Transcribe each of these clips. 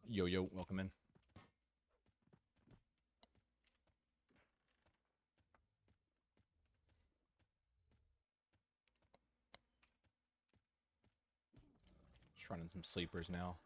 Yo, yo, welcome in. Just running some sleepers now.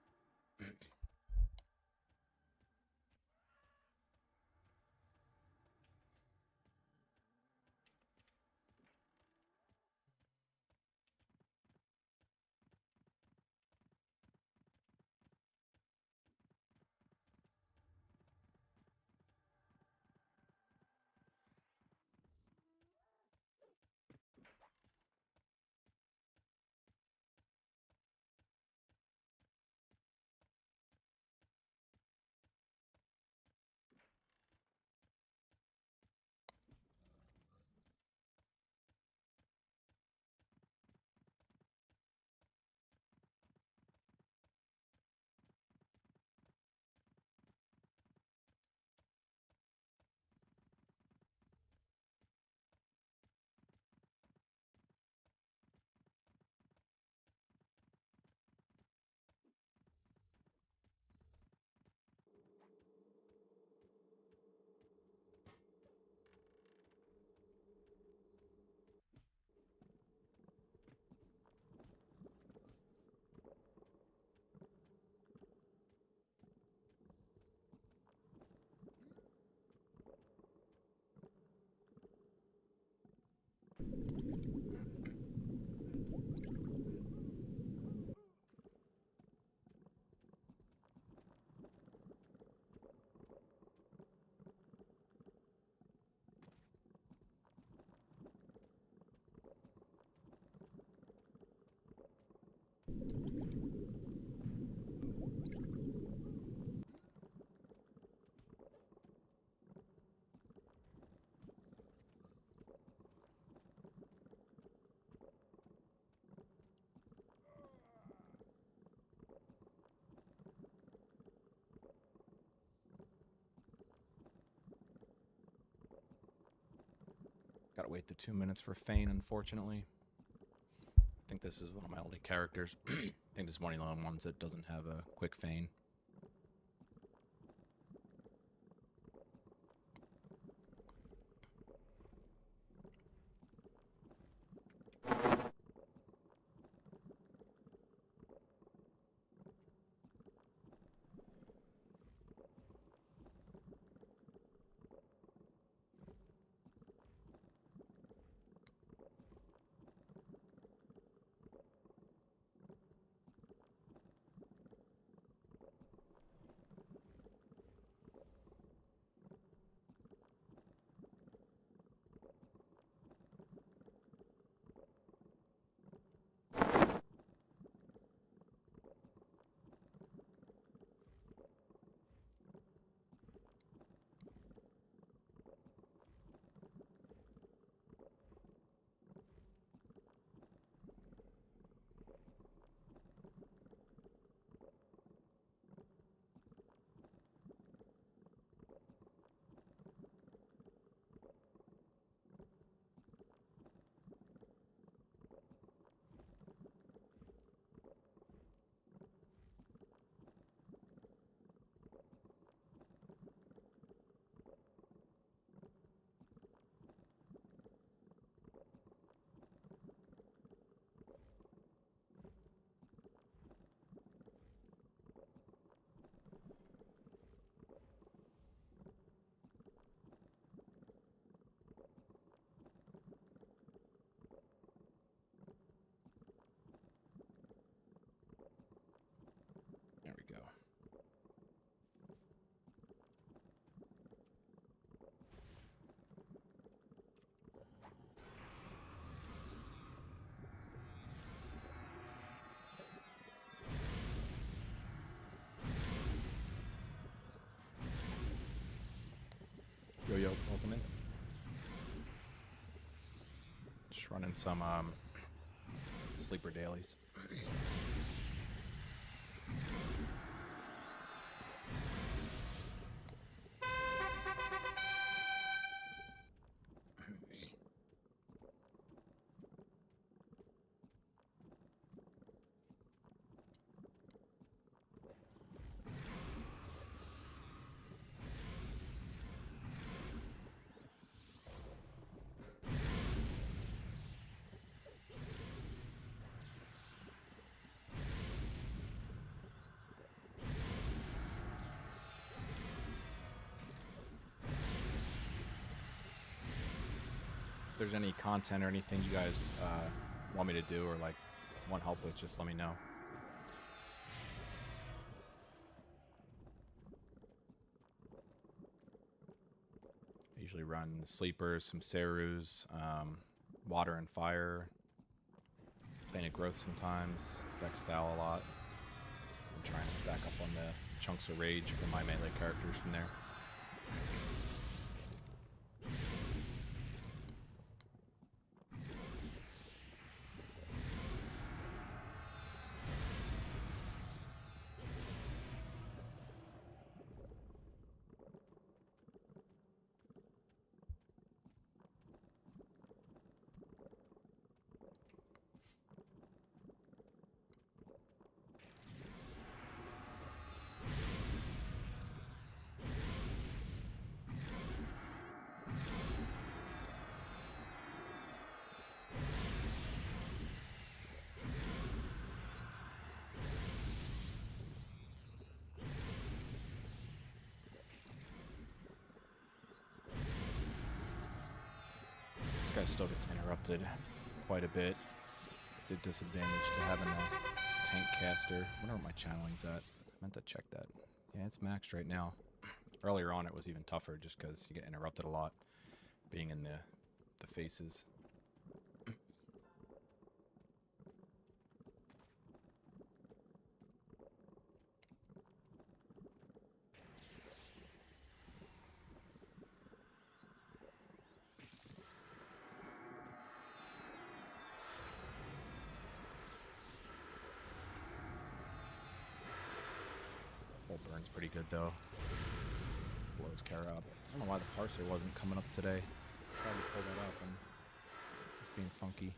Gotta wait the 2 minutes for Fane, unfortunately. I think this is one of my only characters. I think this is one of the only ones that doesn't have a quick Fane. There we go. Yo, yo, welcome in. Just running some sleeper dailies. there's any content or anything you guys want me to do or like want help with, just let me know. I usually run sleepers, some Serus, water and fire, Planet Growth sometimes, Vex Thal a lot. I'm trying to stack up on the chunks of rage for my melee characters from there. This guy still gets interrupted quite a bit. It's the disadvantage to having a tank caster. I wonder what my channeling's at. I meant to check that. Yeah, it's maxed right now. Earlier on it was even tougher just because you get interrupted a lot being in the faces. Burn's pretty good though. Blows Kara up. I don't know why the parser wasn't coming up today. Tried to pull that up and it's being funky.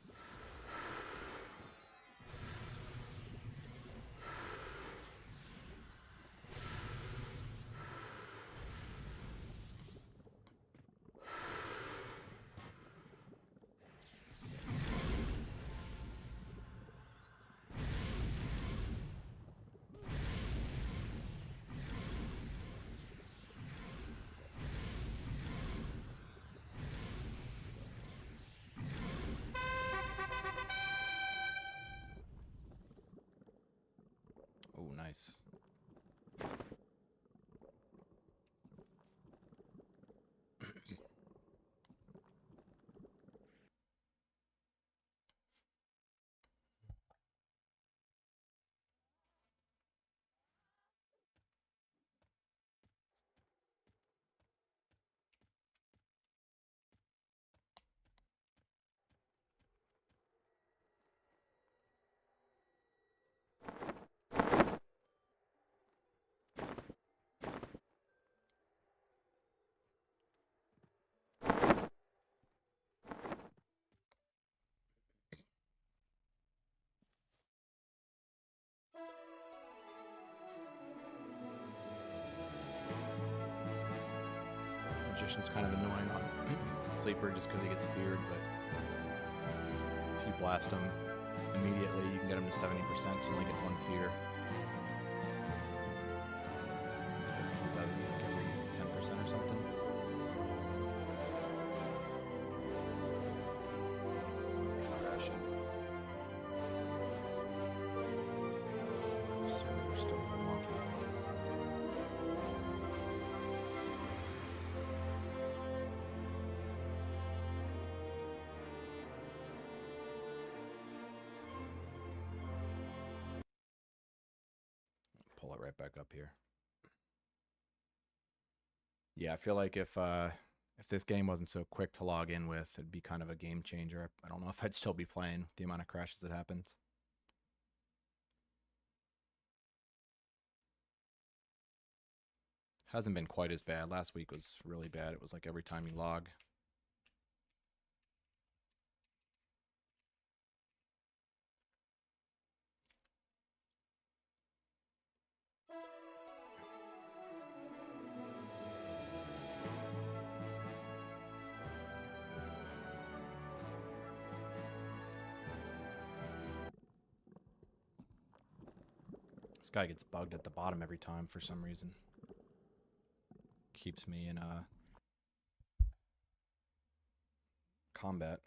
Oh, nice. Magician's kind of annoying on Sleeper just because he gets feared, but if you blast him immediately, you can get him to 70%, so you only get one fear. Every 10% or something. Crashing. Seru still wonky. Pull it right back up here. Yeah, I feel like if this game wasn't so quick to log in with, it'd be kind of a game changer. I don't know if I'd still be playing with the amount of crashes that happens. Hasn't been quite as bad. Last week was really bad. It was like every time you log. This guy gets bugged at the bottom every time for some reason. Keeps me in combat.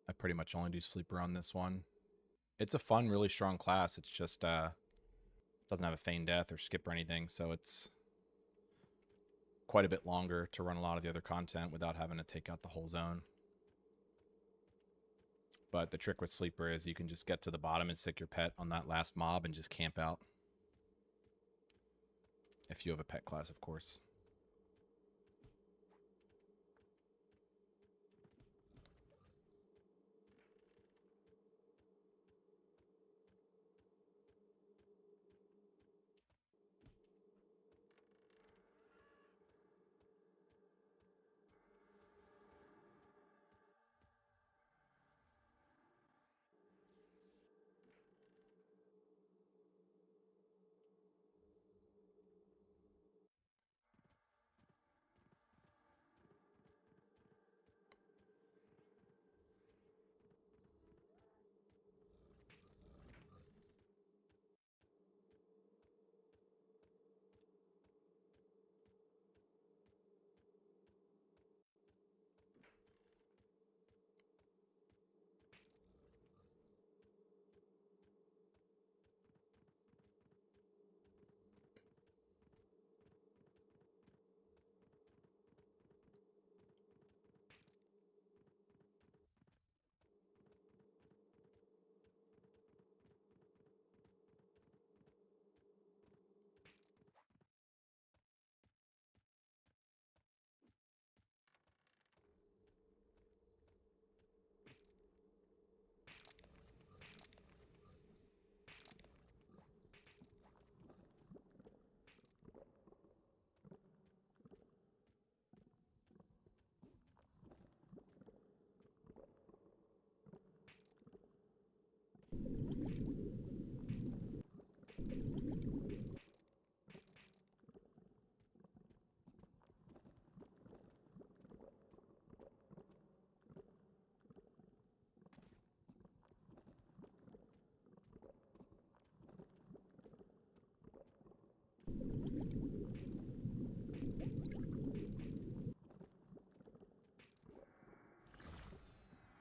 I pretty much only do sleeper on this one. It's a fun, really strong class. It's just doesn't have a feign death or skip or anything, so it's quite a bit longer to run a lot of the other content without having to take out the whole zone. But the trick with sleeper is you can just get to the bottom and stick your pet on that last mob and just camp out. If you have a pet class, of course.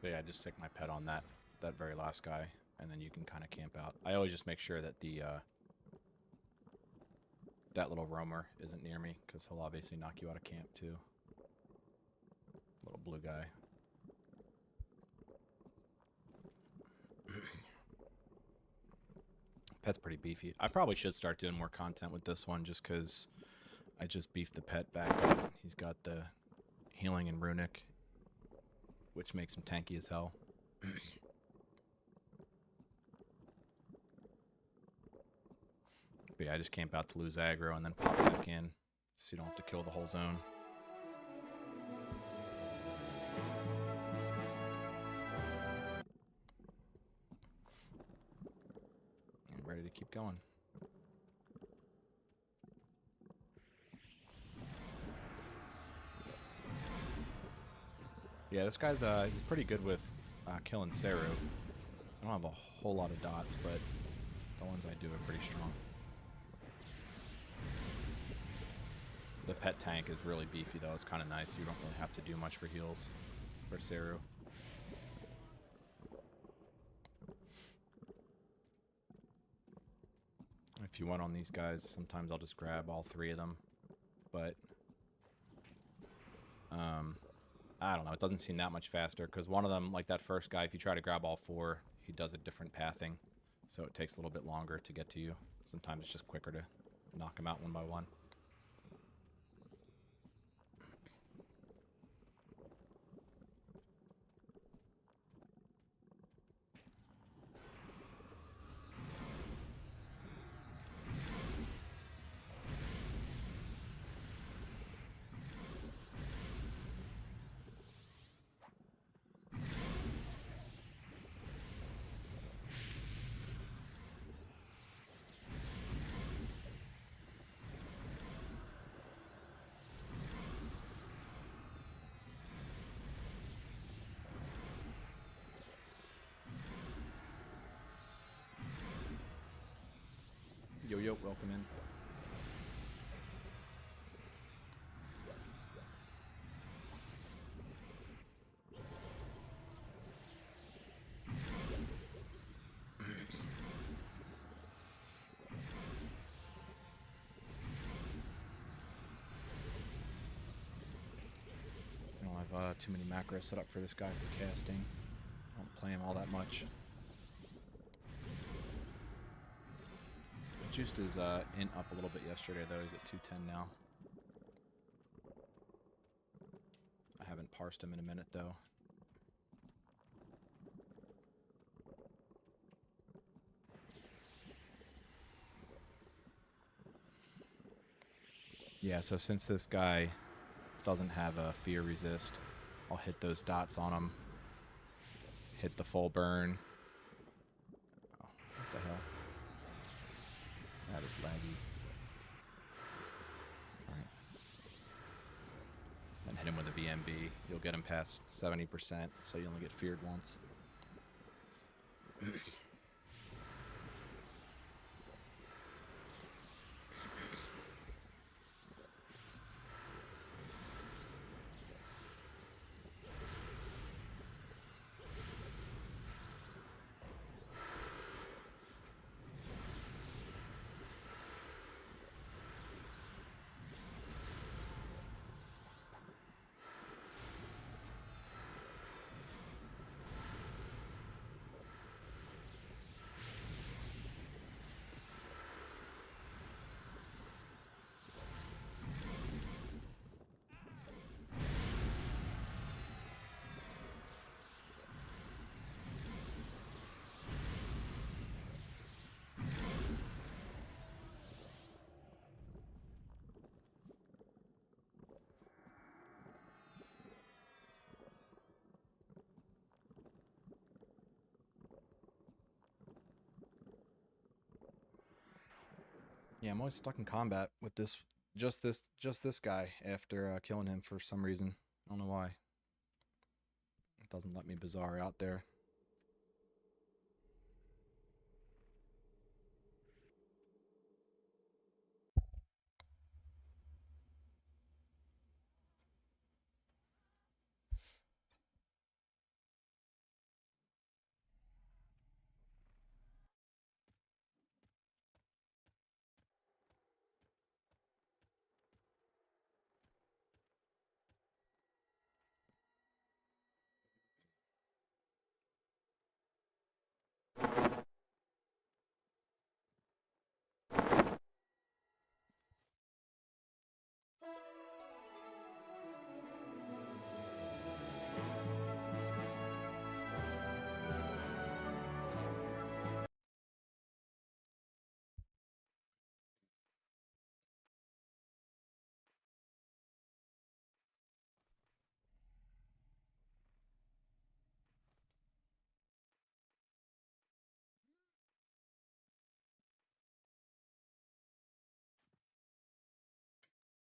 So yeah, just stick my pet on that very last guy, and then you can kind of camp out. I always just make sure that the that little roamer isn't near me, because he'll obviously knock you out of camp too. Little blue guy. Pet's pretty beefy. I probably should start doing more content with this one, just because I just beefed the pet back up. He's got the healing and runic, which makes him tanky as hell. But yeah, I just camp out to lose aggro and then pop back in, so you don't have to kill the whole zone. I'm ready to keep going. Yeah, this guy's he's pretty good with killing Seru. I don't have a whole lot of dots, but the ones I do are pretty strong. The pet tank is really beefy, though. It's kind of nice. You don't really have to do much for heals for Seru. If you want on these guys, sometimes I'll just grab all three of them. But I don't know. It doesn't seem that much faster, because one of them, like that first guy, if you try to grab all four, he does a different pathing. So it takes a little bit longer to get to you. Sometimes it's just quicker to knock him out one by one. Yo, yo, welcome in. I don't have too many macros set up for this guy for casting. I don't play him all that much. I juiced his int up a little bit yesterday, though. He's at 210 now. I haven't parsed him in a minute, though. Yeah, so since this guy doesn't have a fear resist, I'll hit those dots on him. Hit the full burn. Oh, what the hell? That is laggy. Alright. Then hit him with a VMB. You'll get him past 70%, so you only get feared once. Yeah, I'm always stuck in combat with this, just this guy after killing him for some reason. I don't know why. It doesn't let me bizarre out there.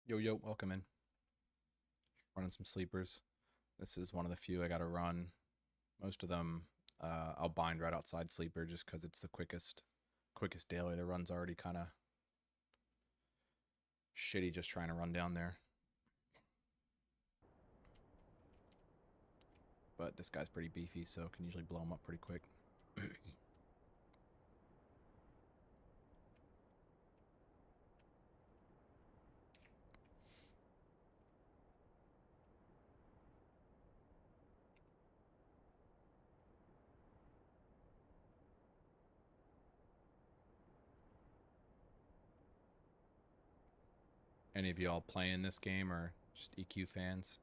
Yo, yo, welcome in. Running some sleepers. This is one of the few I gotta run. Most of them I'll bind right outside sleeper just because it's the quickest daily. The run's already kind of shitty just trying to run down there. But this guy's pretty beefy, so can usually blow him up pretty quick. Any of y'all playing this game or just EQ fans?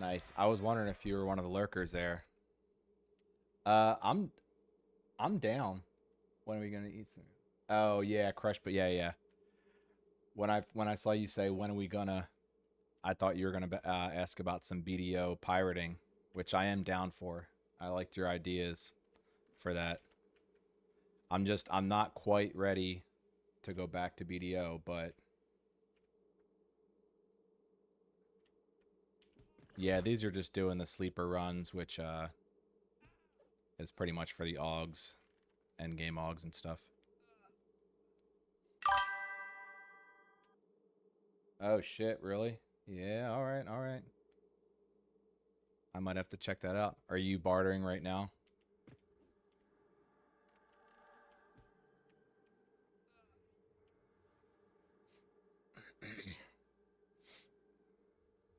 Nice. I was wondering if you were one of the lurkers there. I'm down. When are we gonna eat some? Oh yeah, crush. But yeah, yeah. When I saw you say when are we gonna, I thought you were gonna ask about some BDO pirating, which I am down for. I liked your ideas for that. I'm not quite ready to go back to BDO, but yeah, these are just doing the sleeper runs, which is pretty much for the AUGs, end game AUGs and stuff. Oh shit, really? Yeah, all right, all right. I might have to check that out. Are you bartering right now?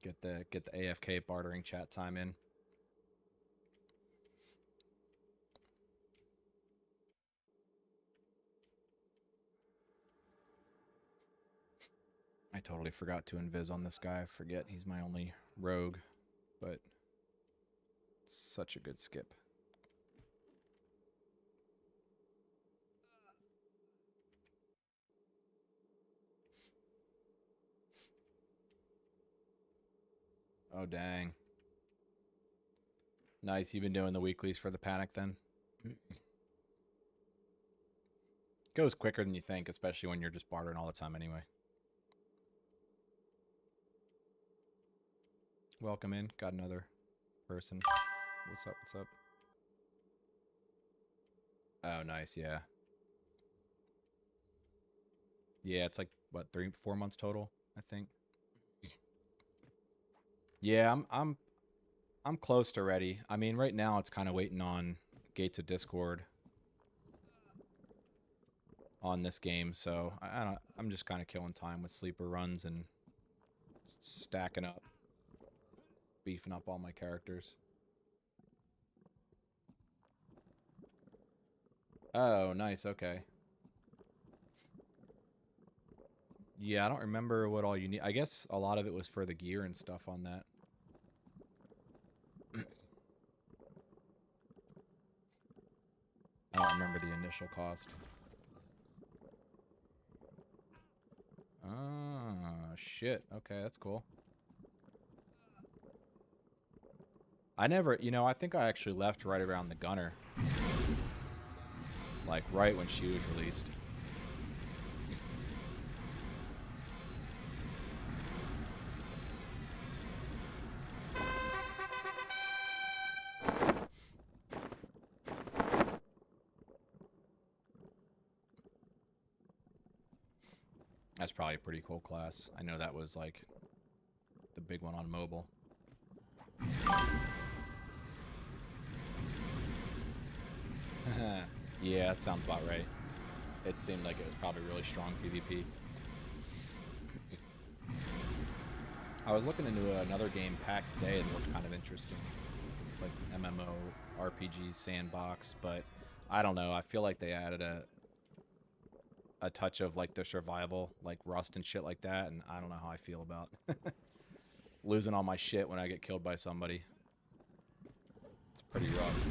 Get the AFK bartering chat time in. I totally forgot to invis on this guy. I forget he's my only rogue, but such a good skip. Oh dang. Nice, you've been doing the weeklies for the panic then? Goes quicker than you think, especially when you're just bartering all the time anyway. Welcome in. Got another person. What's up? What's up? Oh, nice. Yeah. Yeah, it's like what, 4 months total, I think. Yeah, I'm close to ready. I mean, right now it's kind of waiting on Gates of Discord on this game, so I don't. I'm just kind of killing time with sleeper runs and stacking up, beefing up all my characters. Oh, nice. Okay. Yeah, I don't remember what all you need. I guess a lot of it was for the gear and stuff on that. I don't remember the initial cost. Ah, shit. Okay, that's cool. I never, I think I actually left right around the gunner. Like, right when she was released. That's probably a pretty cool class. I know that was, like, the big one on mobile. Yeah, that sounds about right. It seemed like it was probably really strong PvP. I was looking into another game, PAX Day, and it looked kind of interesting. It's like MMO RPG sandbox, but I don't know. I feel like they added a touch of like the survival, like Rust and shit like that, and I don't know how I feel about losing all my shit when I get killed by somebody. It's pretty rough.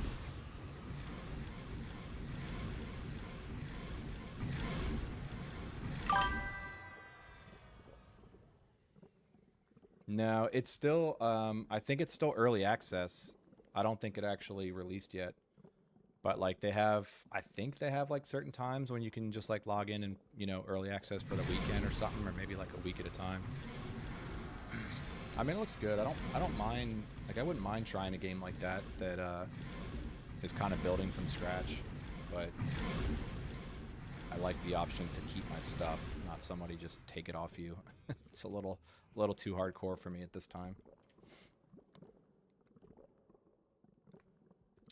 No, it's still, I think it's still early access. I don't think it actually released yet. But like they have, I think they have like certain times when you can just like log in and, early access for the weekend or something, or maybe like a week at a time. I mean, it looks good. I don't mind, like I wouldn't mind trying a game like that is kind of building from scratch, but I like the option to keep my stuff, not somebody just take it off you. It's a little too hardcore for me at this time.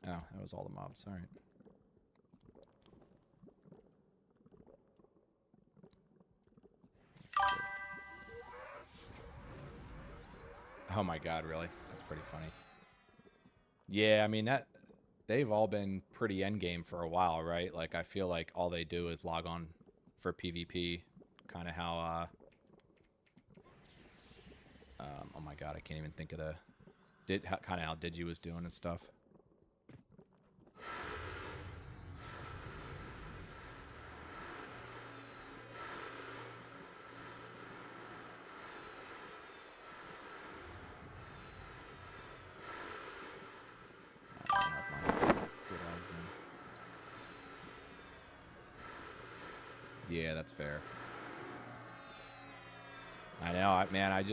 Oh, that was all the mobs. All right. Oh my god, really? That's pretty funny. Yeah, I mean they've all been pretty endgame for a while, right? Like I feel like all they do is log on for PvP, kind of how oh my god, I can't even think of kind of how Digi was doing and stuff. Yeah, that's fair. I know, man.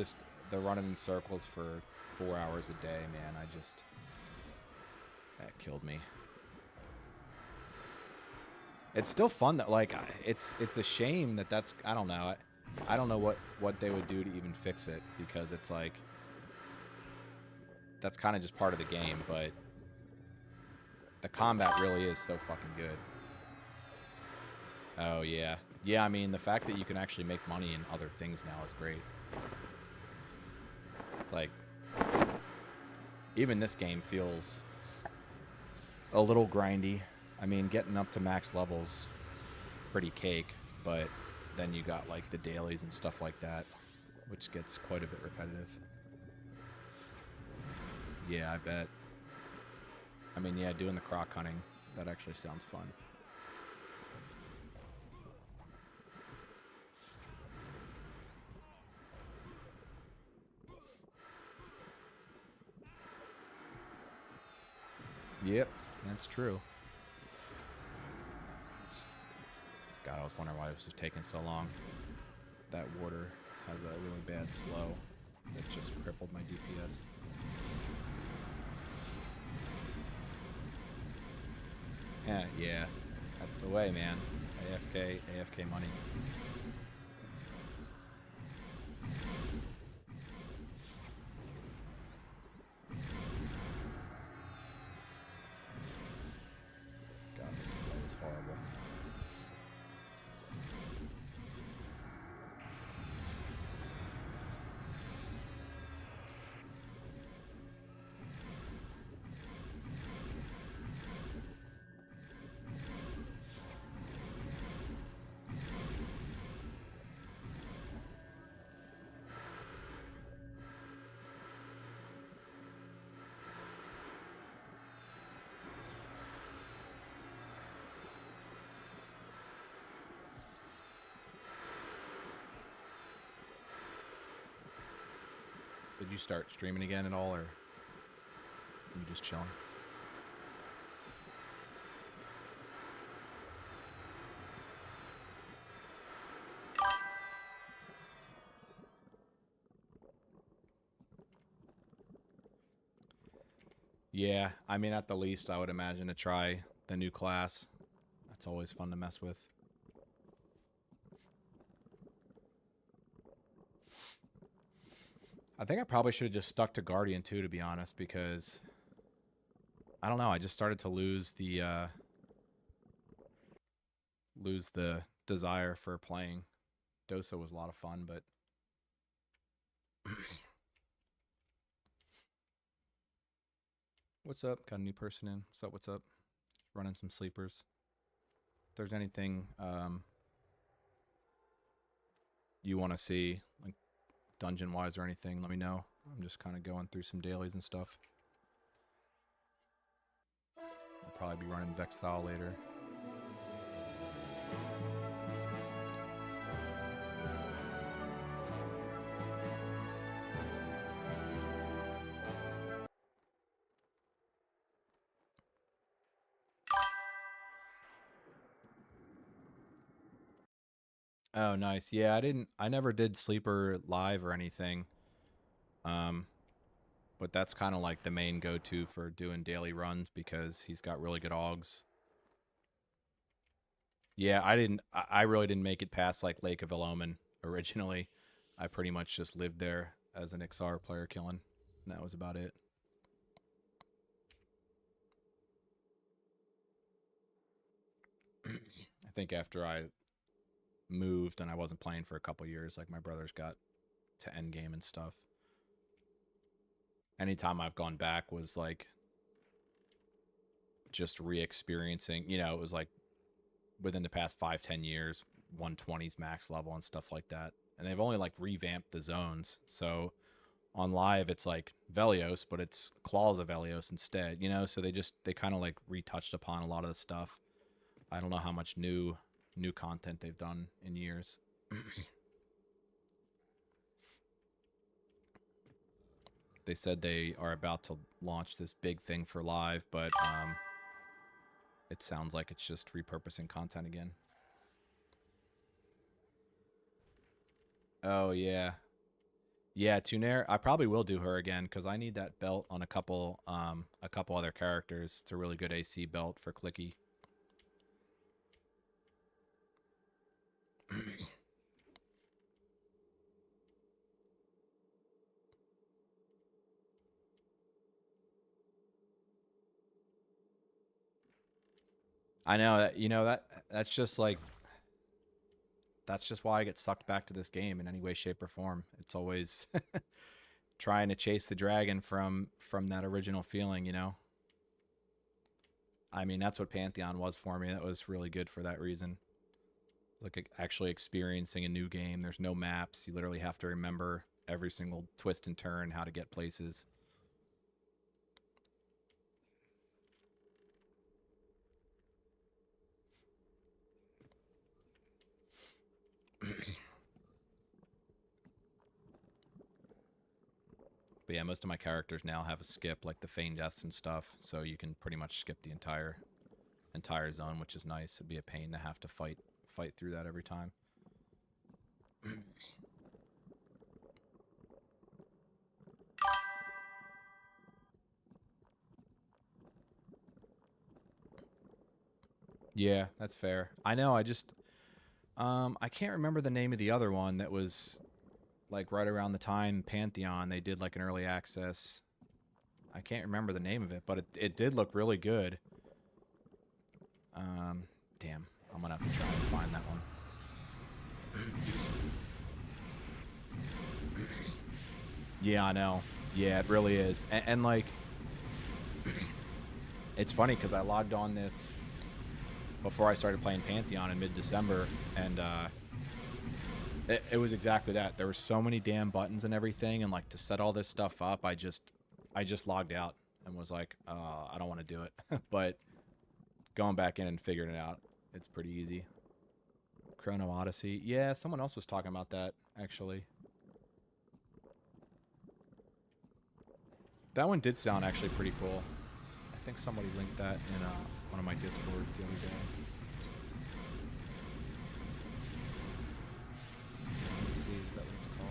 They're running in circles for 4 hours a day, man. That killed me. It's still fun that, like, it's a shame that's, I don't know. I don't know what they would do to even fix it, because it's like, that's kind of just part of the game, but the combat really is so fucking good. Oh, yeah. Yeah, I mean, the fact that you can actually make money in other things now is great. It's like, even this game feels a little grindy. I mean, getting up to max levels, pretty cake, but then you got, like, the dailies and stuff like that, which gets quite a bit repetitive. Yeah, I bet. I mean, yeah, doing the croc hunting, that actually sounds fun. Yep, that's true. God, I was wondering why this was taking so long. That warder has a really bad slow that just crippled my DPS. Yeah, that's the way, man. AFK money. God, this slow is horrible. Did you start streaming again at all, or are you just chilling? Yeah, I mean, at the least, I would imagine to try the new class. That's always fun to mess with. I think I probably should have just stuck to Guardian too, to be honest, because I don't know. I just started to lose the desire for playing. Dosa was a lot of fun, but what's up? Got a new person in. What's up? What's up? Running some sleepers. If there's anything you want to see, like dungeon wise or anything, let me know. I'm just kind of going through some dailies and stuff. I'll probably be running Vex Thal later. Oh, nice. Yeah, I never did Sleeper live or anything. But that's kind of like the main go-to for doing daily runs because he's got really good augs. Yeah, I really didn't make it past like Lake of Ilomen originally. I pretty much just lived there as an XR player killing. And that was about it. I think after I moved and I wasn't playing for a couple years, like my brothers got to endgame and stuff. Anytime I've gone back was like just re-experiencing, you know, it was like within the past 5-10 years, 120s max level and stuff like that. And they've only like revamped the zones. So on live it's like Velios, but it's claws of Velios instead, you know? So they kind of like retouched upon a lot of the stuff. I don't know how much new content they've done in years. They said they are about to launch this big thing for live, but it sounds like it's just repurposing content again. Oh yeah. Yeah, Tunair, I probably will do her again because I need that belt on a couple other characters. It's a really good AC belt for Clicky. I know that that's just like that's just why I get sucked back to this game in any way, shape, or form. It's always trying to chase the dragon from that original feeling, you know. I mean, that's what Pantheon was for me. That was really good for that reason. Like actually experiencing a new game. There's no maps. You literally have to remember every single twist and turn, how to get places. But yeah, most of my characters now have a skip, like the feign deaths and stuff, so you can pretty much skip the entire zone, which is nice. It'd be a pain to have to fight through that every time. Yeah, that's fair. I know. I just I can't remember the name of the other one that was like right around the time Pantheon they did like an early access. I can't remember the name of it, but it did look really good. Damn, I'm gonna have to try and find that one. Yeah, I know. Yeah, it really is. And like, it's funny because I logged on this before I started playing Pantheon in mid-December, and it was exactly that. There were so many damn buttons and everything, and like to set all this stuff up, I just logged out and was like, I don't want to do it. But going back in and figuring it out, it's pretty easy. Chrono Odyssey. Yeah, someone else was talking about that, actually. That one did sound actually pretty cool. I think somebody linked that in one of my Discords the other day. Let me see, is that what it's called?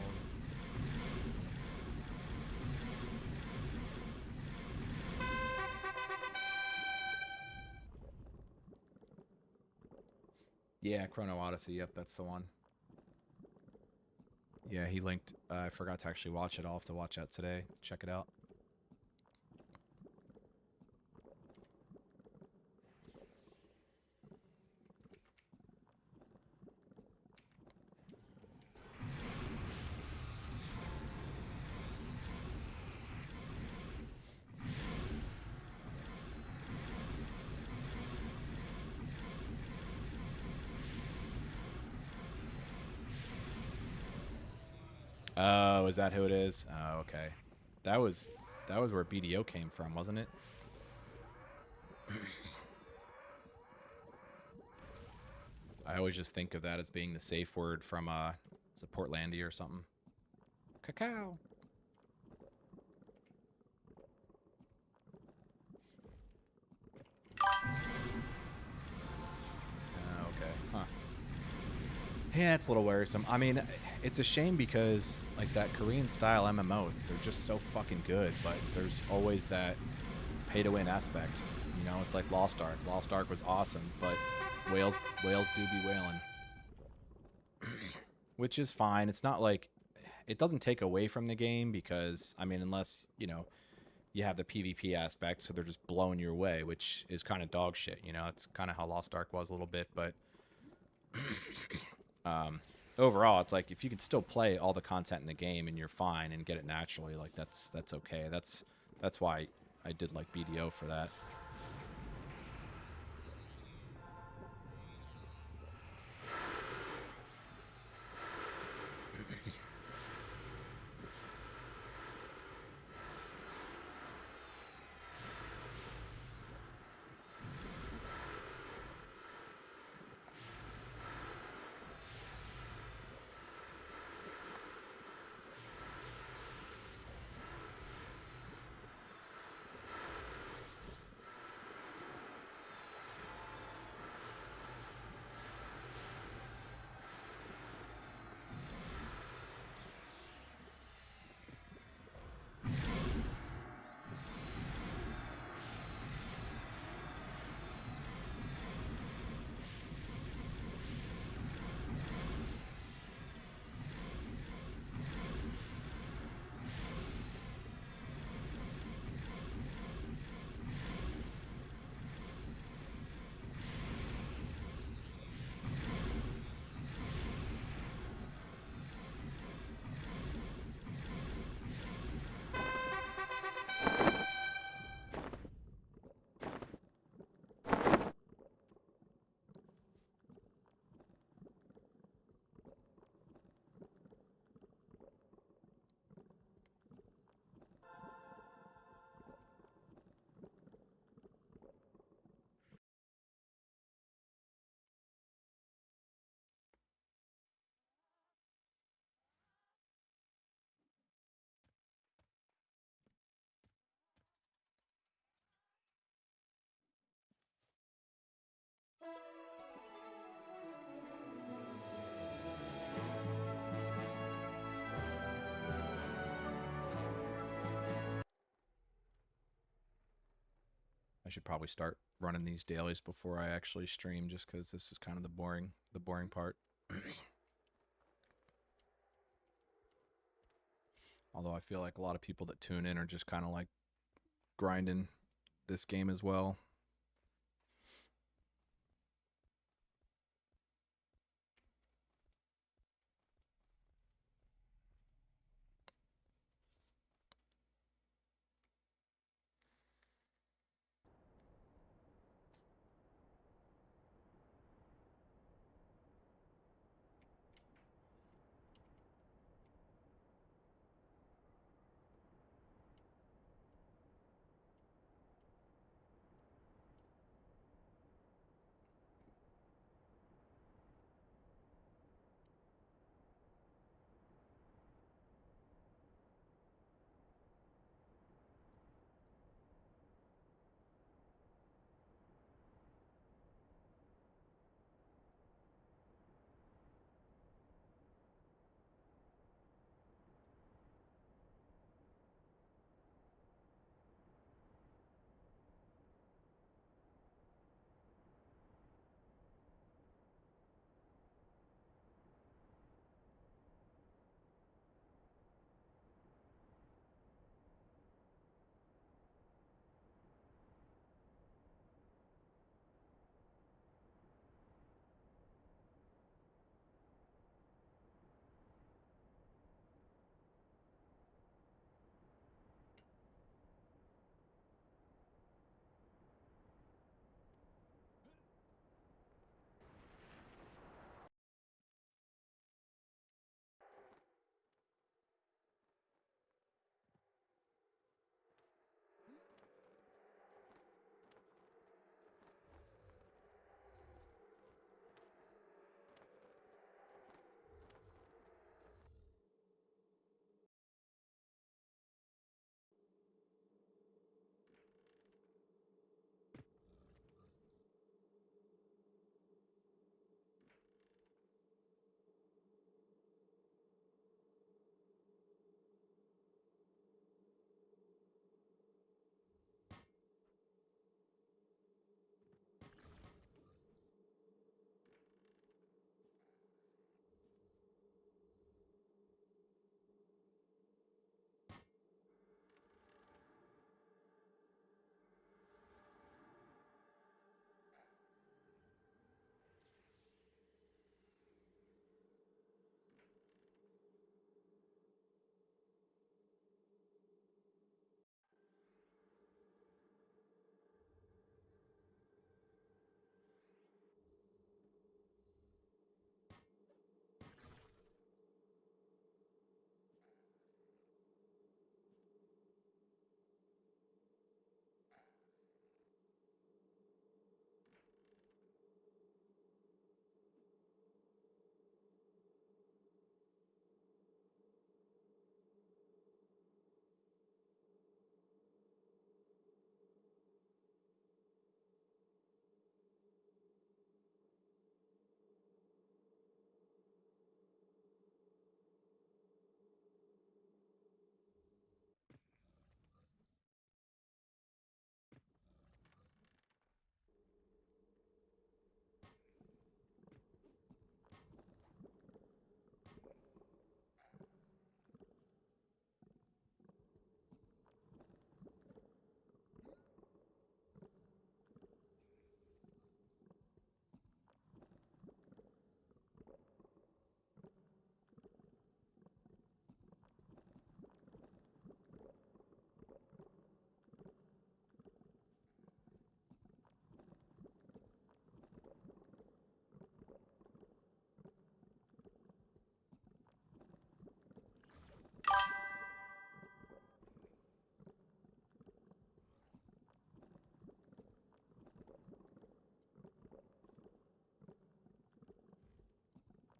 Yeah, Chrono Odyssey. Yep, that's the one. Yeah, he linked. I forgot to actually watch it. I'll have to watch that today. Check it out. Oh, is that who it is? Oh, okay. That was where BDO came from, wasn't it? I always just think of that as being the safe word from is it Portlandia or something? Cacao. Okay. Huh. Yeah, it's a little worrisome. I mean, it's a shame because like that Korean style MMO, they're just so fucking good, but there's always that pay to win aspect. You know, it's like Lost Ark. Lost Ark was awesome, but whales do be whaling. Which is fine. It's not like it doesn't take away from the game because I mean, unless, you know, you have the PvP aspect, so they're just blowing you away, which is kind of dog shit, you know. It's kind of how Lost Ark was a little bit, but overall, it's like if you can still play all the content in the game and you're fine and get it naturally, like that's okay. That's why I did like BDO for that. should probably start running these dailies before I actually stream, just because this is kind of the boring part. Although I feel like a lot of people that tune in are just kind of like grinding this game as well.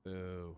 Boo.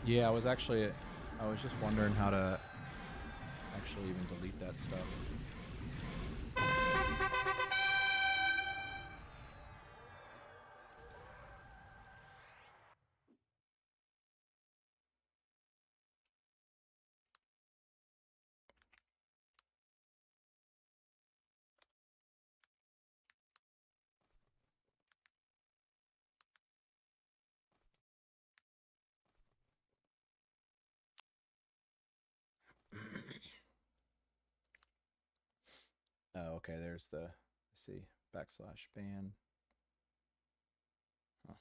Yeah, I was just wondering how to actually even delete that stuff. Oh, okay. There's the, let's see, backslash ban. Huh.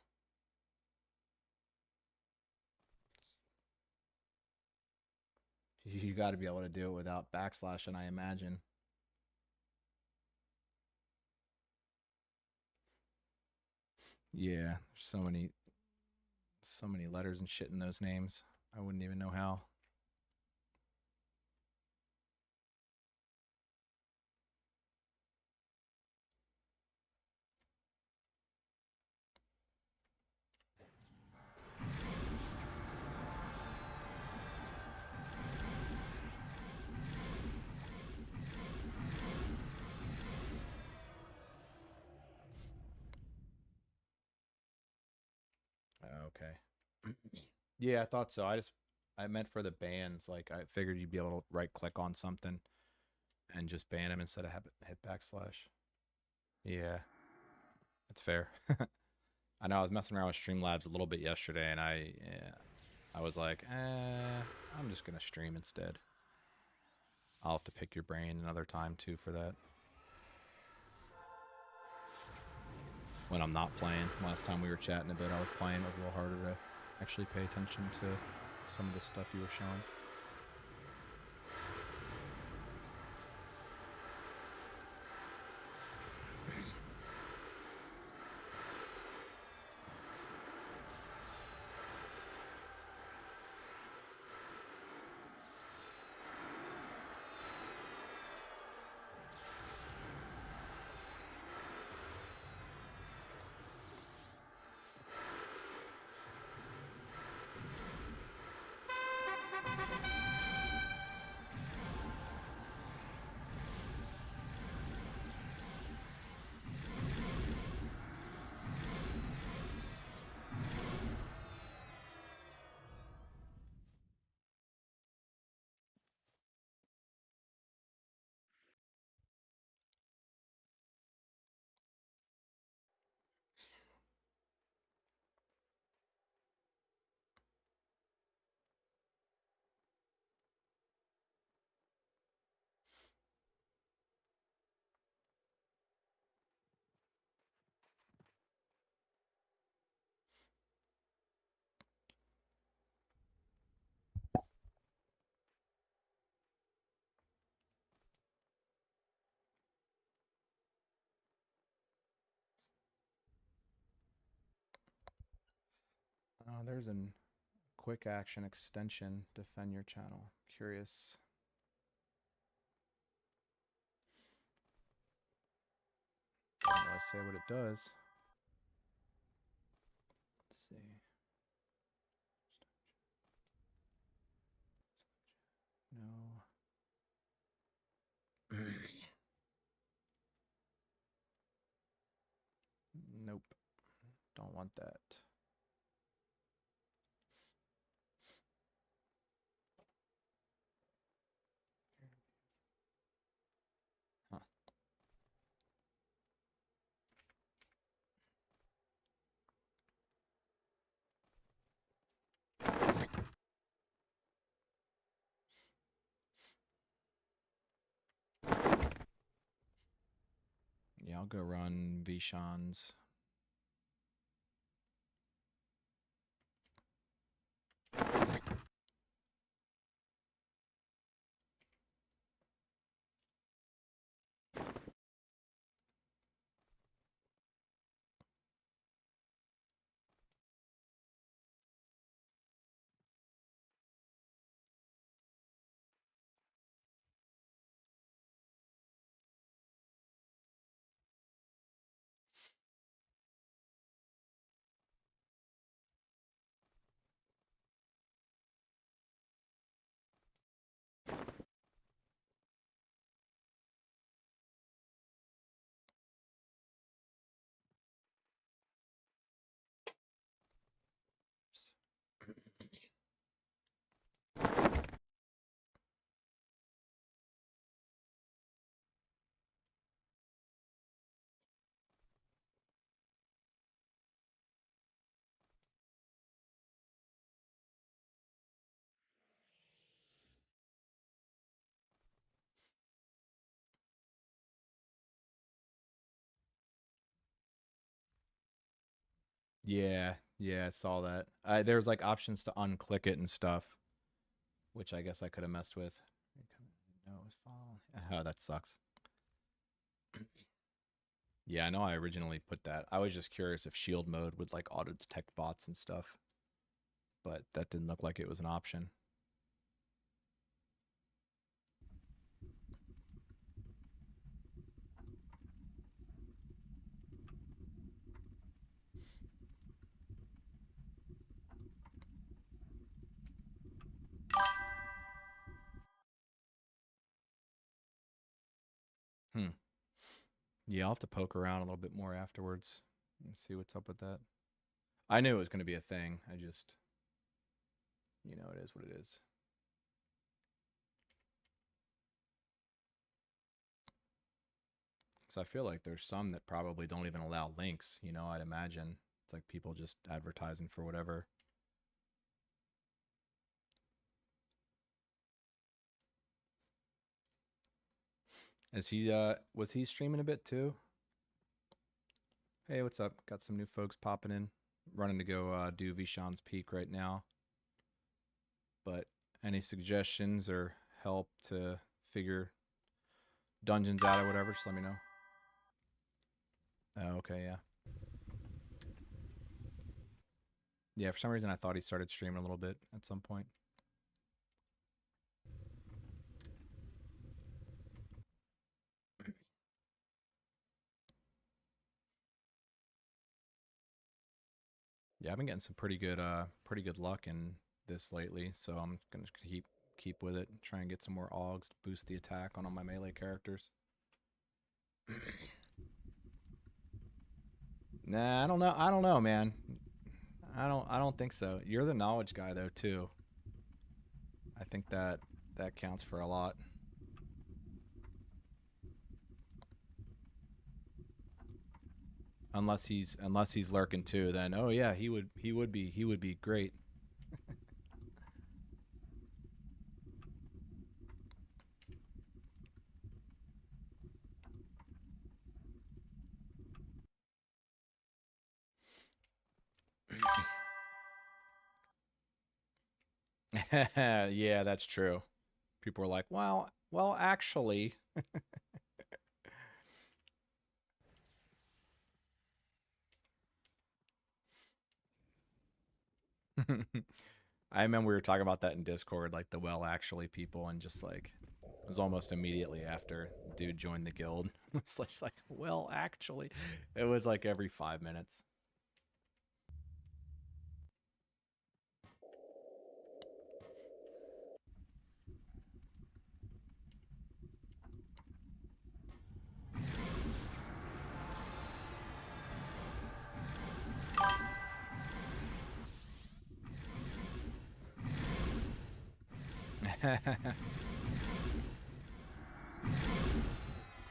You got to be able to do it without backslashing, I imagine. Yeah, there's so many letters and shit in those names. I wouldn't even know how. Okay. Yeah, I thought so. I meant for the bans. Like I figured you'd be able to right click on something and just ban them instead of have hit backslash. Yeah, that's fair. I know I was messing around with Streamlabs a little bit yesterday, and I was like, I'm just gonna stream instead. I'll have to pick your brain another time too for that. When I'm not playing. Last time we were chatting a bit, I was playing. It was a little harder to actually pay attention to some of the stuff you were showing. There's a quick action extension. Defend your channel. Curious. I say what it does. Let's see. No. Nope. Don't want that. Huh. Yeah, I'll go run Vishan's. Yeah, yeah, I saw that. There's like options to unclick it and stuff, which I guess I could have messed with. No, it was following. Oh, that sucks. Yeah, I know I originally put that. I was just curious if shield mode would like auto detect bots and stuff, but that didn't look like it was an option. Hmm. Yeah, I'll have to poke around a little bit more afterwards and see what's up with that. I knew it was going to be a thing. I just, it is what it is. So I feel like there's some that probably don't even allow links. I'd imagine it's like people just advertising for whatever. Was he streaming a bit too? Hey, what's up? Got some new folks popping in. Running to go do Vishan's Peak right now. But any suggestions or help to figure dungeons out or whatever, just let me know. Oh, okay, yeah. Yeah, for some reason I thought he started streaming a little bit at some point. Yeah, I've been getting some pretty good luck in this lately, so I'm gonna keep with it, try and get some more augs to boost the attack on all my melee characters. Nah, I don't know. I don't know, man. I don't think so. You're the knowledge guy though too. I think that counts for a lot. Unless he's lurking too, then oh yeah, he would be great. Yeah, that's true. People are like, well, actually. I remember we were talking about that in Discord, like the well, actually people, and just like it was almost immediately after dude joined the guild. It's like, well, actually, it was like every 5 minutes.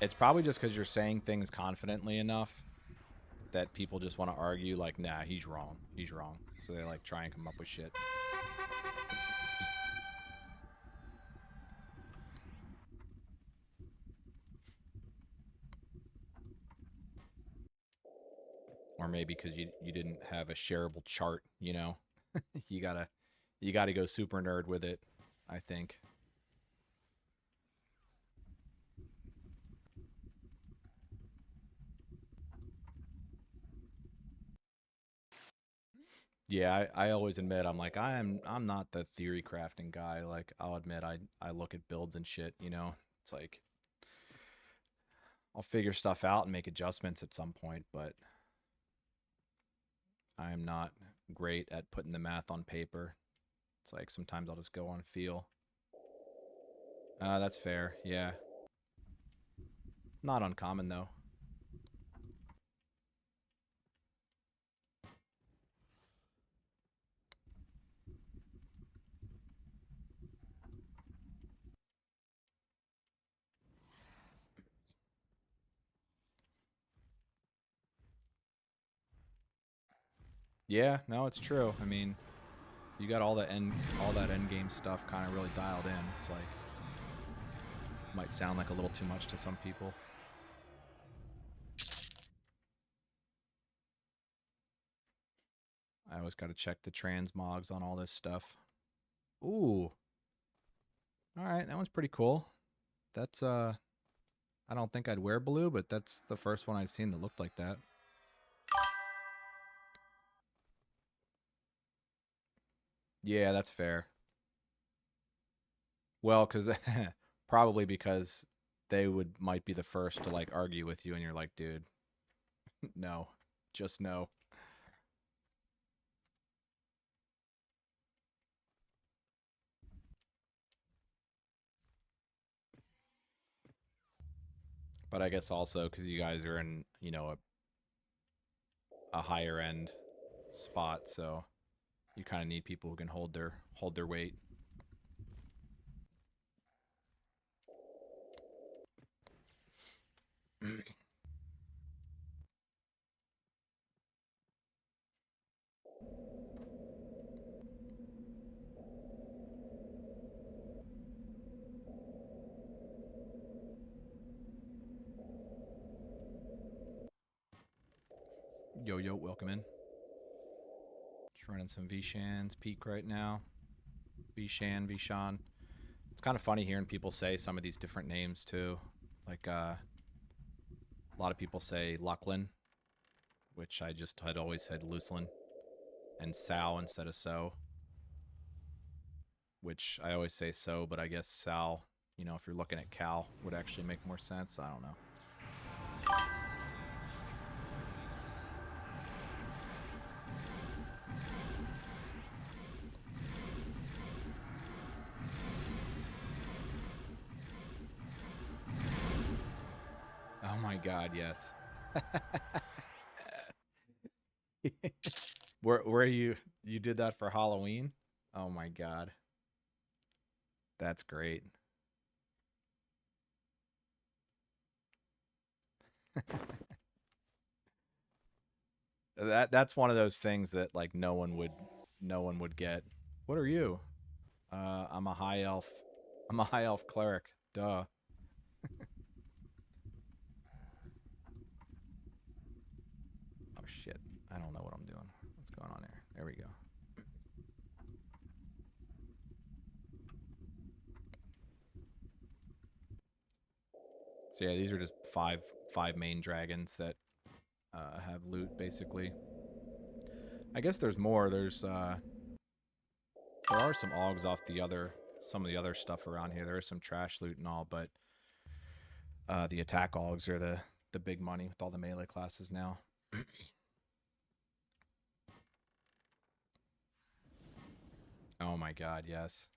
It's probably just because you're saying things confidently enough that people just want to argue, like, nah, he's wrong. He's wrong. So they like try and come up with shit. Or maybe because you didn't have a shareable chart, you gotta go super nerd with it, I think. Yeah, I always admit I'm like I'm not the theory crafting guy. Like I'll admit I look at builds and shit. It's like I'll figure stuff out and make adjustments at some point, but I'm not great at putting the math on paper. It's like sometimes I'll just go on feel. That's fair. Yeah. Not uncommon though. Yeah, no, it's true. I mean, you got all that end game stuff kind of really dialed in. It's like might sound like a little too much to some people. I always got to check the transmogs on all this stuff. Ooh. All right, that one's pretty cool. That's I don't think I'd wear blue, but that's the first one I've seen that looked like that. Yeah, that's fair. Well, cuz probably because they might be the first to like argue with you and you're like, "Dude, no. Just no." But I guess also cuz you guys are in, you know, a higher end spot, so you kind of need people who can hold their weight. Yo, yo, welcome in. Just running some Vishan's peak right now. Vishan. It's kind of funny hearing people say some of these different names too. Like a lot of people say Lucklin, which I just had always said Lucelin, and Sal instead of So, which I always say So, but I guess Sal, you know, if you're looking at Cal, would actually make more sense. I don't know. Oh my god, yes. Where you did that for Halloween? Oh my god. That's great. That's one of those things that like no one would get. What are you? I'm a high elf. I'm a high elf cleric. Duh. Oh shit. I don't know what I'm doing. What's going on here? There we go. So yeah, these are just five main dragons that have loot basically. I guess there's more. There are some augs off some of the other stuff around here. There is some trash loot and all, but the attack augs are the big money with all the melee classes now. Oh my god, yes.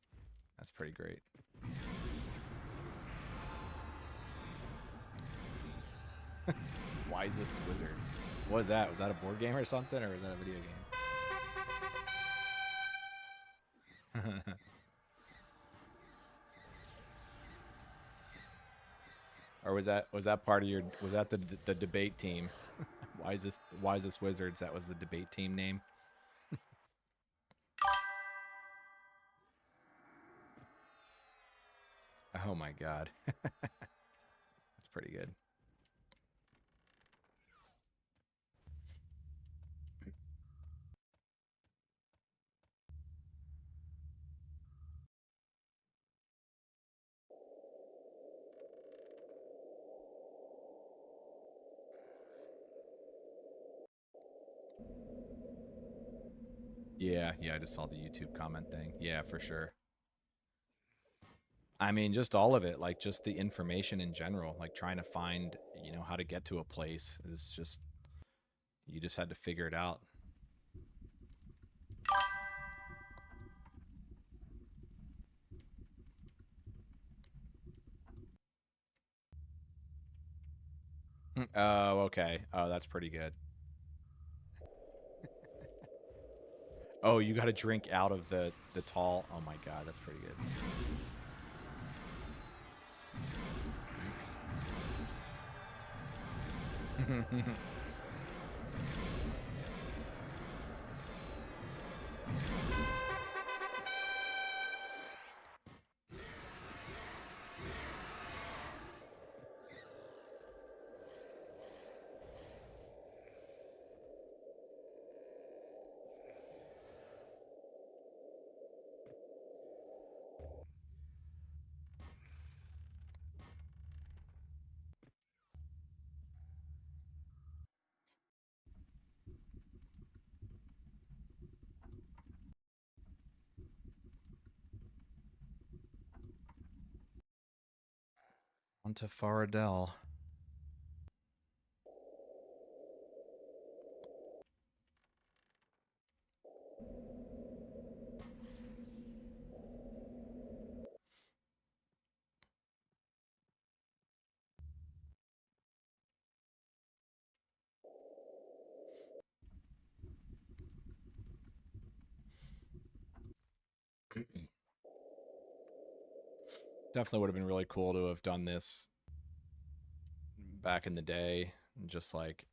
That's pretty great. Wisest wizard. What was that? Was that a board game or something, or was that a video game? Or was that part of your? Was that the debate team? Wisest wizards. That was the debate team name. Oh my god, that's pretty good. Yeah, I just saw the YouTube comment thing. Yeah, for sure. I mean, just all of it, like just the information in general, like trying to find, you know, how to get to a place is just, you just had to figure it out. Oh, okay. Oh, that's pretty good. Oh, you got to drink out of the tall. Oh my god, that's pretty good. On to Faradell. Definitely would have been really cool to have done this back in the day. Just like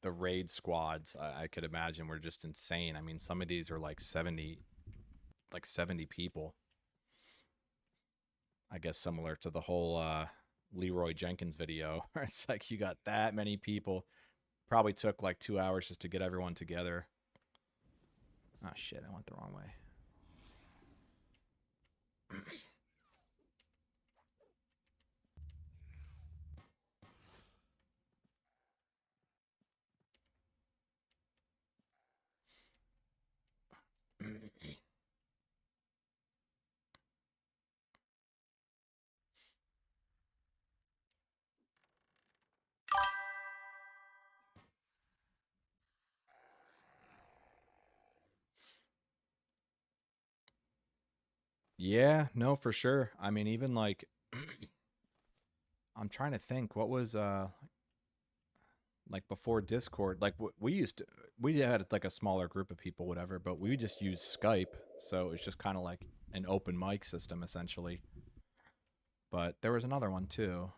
the raid squads, I could imagine were just insane. I mean, some of these are like 70 people. I guess similar to the whole Leroy Jenkins video, where it's like you got that many people. Probably took like 2 hours just to get everyone together. Oh shit, I went the wrong way. Yeah, no, for sure. I mean, even like I'm trying to think what was like before Discord, like we used to, we had like a smaller group of people, whatever, but we just used Skype, so it was just kind of like an open mic system essentially. But there was another one too,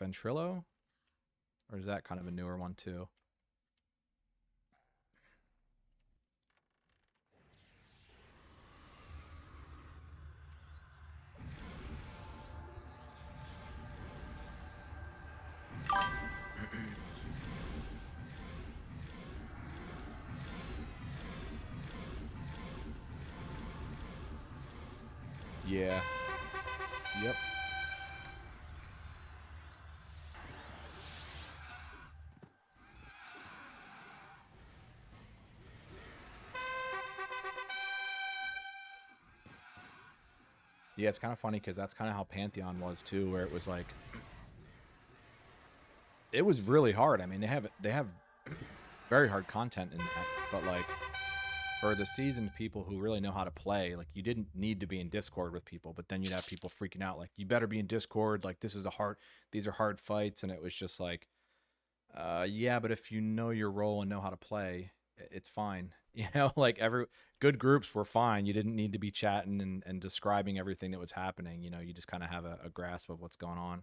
Ventrilo, or is that kind of a newer one too? Yeah. Yep. Yeah, it's kind of funny because that's kind of how Pantheon was too, where it was like, it was really hard. I mean, they have very hard content in that, but like for the seasoned people who really know how to play, like you didn't need to be in Discord with people, but then you'd have people freaking out, like you better be in Discord. Like these are hard fights, and it was just like, yeah, but if you know your role and know how to play, it's fine. You know, like every good groups were fine. You didn't need to be chatting and describing everything that was happening. You know, you just kind of have a grasp of what's going on.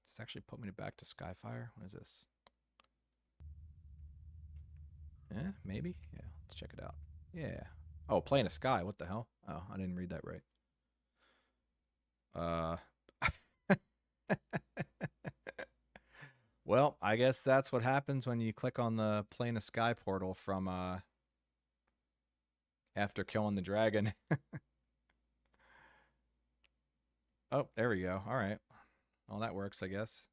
This actually put me back to Skyfire. What is this? Yeah, maybe. Yeah, let's check it out. Yeah. Oh, playing a sky. What the hell? Oh, I didn't read that right. Uh. Well, I guess that's what happens when you click on the Plane of Sky portal from after killing the dragon. Oh, there we go. All right. Well, that works, I guess.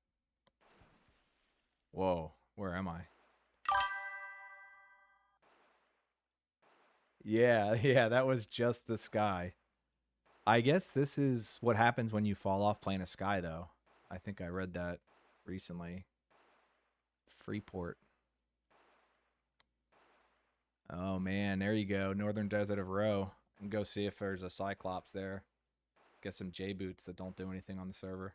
Whoa, where am I? Yeah, yeah, that was just the sky. I guess this is what happens when you fall off Plane of Sky, though. I think I read that recently. Freeport. Oh man, there you go. Northern Desert of Roe. And go see if there's a Cyclops there. Get some J boots that don't do anything on the server.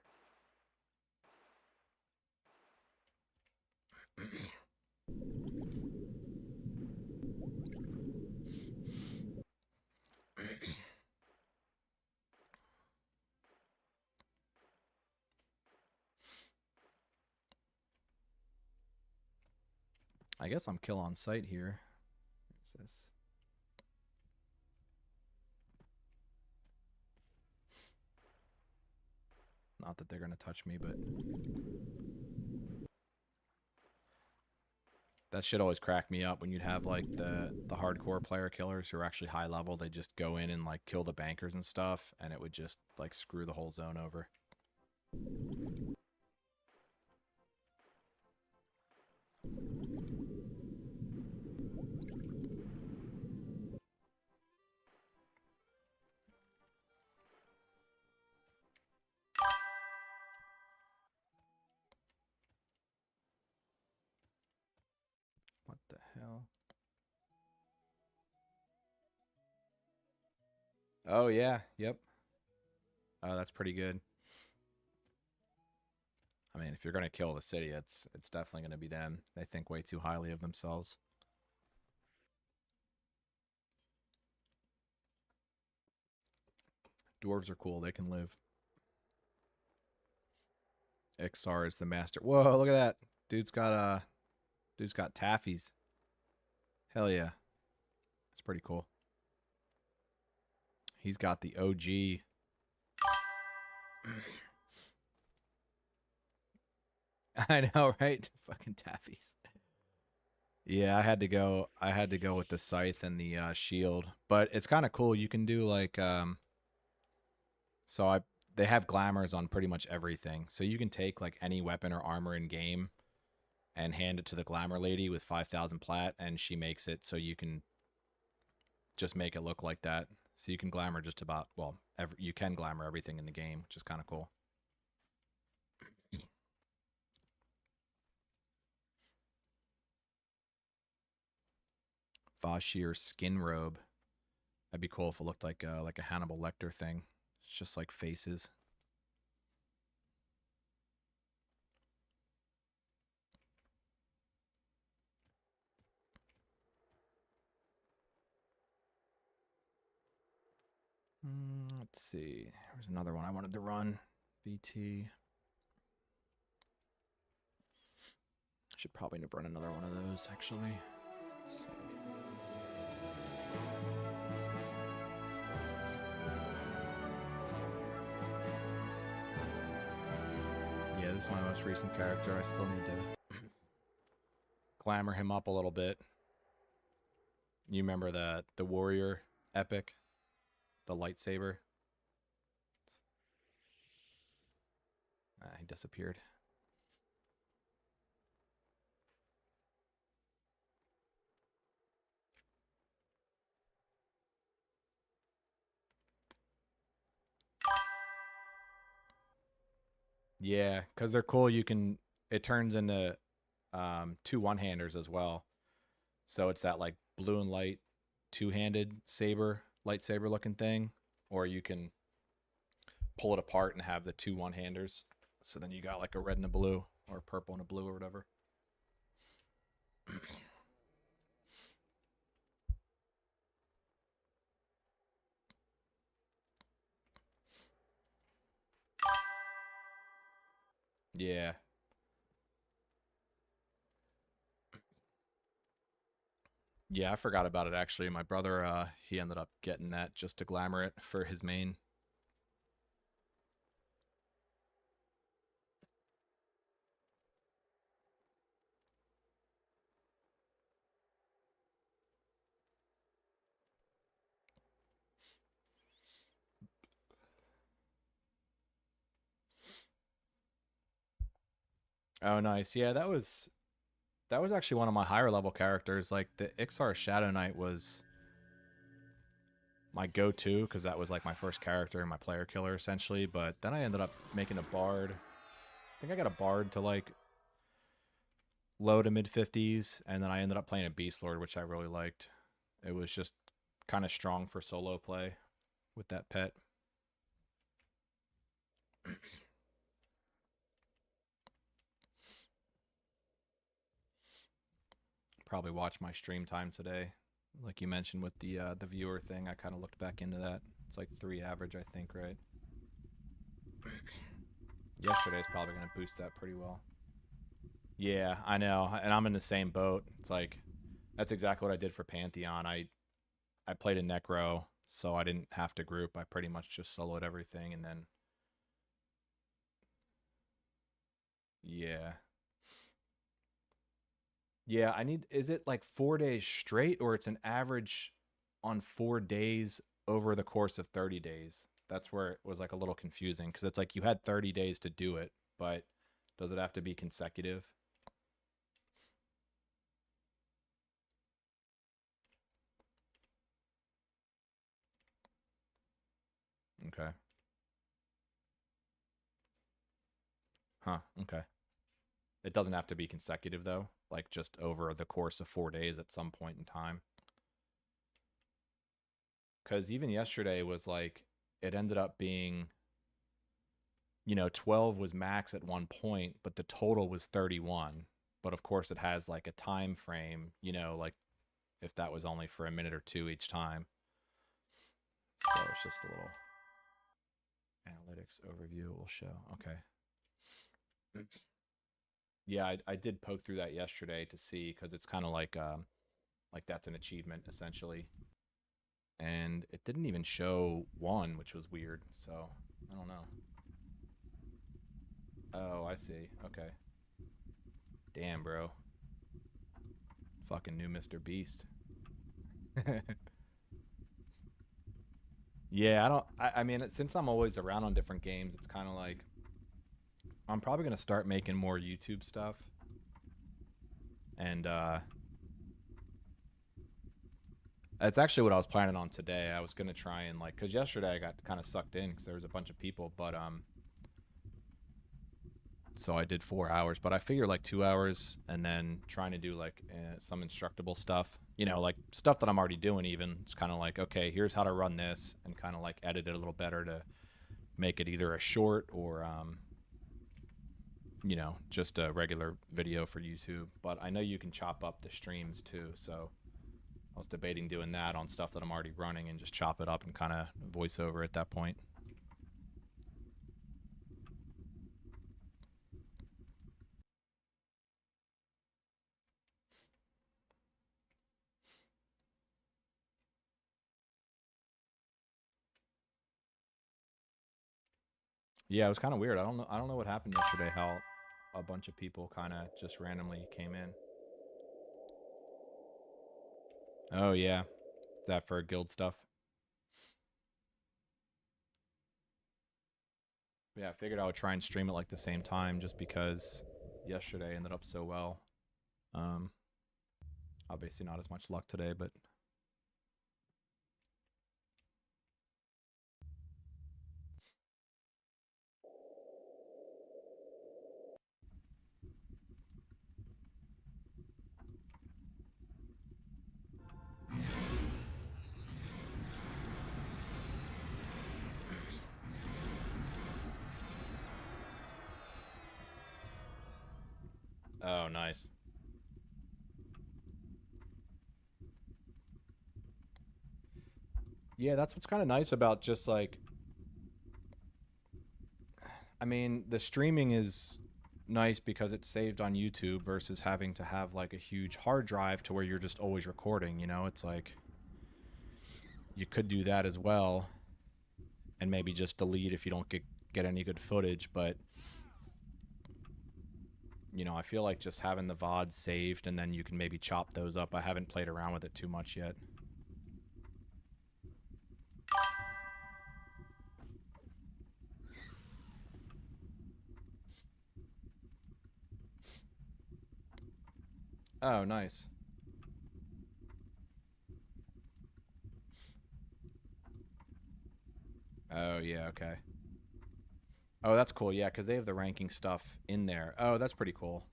I guess I'm kill on sight here. What's this? Not that they're gonna touch me, but that shit always cracked me up when you'd have like the hardcore player killers who are actually high level. They just go in and like kill the bankers and stuff, and it would just like screw the whole zone over. Oh yeah, yep. Oh, that's pretty good. I mean, if you're gonna kill the city, it's definitely gonna be them. They think way too highly of themselves. Dwarves are cool. They can live. Ixar is the master. Whoa, look at that. Dude's got taffies. Hell yeah. That's pretty cool. He's got the OG. I know, right? Fucking taffies. Yeah, I had to go with the scythe and the shield. But it's kind of cool. You can do like so I they have glamours on pretty much everything. So you can take like any weapon or armor in game and hand it to the glamour lady with 5,000 plat, and she makes it so you can just make it look like that. So you can glamour just about, well, you can glamour everything in the game, which is kind of cool. Vashir skin robe. That'd be cool if it looked like a Hannibal Lecter thing. It's just like faces. Let's see. There's another one I wanted to run. VT. Should probably run another one of those, actually. Yeah, this is my most recent character. I still need to glamour him up a little bit. You remember the warrior epic? The lightsaber? He disappeared. Yeah, because they're cool. It turns into two one-handers as well. So it's that like blue and light two-handed lightsaber looking thing, or you can pull it apart and have the two one-handers. So then you got like a red and a blue, or a purple and a blue, or whatever. Yeah. Yeah, I forgot about it actually. My brother, he ended up getting that just to glamour it for his main. Oh, nice. Yeah, that was actually one of my higher level characters. Like the Ixar Shadow Knight was my go-to because that was like my first character and my player killer essentially. But then I ended up making a bard. I think I got a bard to like low to mid 50s, and then I ended up playing a beast lord, which I really liked. It was just kind of strong for solo play with that pet. Probably watch my stream time today, like you mentioned with the viewer thing. I kind of looked back into that. It's like 3 average, I think, right? Yesterday's probably gonna boost that pretty well. Yeah, I know, and I'm in the same boat. It's like that's exactly what I did for Pantheon. I played a Necro, so I didn't have to group. I pretty much just soloed everything, and then yeah, yeah. I need. Is it like 4 days straight, or it's an average on 4 days over the course of 30 days? That's where it was like a little confusing because it's like you had 30 days to do it, but does it have to be consecutive? Okay. Huh. Okay. It doesn't have to be consecutive though, like just over the course of 4 days at some point in time. because even yesterday was like, it ended up being, 12 was max at one point, but the total was 31. But of course, it has like a time frame, like if that was only for a minute or two each time. So it's just a little analytics overview it will show. Okay. Yeah, I did poke through that yesterday to see, because it's kind of like that's an achievement essentially, and it didn't even show one, which was weird. So I don't know. Oh, I see. Okay. Damn, bro. Fucking new Mr. Beast. Yeah, I don't. I mean, since I'm always around on different games, it's kind of like I'm probably gonna start making more YouTube stuff, and that's actually what I was planning on today. I was gonna try and like, cause yesterday I got kind of sucked in because there was a bunch of people, but so I did 4 hours, but I figure like 2 hours, and then trying to do like some instructable stuff, like stuff that I'm already doing. Even it's kind of like, okay, here's how to run this, and kind of like edit it a little better to make it either a short or just a regular video for YouTube. But I know you can chop up the streams too, so I was debating doing that on stuff that I'm already running and just chop it up and kind of voice over at that point. Yeah, it was kind of weird. I don't know what happened yesterday, how a bunch of people kind of just randomly came in. Oh yeah, that for guild stuff. Yeah, I figured I would try and stream it like the same time, just because yesterday ended up so well. Um, Obviously not as much luck today, but oh nice. Yeah, that's what's kind of nice about just like, I mean, the streaming is nice because it's saved on YouTube versus having to have like a huge hard drive to where you're just always recording, It's like you could do that as well and maybe just delete if you don't get any good footage, but I feel like just having the VODs saved and then you can maybe chop those up. I haven't played around with it too much yet. Oh, nice. Oh, yeah, okay. Oh, that's cool. Yeah, because they have the ranking stuff in there. Oh, that's pretty cool.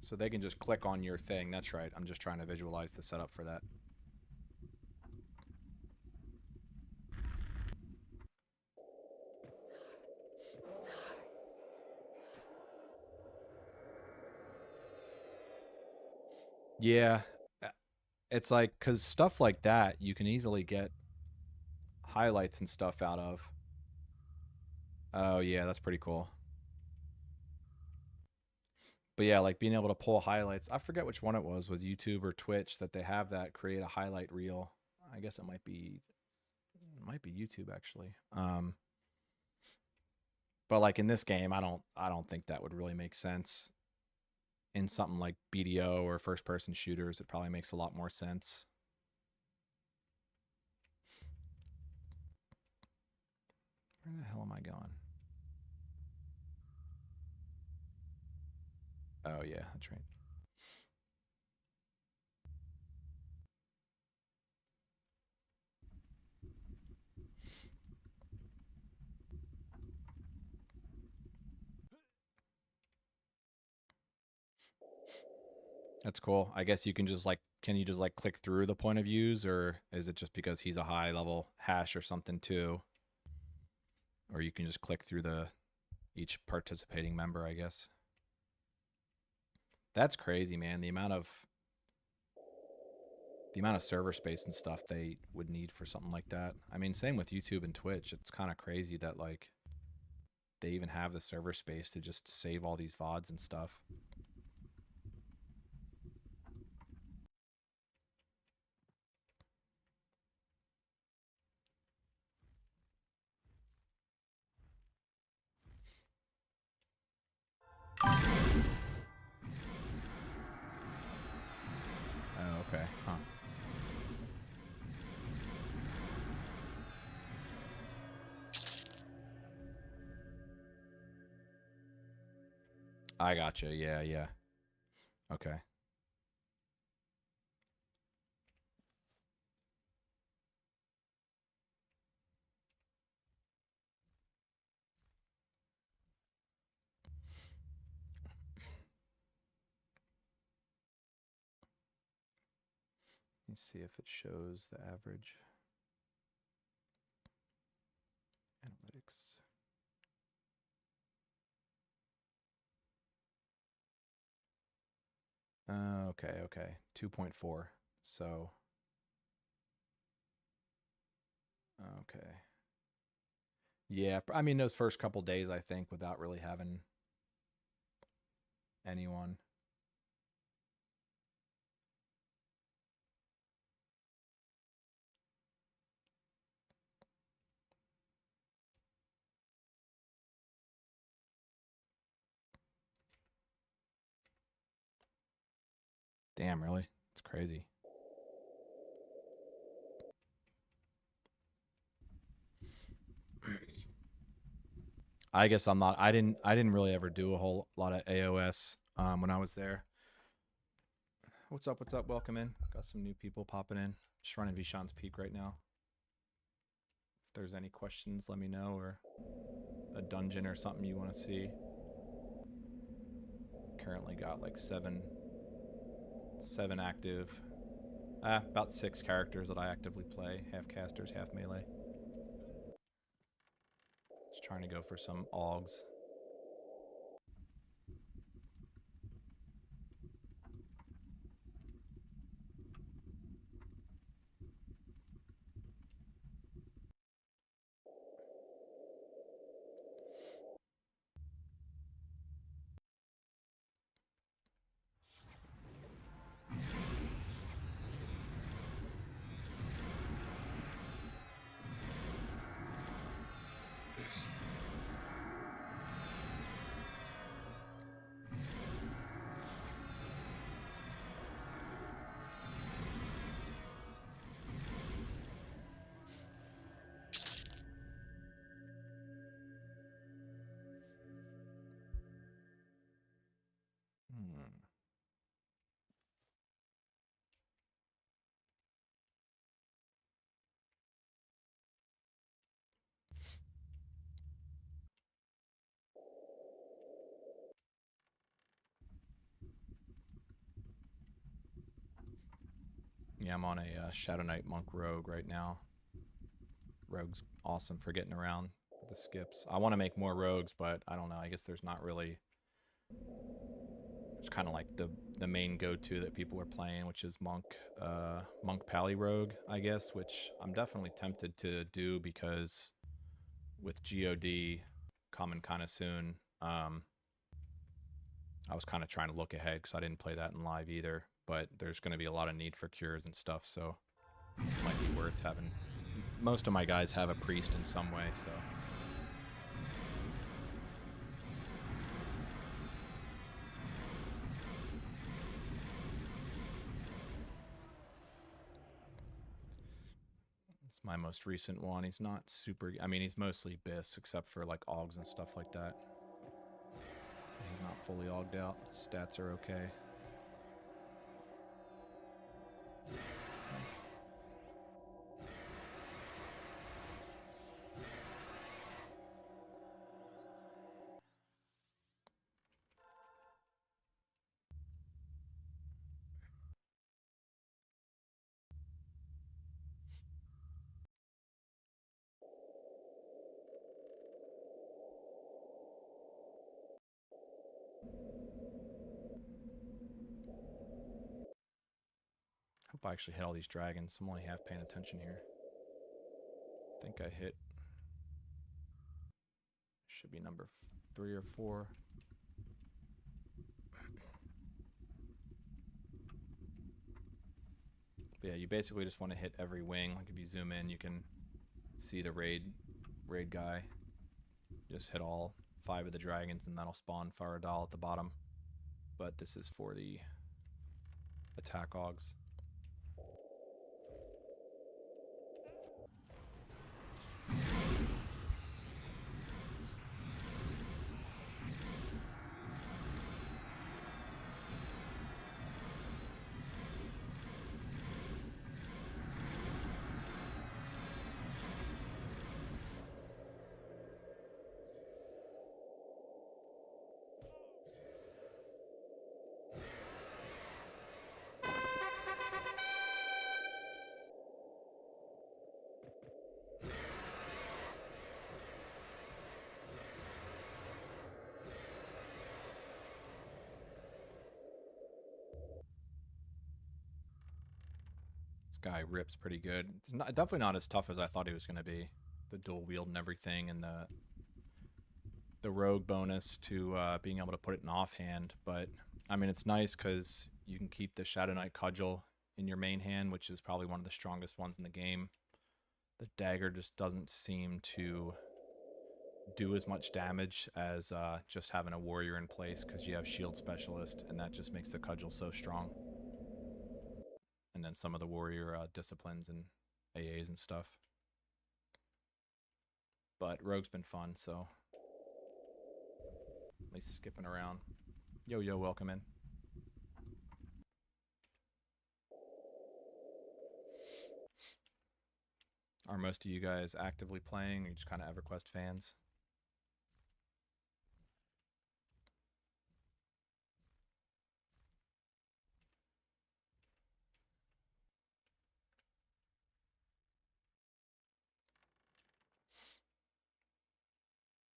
So they can just click on your thing. That's right. I'm just trying to visualize the setup for that. Yeah. It's like, because stuff like that, you can easily get highlights and stuff out of. Oh, yeah, that's pretty cool. But yeah, like being able to pull highlights. I forget which one it was YouTube or Twitch, that they have that create a highlight reel. I guess it might be YouTube actually. But like in this game, I don't think that would really make sense. In something like BDO or first person shooters, it probably makes a lot more sense. Where the hell am I going? Oh yeah, that's right. That's cool. I guess you can just like, can you just like click through the point of views, or is it just because he's a high level hash or something too? Or you can just click through the each participating member, I guess. That's crazy, man. The amount of server space and stuff they would need for something like that. I mean, same with YouTube and Twitch. It's kind of crazy that like they even have the server space to just save all these VODs and stuff. Oh, okay. Huh. I gotcha. Yeah, yeah. Okay. Let me see if it shows the average. Analytics. Okay, okay. 2.4. So, okay. Yeah, I mean, those first couple days, I think, without really having anyone. Damn, really? It's crazy. I guess I'm not. I didn't really ever do a whole lot of AOS when I was there. What's up? What's up? Welcome in. Got some new people popping in. Just running Vishan's Peak right now. If there's any questions, let me know, or a dungeon or something you want to see. Currently got like seven active. About 6 characters that I actively play. Half casters, half melee. Just trying to go for some augs. Yeah, I'm on a Shadow Knight Monk Rogue right now. Rogue's awesome for getting around the skips. I want to make more rogues, but I don't know. I guess there's not really. It's kind of like the main go-to that people are playing, which is Monk Pally Rogue, I guess, which I'm definitely tempted to do because with GOD coming kind of soon, I was kind of trying to look ahead because I didn't play that in live either. But there's going to be a lot of need for cures and stuff, so it might be worth having. Most of my guys have a priest in some way, so. It's my most recent one. He's not super. I mean, he's mostly BIS except for like augs and stuff like that. He's not fully auged out. Stats are okay. I actually hit all these dragons. I'm only half paying attention here. I think I hit... Should be number 3 or 4. But yeah, you basically just want to hit every wing. Like if you zoom in, you can see the raid guy. Just hit all 5 of the dragons and that'll spawn Faradal at the bottom. But this is for the attack augs. Guy rips pretty good. It's not, definitely not as tough as I thought he was going to be. The dual wield and everything, and the rogue bonus to being able to put it in offhand. But I mean, it's nice because you can keep the Shadow Knight Cudgel in your main hand, which is probably one of the strongest ones in the game. The dagger just doesn't seem to do as much damage as just having a warrior in place because you have shield specialist, and that just makes the cudgel so strong. And then some of the warrior disciplines and AAs and stuff. But rogue's been fun, so at least skipping around. Yo, welcome in. Are most of you guys actively playing, or just kind of EverQuest fans?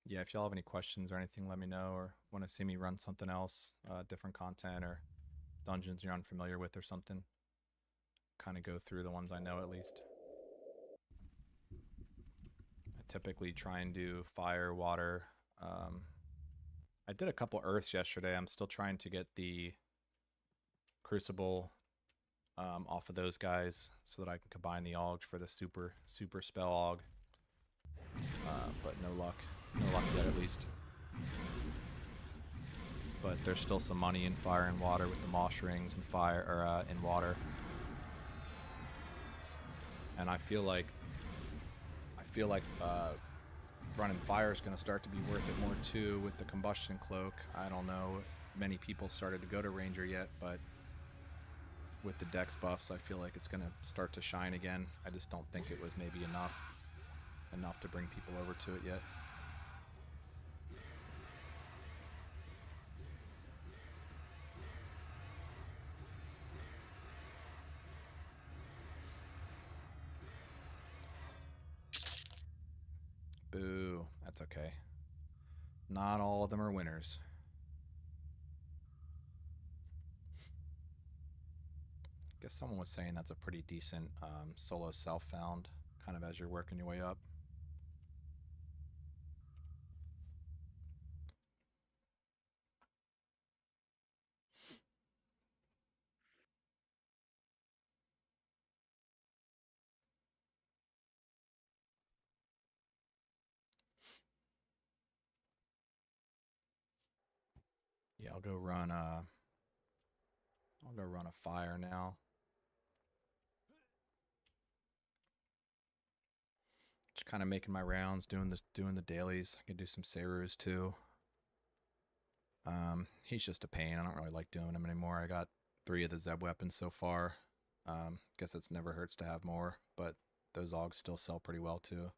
Yeah, if y'all have any questions or anything, let me know, or want to see me run something else, different content or dungeons you're unfamiliar with or something. Kind of go through the ones I know at least. I typically try and do fire, water. I did a couple earths yesterday. I'm still trying to get the crucible off of those guys so that I can combine the augs for the super spell aug. But no luck. No luck yet, at least. But there's still some money in fire and water with the mosh rings and fire, or in water. And I feel like running fire is going to start to be worth it more too with the combustion cloak. I don't know if many people started to go to ranger yet, but with the dex buffs, I feel like it's going to start to shine again. I just don't think it was maybe enough to bring people over to it yet. Boo. That's okay. Not all of them are winners. Guess someone was saying that's a pretty decent solo self-found, kind of as you're working your way up. Yeah, I'll go run a fire now. Just kind of making my rounds, doing the dailies. I can do some Serus too. He's just a pain. I don't really like doing him anymore. I got 3 of the Zeb weapons so far. Guess it's never hurts to have more, but those augs still sell pretty well too.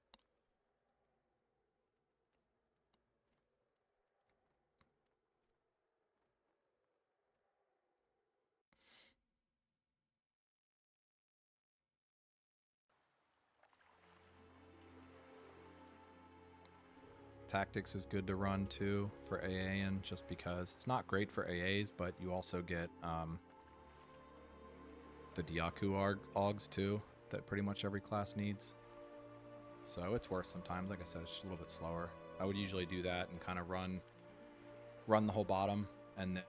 Tactics is good to run too for AA-ing, just because it's not great for AAs, but you also get the Diaku Augs too, that pretty much every class needs. So it's worth sometimes. Like I said, it's just a little bit slower. I would usually do that and kind of run the whole bottom, and then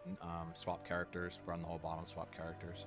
swap characters, run the whole bottom, swap characters.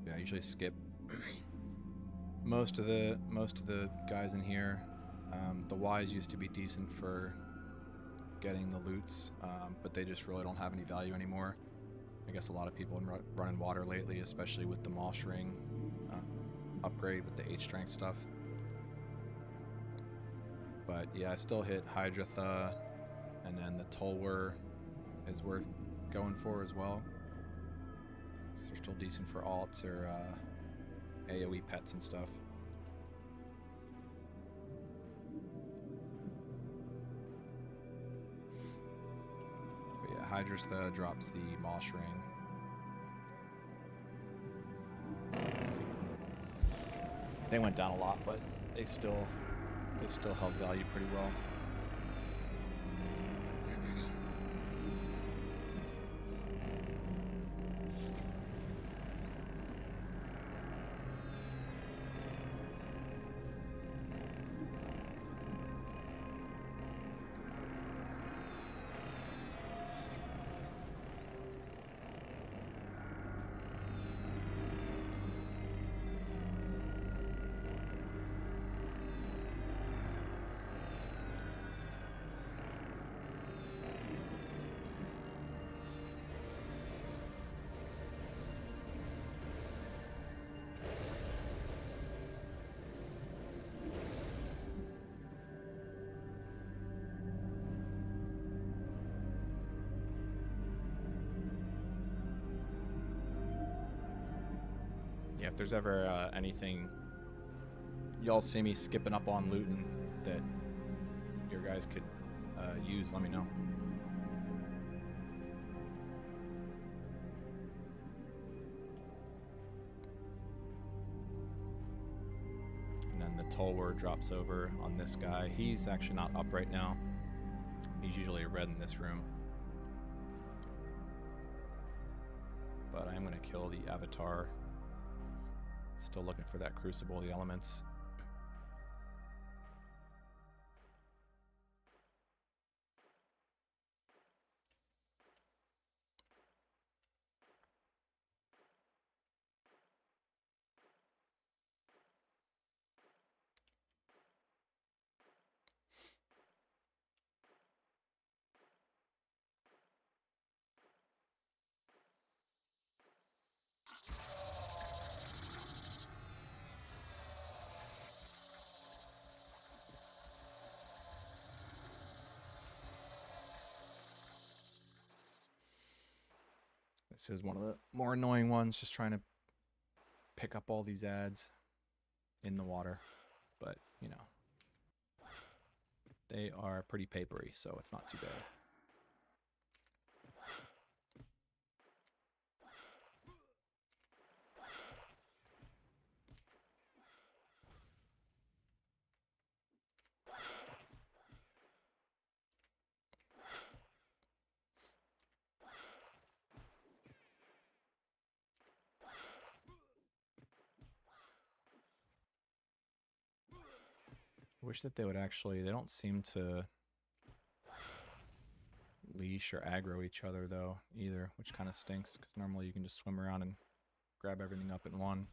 Yeah, I usually skip most of the guys in here. The Ys used to be decent for getting the loots, but they just really don't have any value anymore. I guess a lot of people are running water lately, especially with the Mosh Ring upgrade with the H strength stuff. But yeah, I still hit Hydratha, and then the Tolwer is worth going for as well. So they're still decent for alts or AoE pets and stuff. But yeah, Hydratha drops the Mosh Ring. They went down a lot, but they still held value pretty well. Yeah, if there's ever anything y'all see me skipping up on looting that your guys could use, let me know. And then the Tolwer drops over on this guy. He's actually not up right now. He's usually red in this room. But I am going to kill the Avatar. Still looking for that Crucible of the Elements. This is one of the more annoying ones, just trying to pick up all these ads in the water. But, you know, they are pretty papery, so it's not too bad. I wish that they would actually, they don't seem to leash or aggro each other though either, which kind of stinks because normally you can just swim around and grab everything up in one.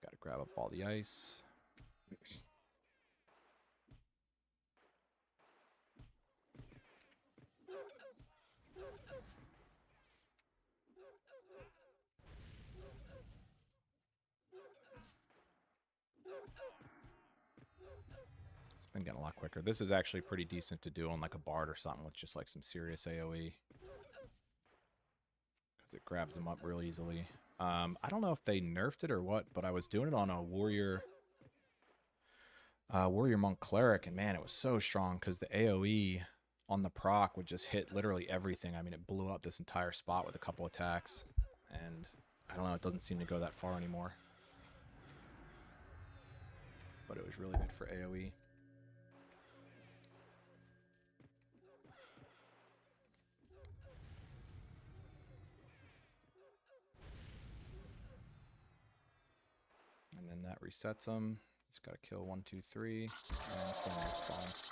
Got to grab up all the ice. It's been getting a lot quicker. This is actually pretty decent to do on like a Bard or something with just like some serious AoE. Because it grabs them up real easily. I don't know if they nerfed it or what, but I was doing it on a Warrior Monk Cleric, and man, it was so strong because the AoE on the proc would just hit literally everything. I mean, it blew up this entire spot with a couple attacks, and I don't know, it doesn't seem to go that far anymore. But it was really good for AoE. And then that resets him. He's got to kill 1, 2, 3, and Cornwall spawns.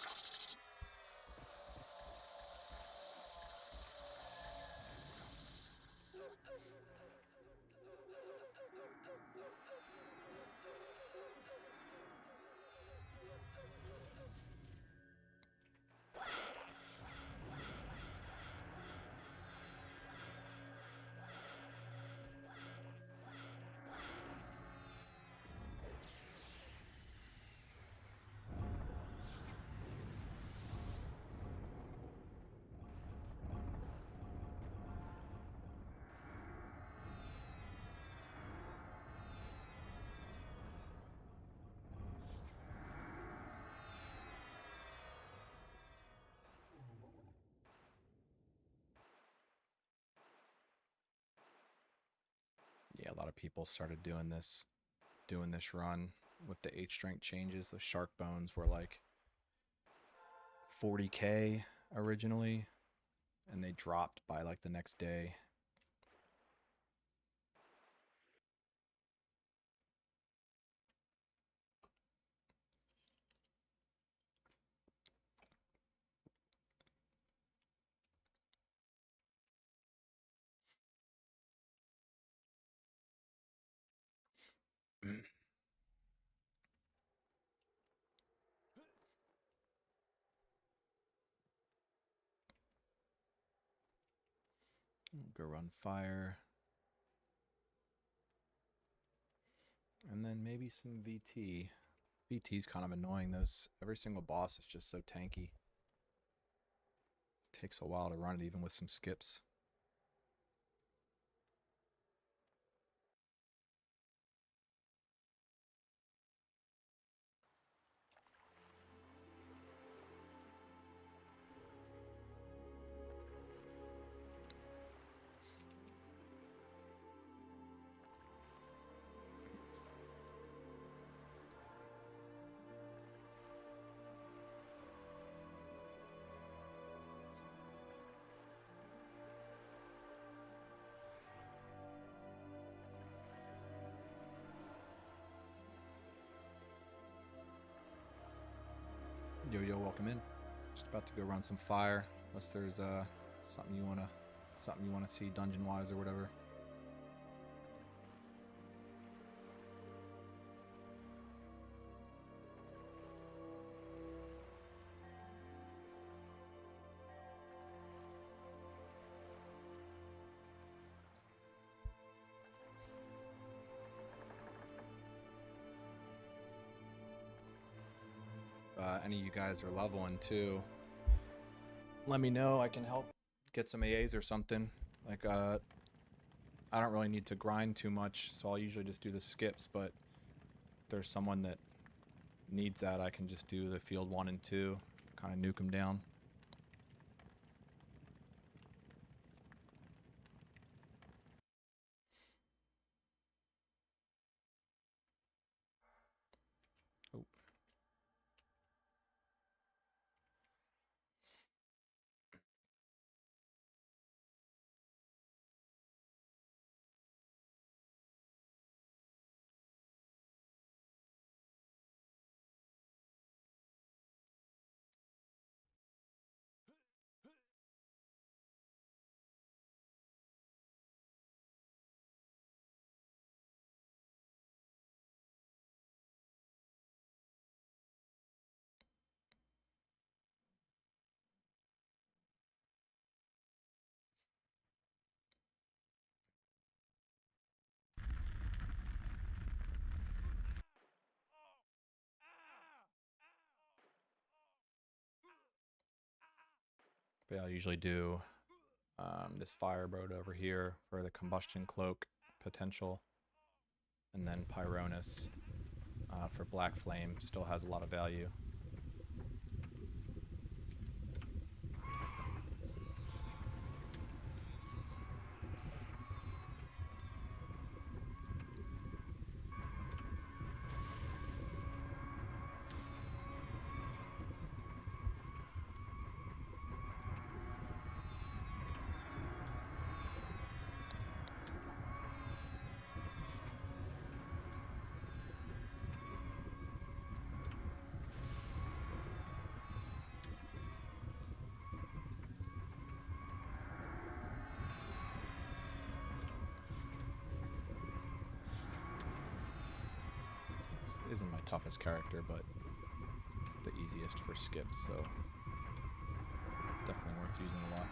Yeah, a lot of people started doing this run with the H strength changes. The shark bones were like 40k originally, and they dropped by like the next day. Go run fire. And then maybe some VT. VT's kind of annoying. Every single boss is just so tanky. Takes a while to run it even with some skips. Yo, welcome in. Just about to go run some fire, unless there's something you wanna see dungeon wise or whatever. Any of you guys are leveling too, let me know. I can help get some AAs or something. Like, I don't really need to grind too much, so I'll usually just do the skips, but if there's someone that needs that, I can just do the field 1 and 2, kind of nuke them down. But I'll usually do this Firebird over here for the Combustion Cloak potential. And then Pyronus for Black Flame still has a lot of value. Isn't my toughest character, but it's the easiest for skips, so definitely worth using a lot.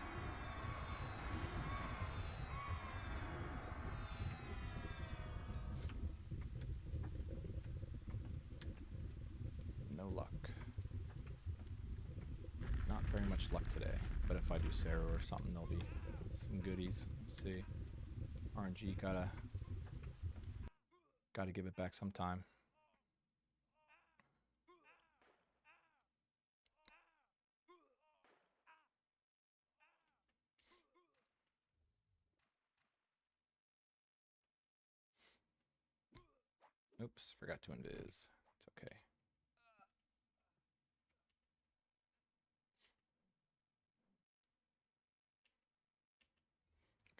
No luck. Not very much luck today, but if I do Seru or something, there'll be some goodies. Let's see. RNG gotta give it back sometime. Oops, forgot to invis. It's okay.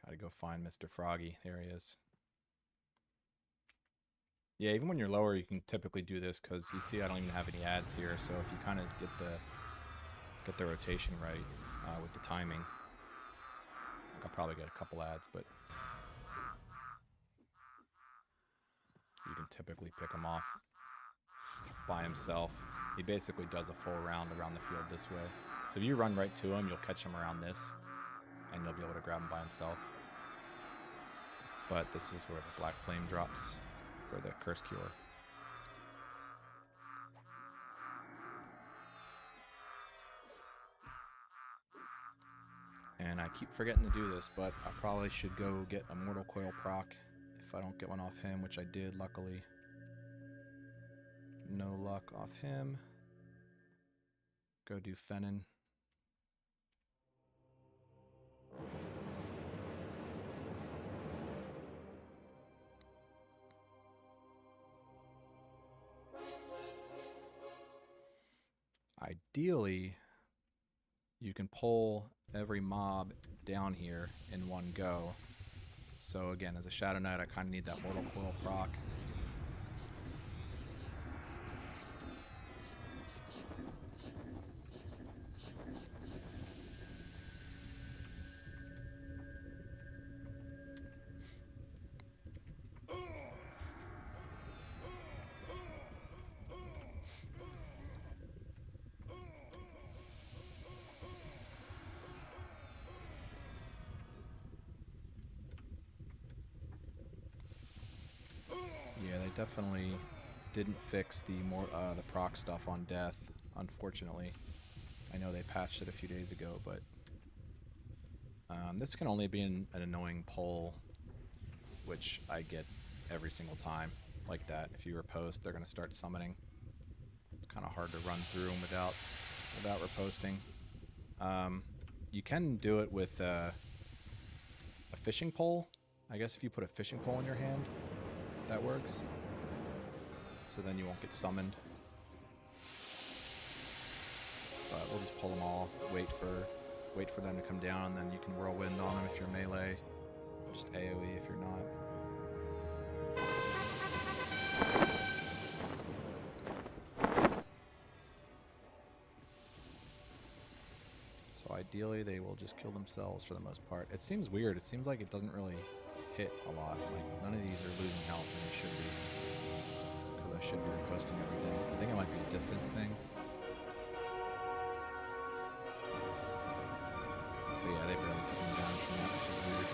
Gotta go find Mr. Froggy. There he is. Yeah, even when you're lower, you can typically do this because you see I don't even have any ads here. So if you kind of get the rotation right with the timing, I'll probably get a couple ads, but you can typically pick him off by himself. He basically does a full round around the field this way. So if you run right to him, you'll catch him around this, and you'll be able to grab him by himself. But this is where the Black Flame drops for the Curse Cure. And I keep forgetting to do this, but I probably should go get a Mortal Coil proc if I don't get one off him, which I did, luckily. No luck off him. Go do Fennin. Ideally, you can pull every mob down here in one go. So again, as a Shadow Knight, I kind of need that Mortal Coil proc. Yeah, they definitely didn't fix the proc stuff on death, unfortunately. I know they patched it a few days ago, but this can only be an annoying pull, which I get every single time like that. If you riposte, they're going to start summoning. It's kind of hard to run through them without riposting. You can do it with a fishing pole. I guess if you put a fishing pole in your hand, that works. So then you won't get summoned. But we'll just pull them all, wait for them to come down, and then you can whirlwind on them if you're melee. Just AoE if you're not. So ideally they will just kill themselves for the most part. It seems weird. It seems like it doesn't really hit a lot. Like none of these are losing health, and they should be. Because I should be reposting everything. I think it might be a distance thing. But yeah, they barely took him down from that, which is weird.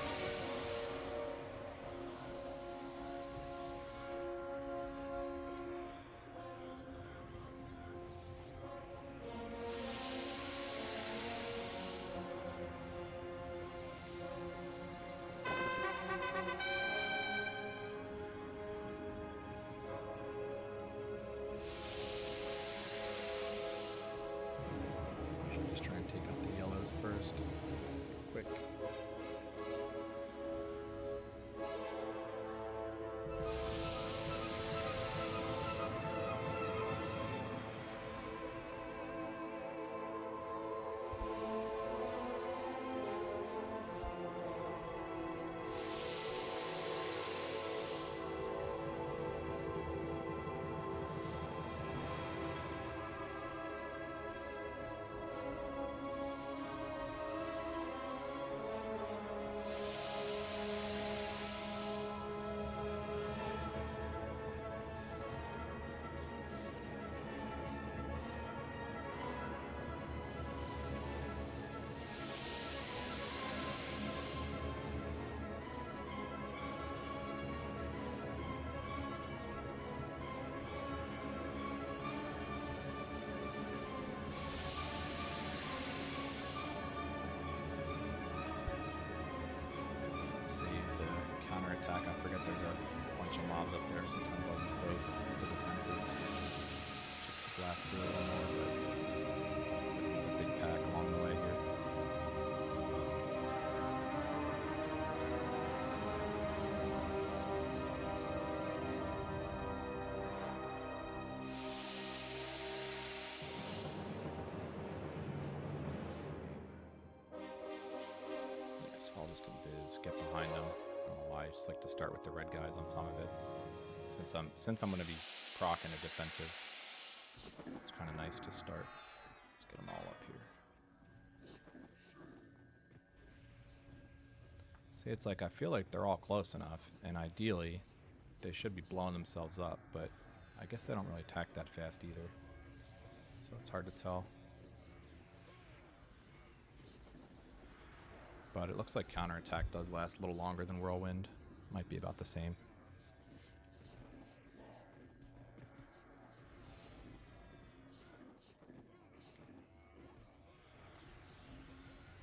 forget there's a bunch of mobs up there. Sometimes I'll use both the defensives just to blast through a little more, but a big pack along the way here. I'll just invis, get behind them. I don't know why, I just like to start with the red guys on some of it. Since I'm going to be proccing a defensive, it's kind of nice to start. Let's get them all up here. See, it's like I feel like they're all close enough, and ideally, they should be blowing themselves up, but I guess they don't really attack that fast either. So it's hard to tell. But it looks like counterattack does last a little longer than Whirlwind. Might be about the same.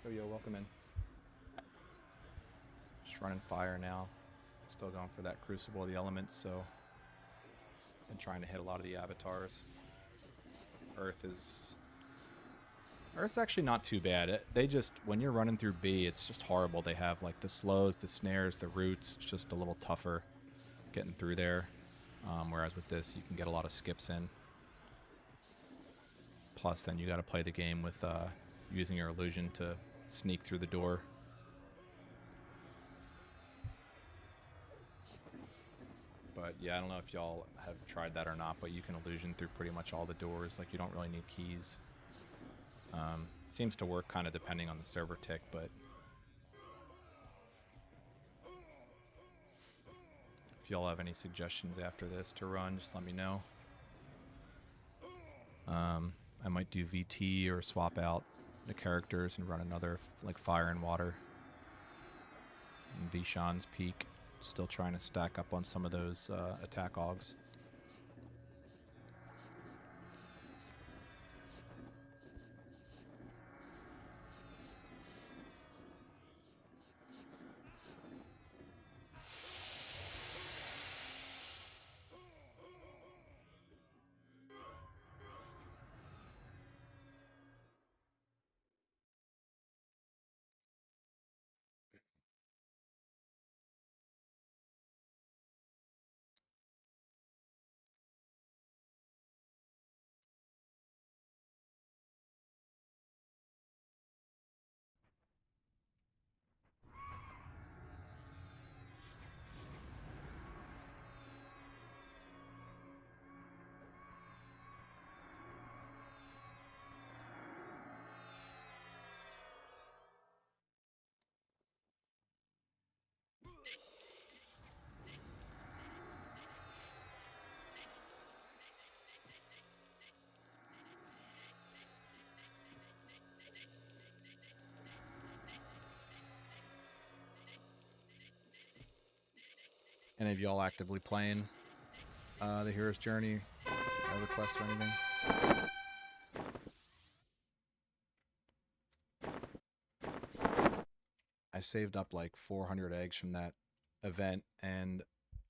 Yo, welcome in. Just running fire now. Still going for that Crucible of the Elements, so been trying to hit a lot of the avatars. Earth's actually not too bad. They just, when you're running through B, it's just horrible. They have like the slows, the snares, the roots. It's just a little tougher getting through there. Whereas with this, you can get a lot of skips in. Plus, then you got to play the game with using your illusion to sneak through the door. But yeah, I don't know if y'all have tried that or not, but you can illusion through pretty much all the doors. Like, you don't really need keys. Seems to work kind of depending on the server tick, but if y'all have any suggestions after this to run, just let me know. I might do VT or swap out the characters and run another like Fire and Water. And Vishan's Peak, still trying to stack up on some of those attack augs. Any of y'all actively playing the Hero's Journey requests or anything? I saved up like 400 eggs from that event, and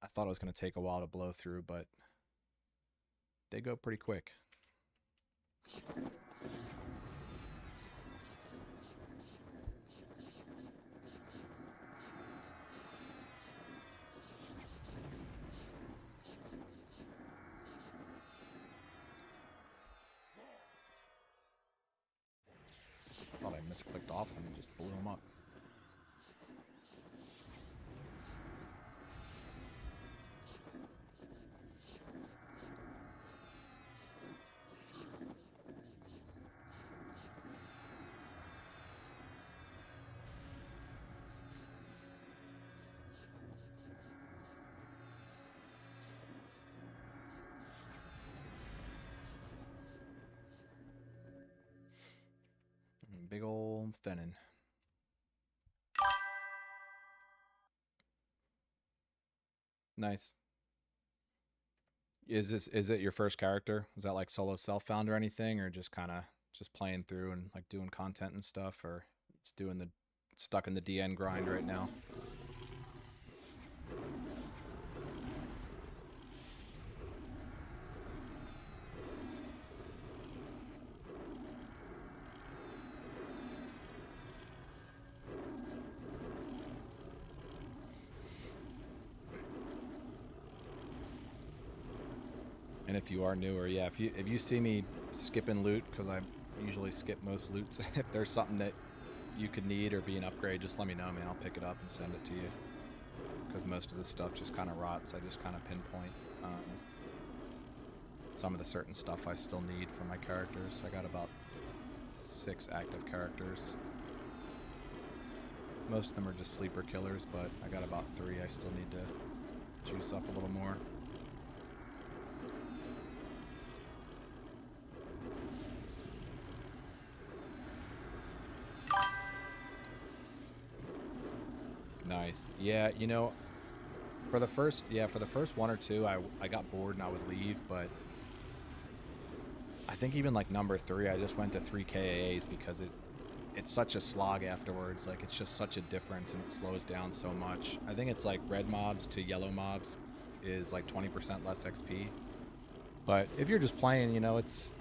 I thought it was going to take a while to blow through, but they go pretty quick. Thought I misclicked off him and just blew him up. Big ol' Fennin. Nice. Is it your first character? Was that like solo self-found or anything, or just kind of just playing through and like doing content and stuff, or just doing the stuck in the DN grind right now? And if you are newer, yeah, if you see me skipping loot, because I usually skip most loots, if there's something that you could need or be an upgrade, just let me know, man. I'll pick it up and send it to you. Because most of this stuff just kind of rots. I just kind of pinpoint some of the certain stuff I still need for my characters. I got about 6 active characters. Most of them are just sleeper killers, but I got about 3 I still need to juice up a little more. Nice. Yeah, you know, for the first 1 or 2, I got bored and I would leave, but I think even like number 3, I just went to 3 KAAs because it's such a slog afterwards. Like, it's just such a difference and it slows down so much. I think it's like red mobs to yellow mobs is like 20% less XP. But if you're just playing, you know, it's,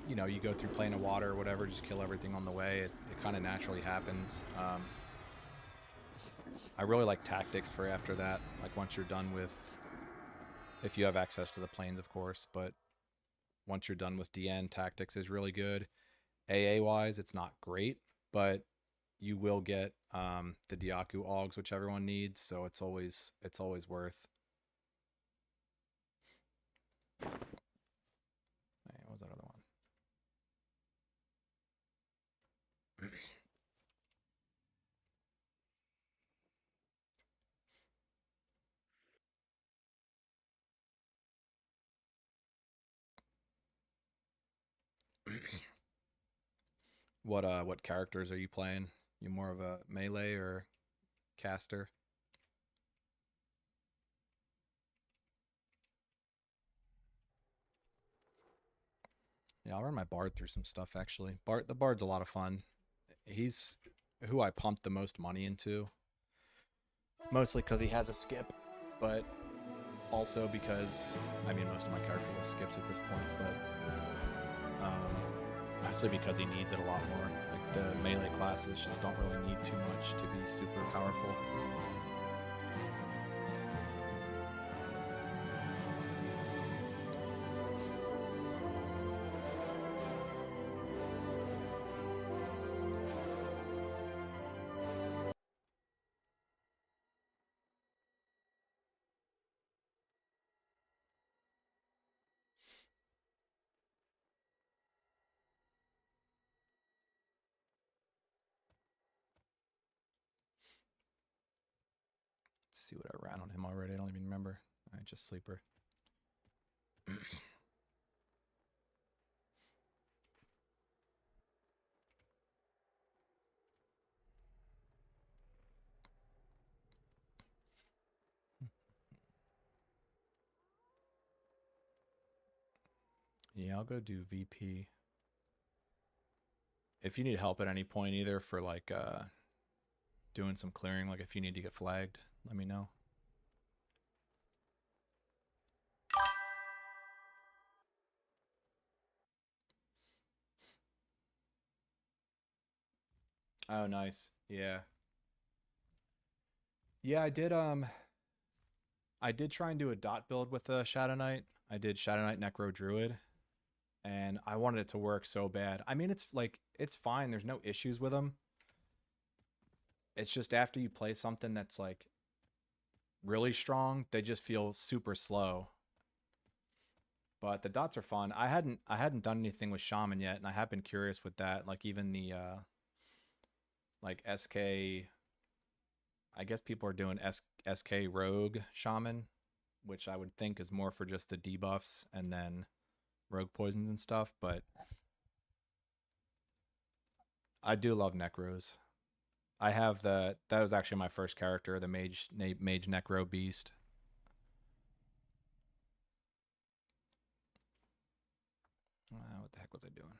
you know, you go through plane of water or whatever, just kill everything on the way. It kind of naturally happens. I really like tactics for after that, like once you're done with, if you have access to the planes, of course, but once you're done with DN, tactics is really good. AA-wise, it's not great, but you will get the Diaku Augs, which everyone needs, so it's always worth. Hey, what was that other one? What characters are you playing? You more of a melee or caster? Yeah, I'll run my Bard through some stuff actually. The Bard's a lot of fun. He's who I pumped the most money into. Mostly because he has a skip, but also because, I mean, most of my character list skips at this point, but mostly because he needs it a lot more. Like, the melee classes just don't really need too much to be super powerful. Let's see what I ran on him already. I don't even remember. All right, just sleeper. Yeah, I'll go do VP. If you need help at any point, either for like doing some clearing, like if you need to get flagged, let me know. Oh, nice. Yeah. Yeah, I did try and do a dot build with a Shadow Knight. I did Shadow Knight Necro Druid, and I wanted it to work so bad. I mean, it's like, it's fine. There's no issues with them. It's just after you play something that's like really strong, they just feel super slow. But the dots are fun. I hadn't done anything with Shaman yet, and I have been curious with that. Like, even the like SK, I guess people are doing SK Rogue Shaman, which I would think is more for just the debuffs and then rogue poisons and stuff, but I do love Necros. I have that was actually my first character, the mage Necro Beast. What the heck was I doing?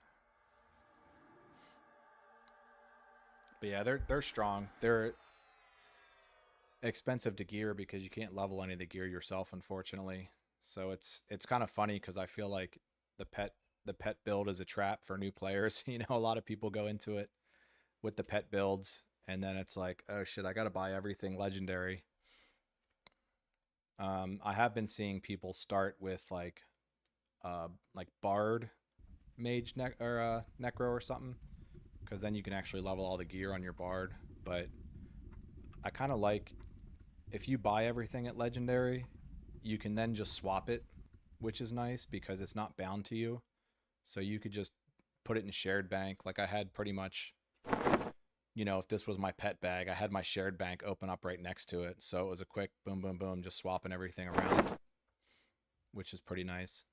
But yeah, they're strong. They're expensive to gear because you can't level any of the gear yourself, unfortunately. So it's kind of funny because I feel like the pet build is a trap for new players. You know, a lot of people go into it with the pet builds, and then it's like, oh shit, I got to buy everything legendary. I have been seeing people start with like like Bard Mage Necro or something, because then you can actually level all the gear on your Bard. But I kind of like, if you buy everything at Legendary, you can then just swap it, which is nice because it's not bound to you. So you could just put it in shared bank. Like I had pretty much, if this was my pet bag, I had my shared bank open up right next to it. So it was a quick boom, boom, boom, just swapping everything around, which is pretty nice.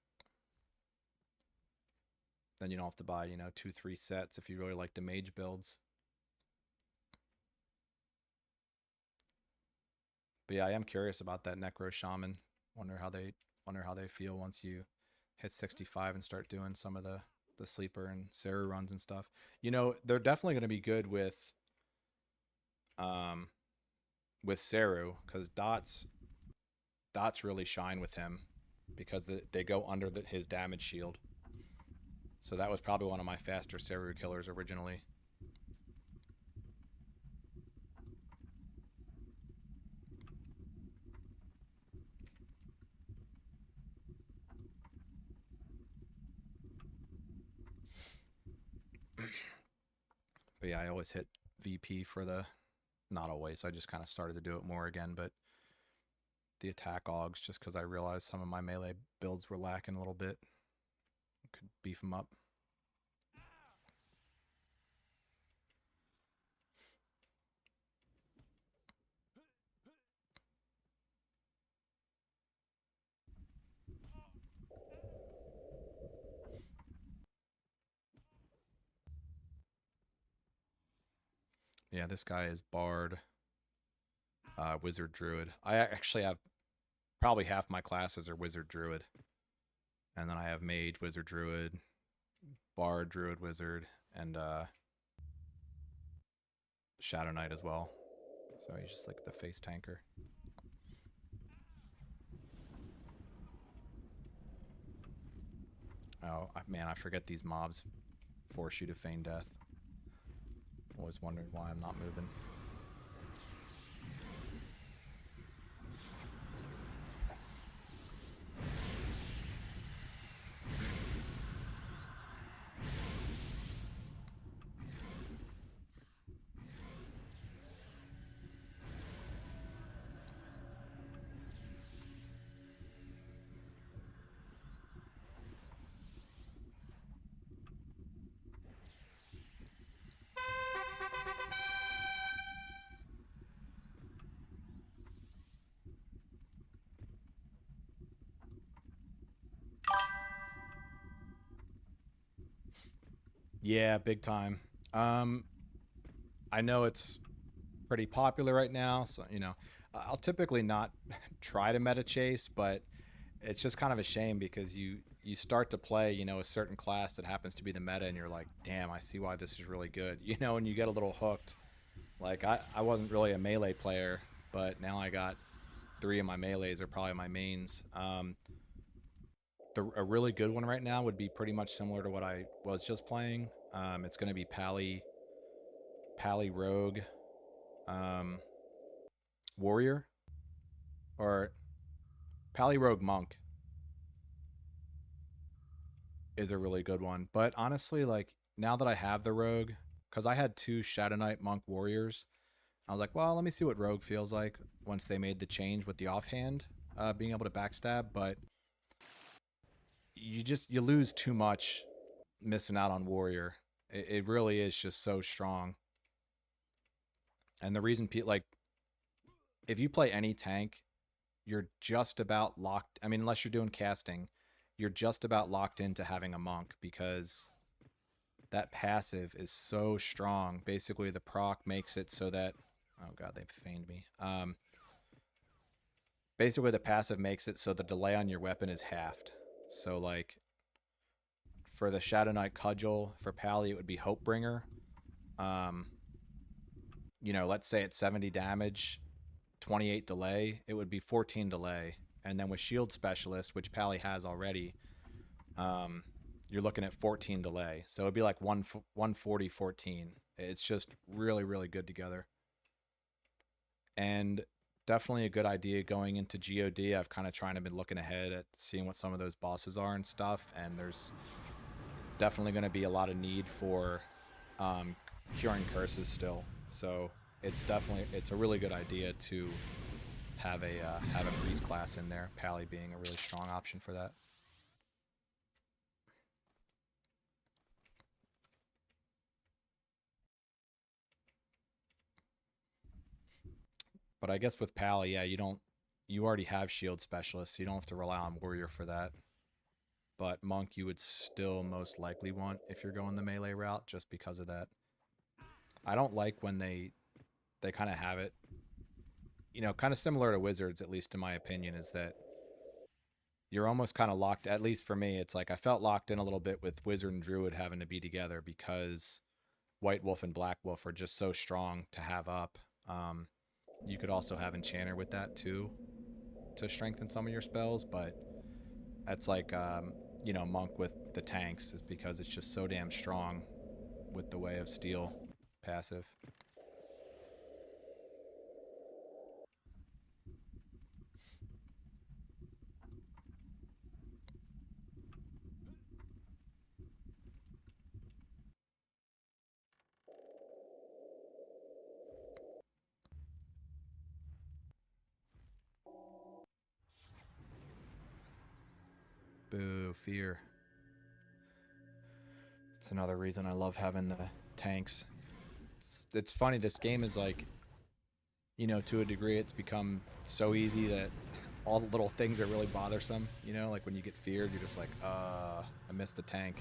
Then you don't have to buy, 2-3 sets if you really like the mage builds. But yeah, I am curious about that Necro Shaman. Wonder how they feel once you hit 65 and start doing some of the sleeper and Seru runs and stuff. They're definitely going to be good with Seru, because dots really shine with him because they go under his damage shield. So that was probably one of my faster Seru killers originally. But yeah, I always hit VP for not always, I just kind of started to do it more again, but the attack augs, just because I realized some of my melee builds were lacking a little bit. Could beef them up. Yeah, this guy is Bard, Wizard Druid. I actually have probably half my classes are Wizard Druid. And then I have Mage, Wizard Druid, Bard, Druid, Wizard, and Shadow Knight as well. So he's just like the face tanker. Oh, man, I forget these mobs force you to feign death. Always wondered why I'm not moving. Yeah, big time. I know it's pretty popular right now, so I'll typically not try to meta chase, but it's just kind of a shame because you start to play, a certain class that happens to be the meta, and you're like, damn, I see why this is really good, and you get a little hooked. Like I wasn't really a melee player, but now I got 3 of my melees are probably my mains. A really good one right now would be pretty much similar to what I was just playing. It's going to be Pally Rogue, Warrior, or Pally Rogue Monk is a really good one. But honestly, like now that I have the Rogue, because I had 2 Shadow Knight Monk Warriors, I was like, well, let me see what Rogue feels like once they made the change with the offhand, being able to backstab. But you lose too much missing out on Warrior. It really is just so strong. And the reason, like, if you play any tank, you're just about locked. I mean, unless you're doing casting, you're just about locked into having a monk because that passive is so strong. Basically, the proc makes it so that, oh god, they feigned me. Basically, the passive makes it so the delay on your weapon is halved. So, like, for the Shadow Knight Cudgel, for Pally, it would be Hopebringer. Let's say it's 70 damage, 28 delay, it would be 14 delay. And then with Shield Specialist, which Pally has already, you're looking at 14 delay. So it'd be like 140, 14. It's just really, really good together. And definitely a good idea going into God. I've kind of trying to been looking ahead at seeing what some of those bosses are and stuff, and there's definitely going to be a lot of need for um, curing curses still. So it's a really good idea to have a priest class in there. Pally being a really strong option for that. But I guess with Pally, yeah, you already have shield specialists, so you don't have to rely on warrior for that. But monk you would still most likely want if you're going the melee route, just because of that. I don't like when they kind of have it, kind of similar to wizards, at least in my opinion, is that you're almost kind of locked. At least for me, it's like I felt locked in a little bit with wizard and druid having to be together because white wolf and black wolf are just so strong to have up. You could also have enchanter with that too to strengthen some of your spells, but that's like monk with the tanks is because it's just so damn strong with the way of steel passive. Boo, fear. It's another reason I love having the tanks. It's funny, this game is like, to a degree, it's become so easy that all the little things are really bothersome. Like when you get feared, you're just like, I missed the tank.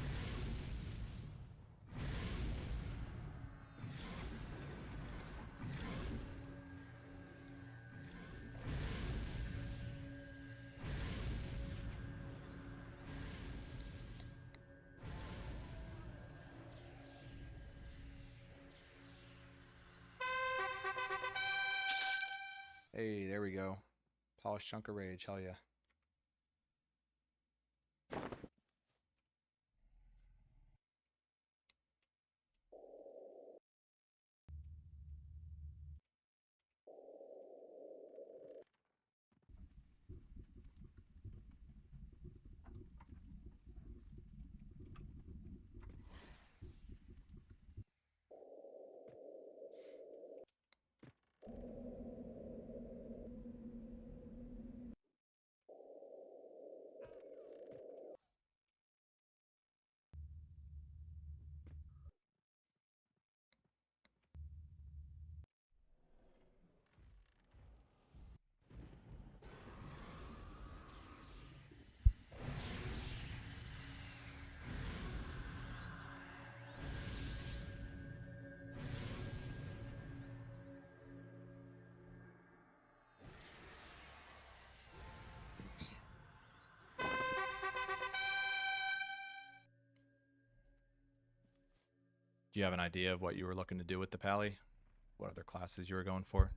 Hey, there we go. Polished chunk of rage, hell yeah. Do you have an idea of what you were looking to do with the pally? What other classes you were going for?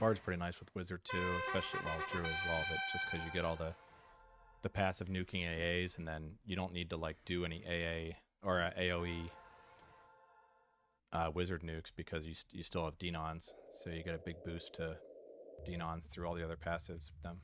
Bard's pretty nice with Wizard too, especially, well, Druid as well, but just because you get all the passive nuking AAs, and then you don't need to like do any AA or AoE Wizard nukes because you still have Denons, so you get a big boost to Denons through all the other passives with them.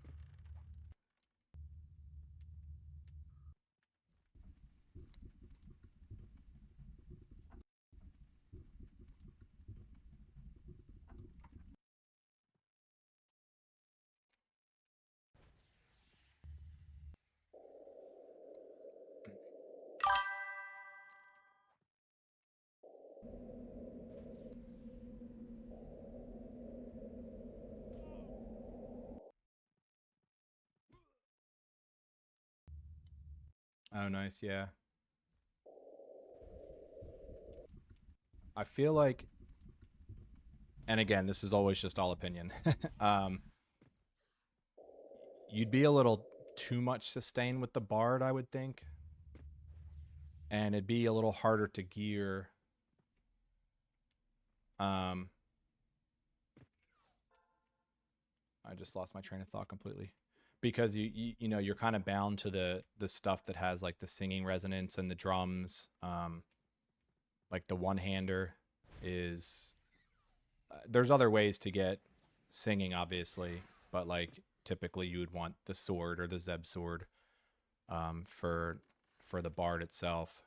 Oh, nice, yeah. I feel like, and again, this is always just all opinion. You'd be a little too much sustain with the Bard, I would think, and it'd be a little harder to gear. I just lost my train of thought completely, because you know, you're kind of bound to the stuff that has like the singing resonance and the drums. Like the one hander is there's other ways to get singing, obviously, but like typically you would want the sword or the Zeb sword for the Bard itself.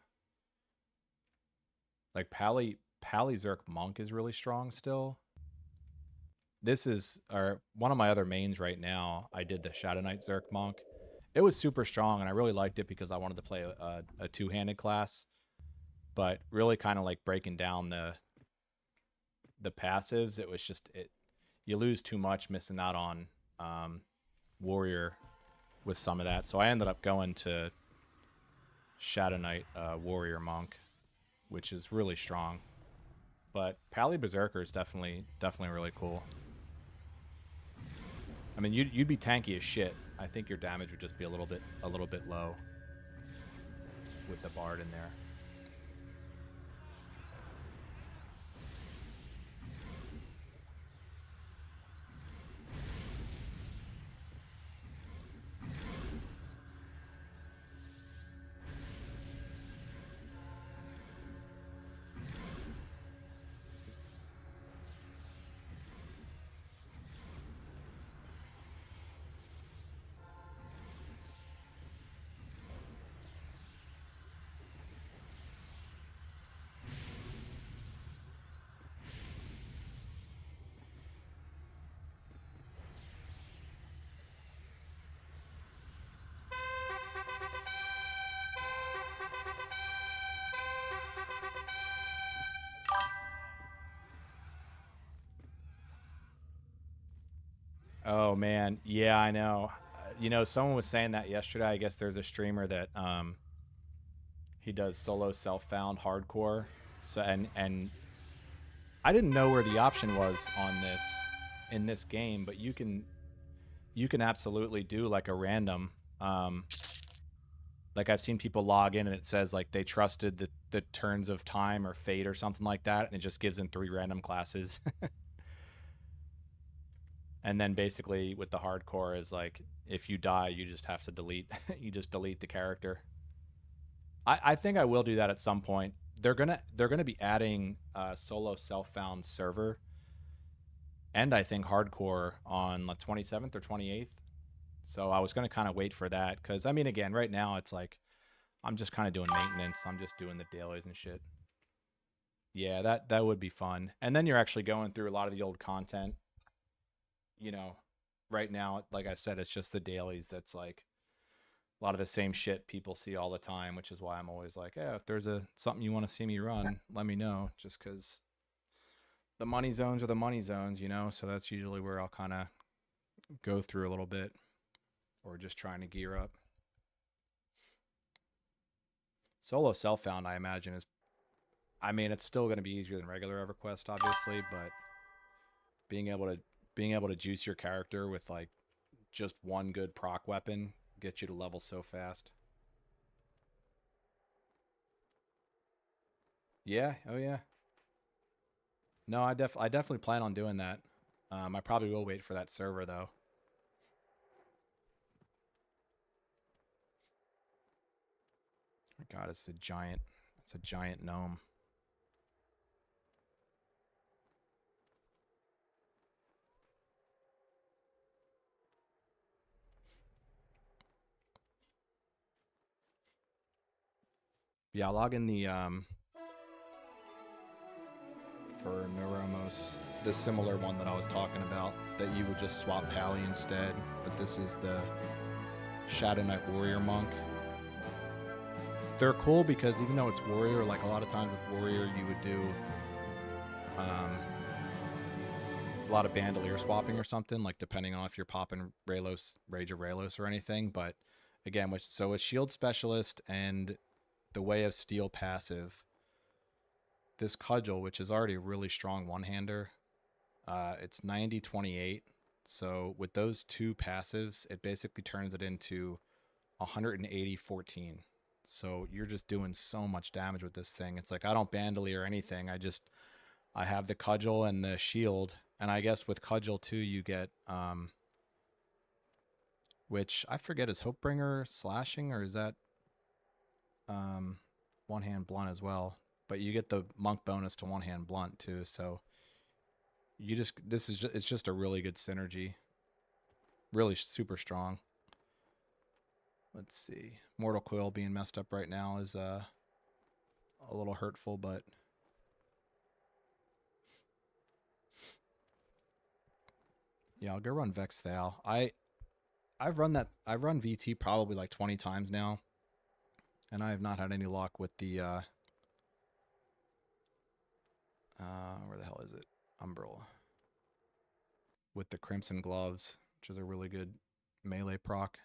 Like Pally Zerk Monk is really strong still. This is one of my other mains right now. I did the Shadow Knight Zerk Monk. It was super strong, and I really liked it because I wanted to play a two-handed class, but really kind of like breaking down the passives. It was just you lose too much missing out on Warrior with some of that. So I ended up going to Shadow Knight Warrior Monk, which is really strong. But Pally Berserker is definitely really cool. I mean, you'd be tanky as shit. I think your damage would just be a little bit low with the Bard in there. Oh man, yeah, I know. You know, someone was saying that yesterday. I guess there's a streamer that he does solo self-found hardcore. So and I didn't know where the option was on this in this game, but you can absolutely do like a random like I've seen people log in and it says like they trusted the turns of time or fate or something like that, and it just gives them 3 random classes. And then basically with the hardcore is like if you die, you just have to delete you just delete the character. I think I will do that at some point. They're gonna be adding solo self-found server and I think hardcore on the 27th or 28th. So I was gonna kind of wait for that because I mean, again, right now it's like I'm just kind of doing maintenance. I'm just doing the dailies and shit. Yeah, that would be fun. And then you're actually going through a lot of the old content. You know, right now, like I said, it's just the dailies that's like a lot of the same shit people see all the time, which is why I'm always like, yeah, if there's something you want to see me run, let me know. Just because the money zones are the money zones, you know. So that's usually where I'll kind of go through a little bit, or just trying to gear up. Solo self found, I imagine, is. I mean, it's still going to be easier than regular EverQuest, obviously, but being able to juice your character with like just one good proc weapon gets you to level so fast. Yeah. Oh yeah. No, I definitely plan on doing that. I probably will wait for that server though. God, it's a giant gnome. Yeah, I'll log in the for Neuromos, the similar one that I was talking about, that you would just swap Pally instead, but this is the Shadow Knight Warrior Monk. They're cool because even though it's Warrior, like a lot of times with Warrior, you would do a lot of Bandolier swapping or something, like depending on if you're popping Raylos, Rage of Raylos or anything. But again, so with Shield Specialist and the Way of Steel passive, this Cudgel, which is already a really strong one-hander, it's 90-28. So with those two passives, it basically turns it into 180-14. So you're just doing so much damage with this thing. It's like I don't Bandolier or anything. I have the Cudgel and the Shield. And I guess with Cudgel too, you get, which I forget is Hopebringer slashing, or is that one-hand blunt as well? But you get the monk bonus to one-hand blunt too. So it's just a really good synergy. Really super strong. Let's see. Mortal Coil being messed up right now is a little hurtful, but yeah, I'll go run Vex Thal. I've run VT probably like 20 times now, and I have not had any luck with the where the hell is it? Umbral. With the Crimson Gloves, which is a really good melee proc.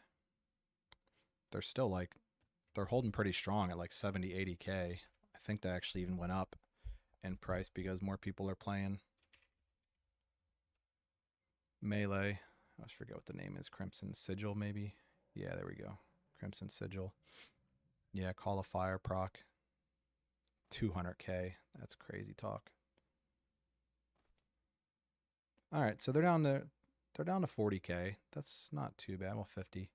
They're still like, they're holding pretty strong at like 70-80k. I think they actually even went up in price because more people are playing melee. I always forget what the name is. Crimson Sigil, maybe? Yeah, there we go. Crimson Sigil. Yeah, Call of Fire proc. 200k. That's crazy talk. All right, so they're down to 40k. That's not too bad. Well, 50.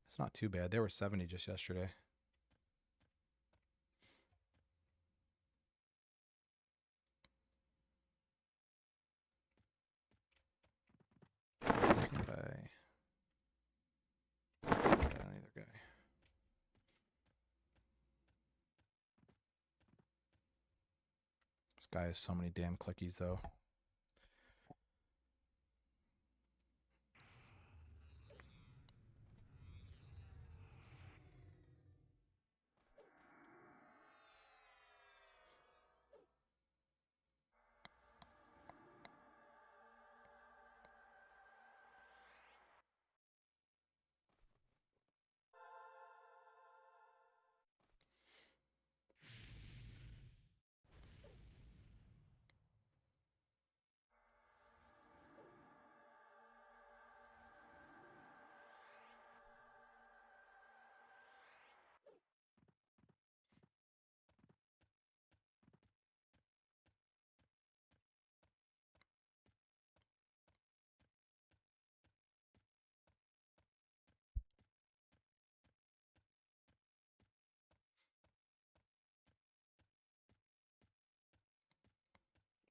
It's not too bad. They were 70 just yesterday. I think either guy. This guy has so many damn clickies though.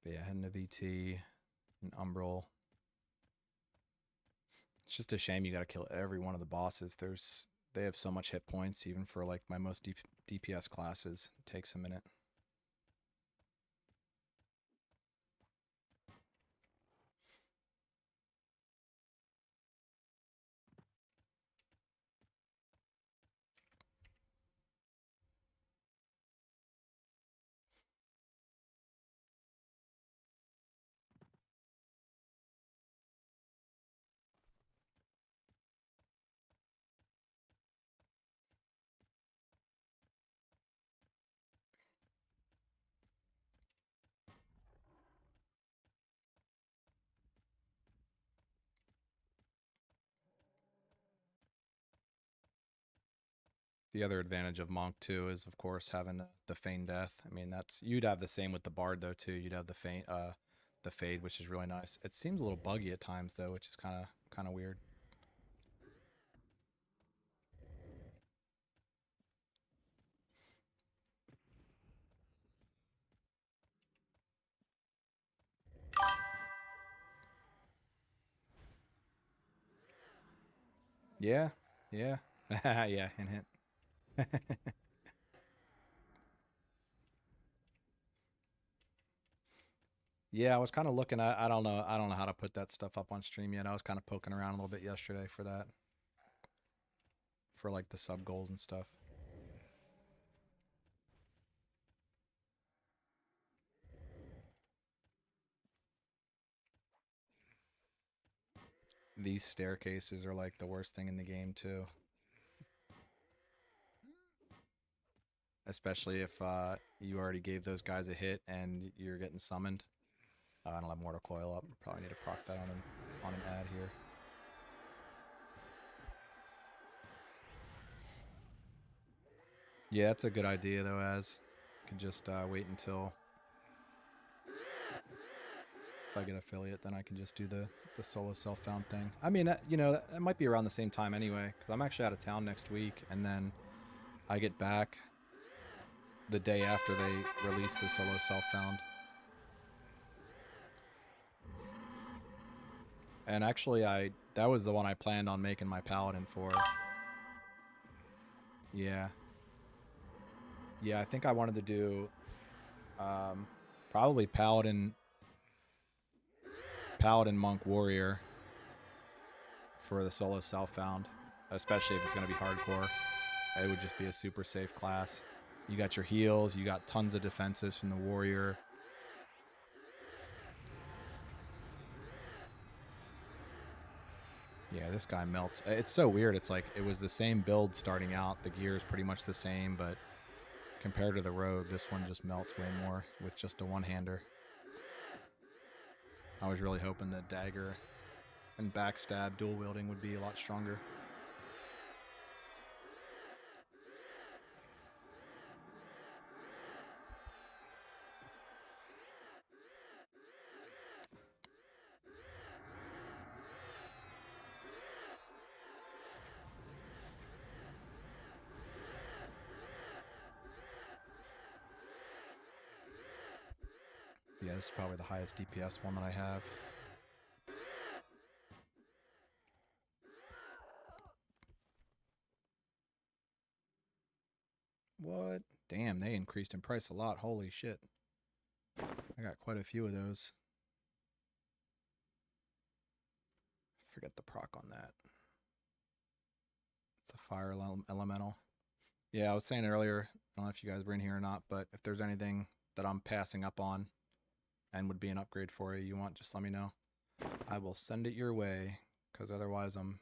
But yeah, heading to VT and Umbral. It's just a shame you got to kill every one of the bosses. They have so much hit points, even for like my most DPS classes. It takes a minute. The other advantage of Monk too is, of course, having the feign death. I mean, you'd have the same with the Bard though too. You'd have the the fade, which is really nice. It seems a little buggy at times though, which is kind of weird. Yeah, yeah, yeah. Hint, hint. Yeah, I was kind of looking at. I don't know how to put that stuff up on stream yet. I was kind of poking around a little bit yesterday for that, for like the sub goals and stuff. These staircases are like the worst thing in the game too. Especially if you already gave those guys a hit and you're getting summoned. I don't have Mortal Coil up. Probably need to proc that on an ad here. Yeah, that's a good idea though. As I can just wait until if I get affiliate, then I can just do the solo self found thing. I mean, you know, that might be around the same time anyway, because I'm actually out of town next week, and then I get back the day after they release the solo self found. And actually, that was the one I planned on making my paladin for. Yeah. Yeah, I think I wanted to do probably paladin monk warrior for the solo self found, especially if it's going to be hardcore. It would just be a super safe class. You got your heals, you got tons of defenses from the warrior. Yeah, this guy melts. It's so weird. It's like it was the same build starting out. The gear is pretty much the same, but compared to the rogue, this one just melts way more with just a one-hander. I was really hoping that dagger and backstab dual wielding would be a lot stronger. Yeah, this is probably the highest DPS one that I have. What? Damn, they increased in price a lot. Holy shit. I got quite a few of those. Forget the proc on that. It's the fire elemental. Yeah, I was saying earlier, I don't know if you guys were in here or not, but if there's anything that I'm passing up on and would be an upgrade for you want, just let me know. I will send it your way, because otherwise I'm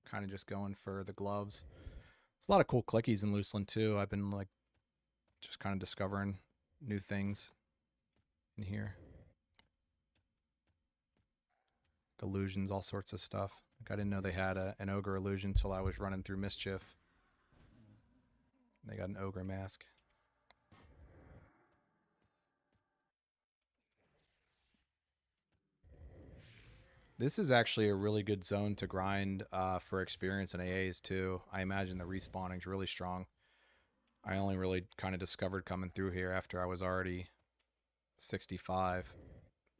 kind of just going for the gloves. There's a lot of cool clickies in Luceland too. I've been like just kind of discovering new things in here. Illusions, all sorts of stuff. Like I didn't know they had an ogre illusion until I was running through Mischief. They got an ogre mask. This is actually a really good zone to grind for experience and AAs too. I imagine the respawning is really strong. I only really kind of discovered coming through here after I was already 65.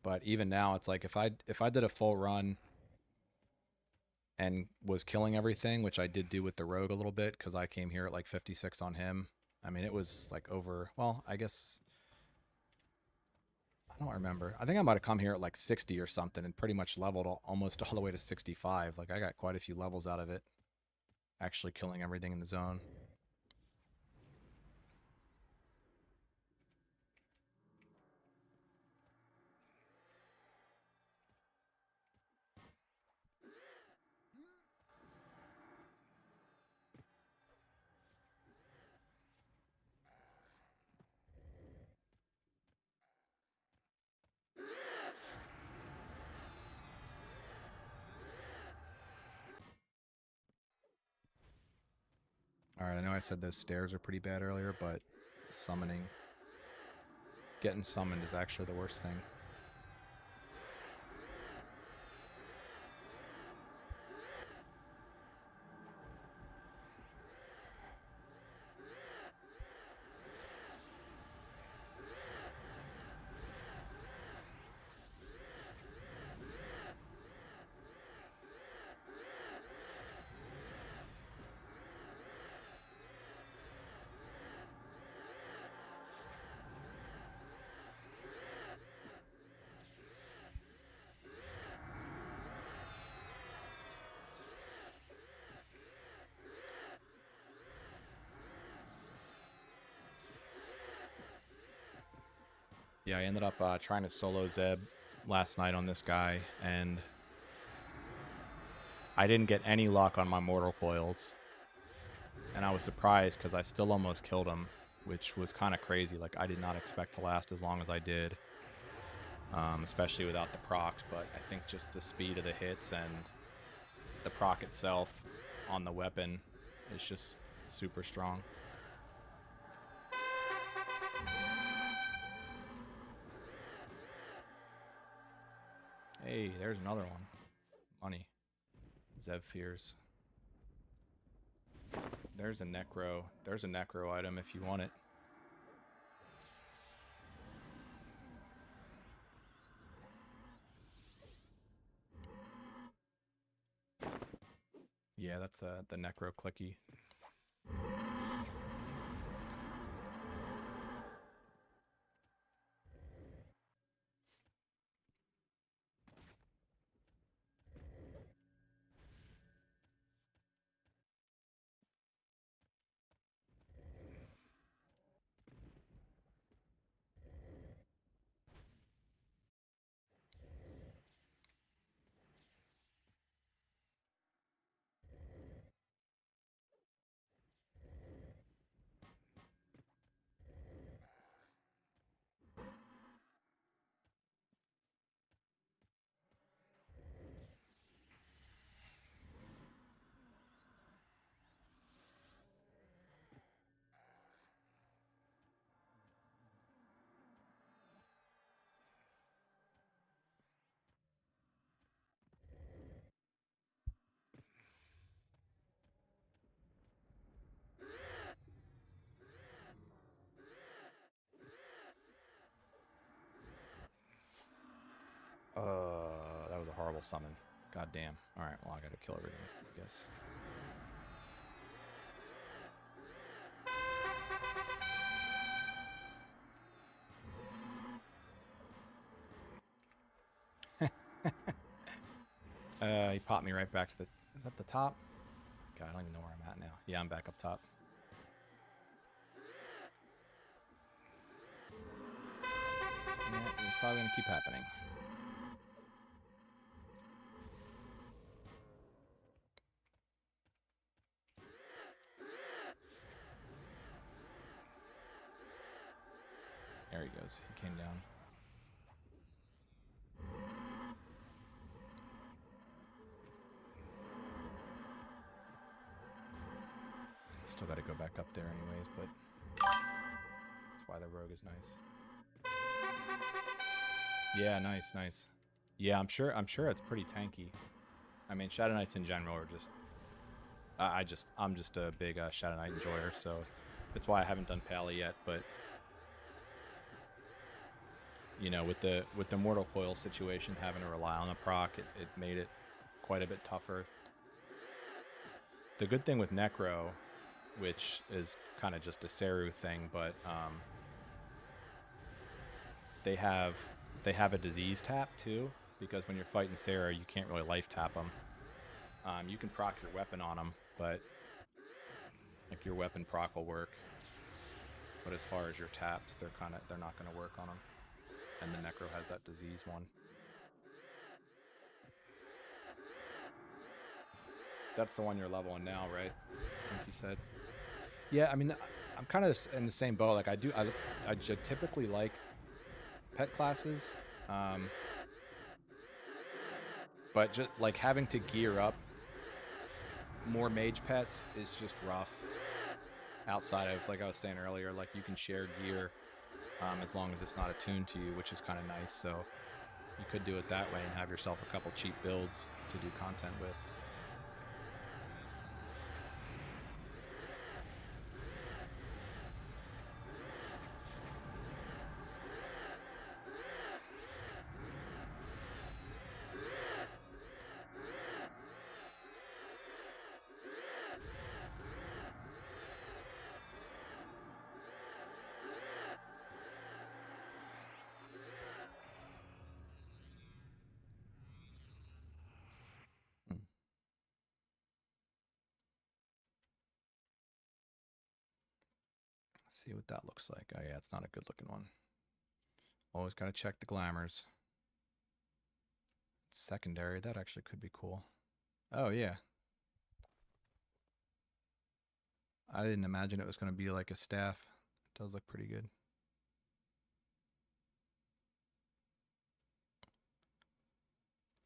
But even now, it's like if I did a full run and was killing everything, which I did do with the rogue a little bit because I came here at like 56 on him. I mean, it was like over, well, I guess, I don't remember. I think I might have come here at like 60 or something and pretty much leveled almost all the way to 65. Like I got quite a few levels out of it, actually killing everything in the zone. All right, I know I said those stairs are pretty bad earlier, but getting summoned is actually the worst thing. Yeah, I ended up trying to solo Zeb last night on this guy, and I didn't get any luck on my mortal coils. And I was surprised because I still almost killed him, which was kind of crazy. Like, I did not expect to last as long as I did, especially without the procs. But I think just the speed of the hits and the proc itself on the weapon is just super strong. Hey, there's another one. Money. Zev fears. There's a necro. There's a necro item if you want it. Yeah, that's the necro clicky. That was a horrible summon. God damn. Alright, well, I gotta kill everything, I guess. He popped me right back to the... Is that the top? God, I don't even know where I'm at now. Yeah, I'm back up top. Yeah, it's probably gonna keep happening. There he goes. He came down. Still got to go back up there anyways, but that's why the rogue is nice. Yeah, nice, nice. Yeah, I'm sure it's pretty tanky. I mean, Shadow Knights in general are just... I'm just a big Shadow Knight enjoyer, so that's why I haven't done Pally yet, but... You know, with the Mortal Coil situation, having to rely on a proc, it made it quite a bit tougher. The good thing with Necro, which is kind of just a Seru thing, but they have a disease tap too, because when you're fighting Seru, you can't really life tap them. You can proc your weapon on them, but like your weapon proc will work. But as far as your taps, they're not going to work on them. And the Necro has that disease one. That's the one you're leveling now, right? I think you said. Yeah, I mean, I'm kind of in the same boat. Like I typically like pet classes, but just like having to gear up more mage pets is just rough. Outside of, like I was saying earlier, like you can share gear as long as it's not attuned to you, which is kind of nice. So you could do it that way and have yourself a couple cheap builds to do content with. See what that looks like. Oh yeah, it's not a good looking one. Always got to check the glamours. Secondary, that actually could be cool. Oh, yeah. I didn't imagine it was going to be like a staff. It does look pretty good.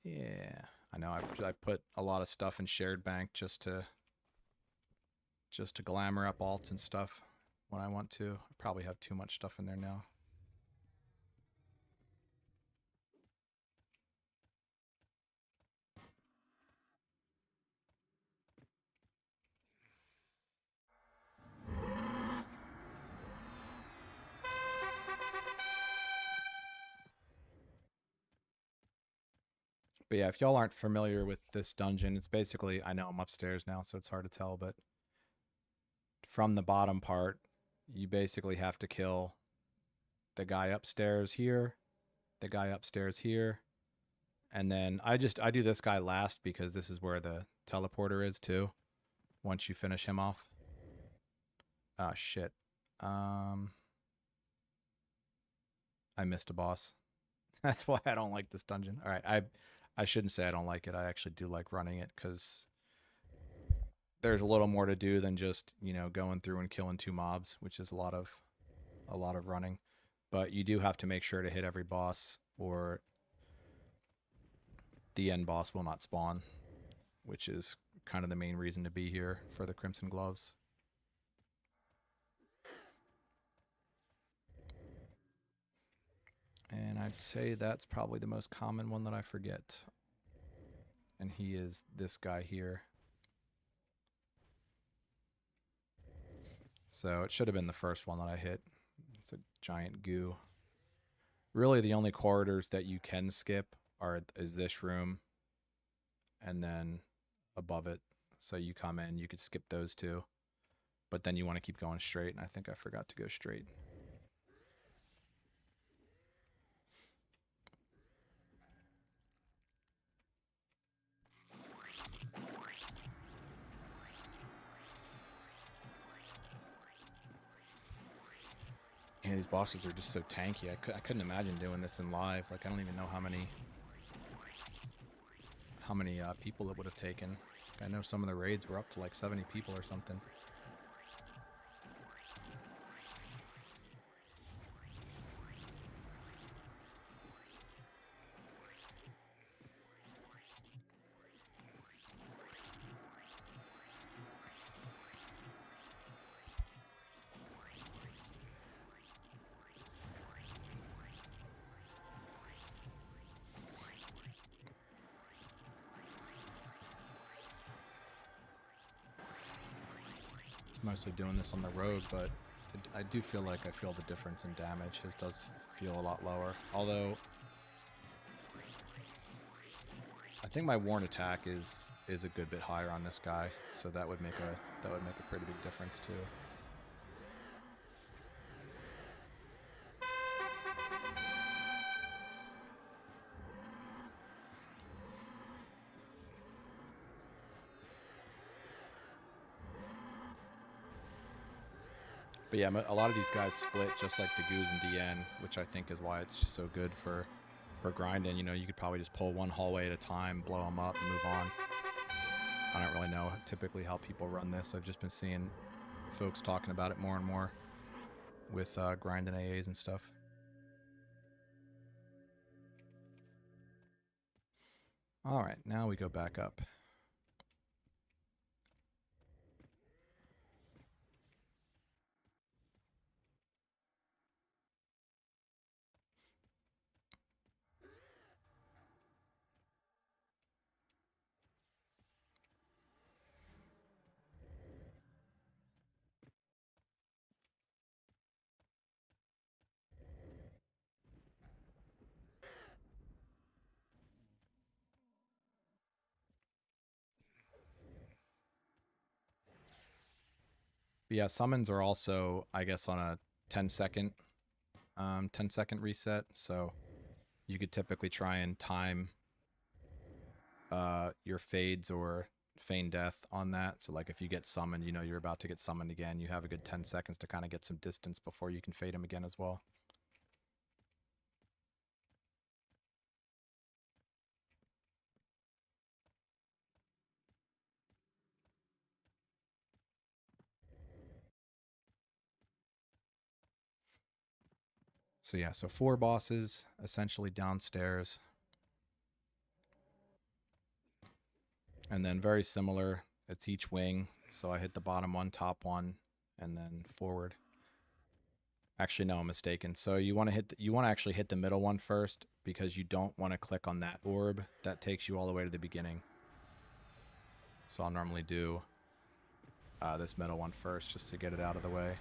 Yeah. I know I put a lot of stuff in shared bank just to glamour up alts and stuff when I want to. I probably have too much stuff in there now. But yeah, if y'all aren't familiar with this dungeon, it's basically, I know I'm upstairs now, so it's hard to tell, but from the bottom part, you basically have to kill the guy upstairs here, the guy upstairs here, and then I do this guy last because this is where the teleporter is too. Once you finish him off. Ah, shit. I missed a boss. That's why I don't like this dungeon. All right, I shouldn't say I don't like it. I actually do like running it because there's a little more to do than just, you know, going through and killing 2 mobs, which is a lot of running. But you do have to make sure to hit every boss or the end boss will not spawn, which is kind of the main reason to be here for the Crimson Gloves. And I'd say that's probably the most common one that I forget. And he is this guy here. So it should have been the first one that I hit. It's a giant goo. Really, the only corridors that you can skip is this room and then above it. So you come in, you could skip those 2. But then you want to keep going straight, and I think I forgot to go straight. Yeah, these bosses are just so tanky. I couldn't imagine doing this in live. Like, I don't even know how many people it would have taken. I know some of the raids were up to like 70 people or something. Mostly doing this on the road, but I do feel like I feel the difference in damage. His does feel a lot lower. Although I think my Warn attack is a good bit higher on this guy, so that would make a pretty big difference too. But yeah, a lot of these guys split just like the Goos and DN, which I think is why it's just so good for grinding. You know, you could probably just pull one hallway at a time, blow them up, and move on. I don't really know typically how people run this. I've just been seeing folks talking about it more and more with grinding AAs and stuff. All right, now we go back up. But yeah, summons are also, I guess, on a 10-second reset. So you could typically try and time your fades or feign death on that. So like if you get summoned, you know you're about to get summoned again. You have a good 10 seconds to kind of get some distance before you can fade him again as well. So yeah, so 4 bosses essentially downstairs. And then very similar, it's each wing. So I hit the bottom one, top one, and then forward. Actually, no, I'm mistaken. So you want to actually hit the middle one first because you don't want to click on that orb. That takes you all the way to the beginning. So I'll normally do this middle one first just to get it out of the way.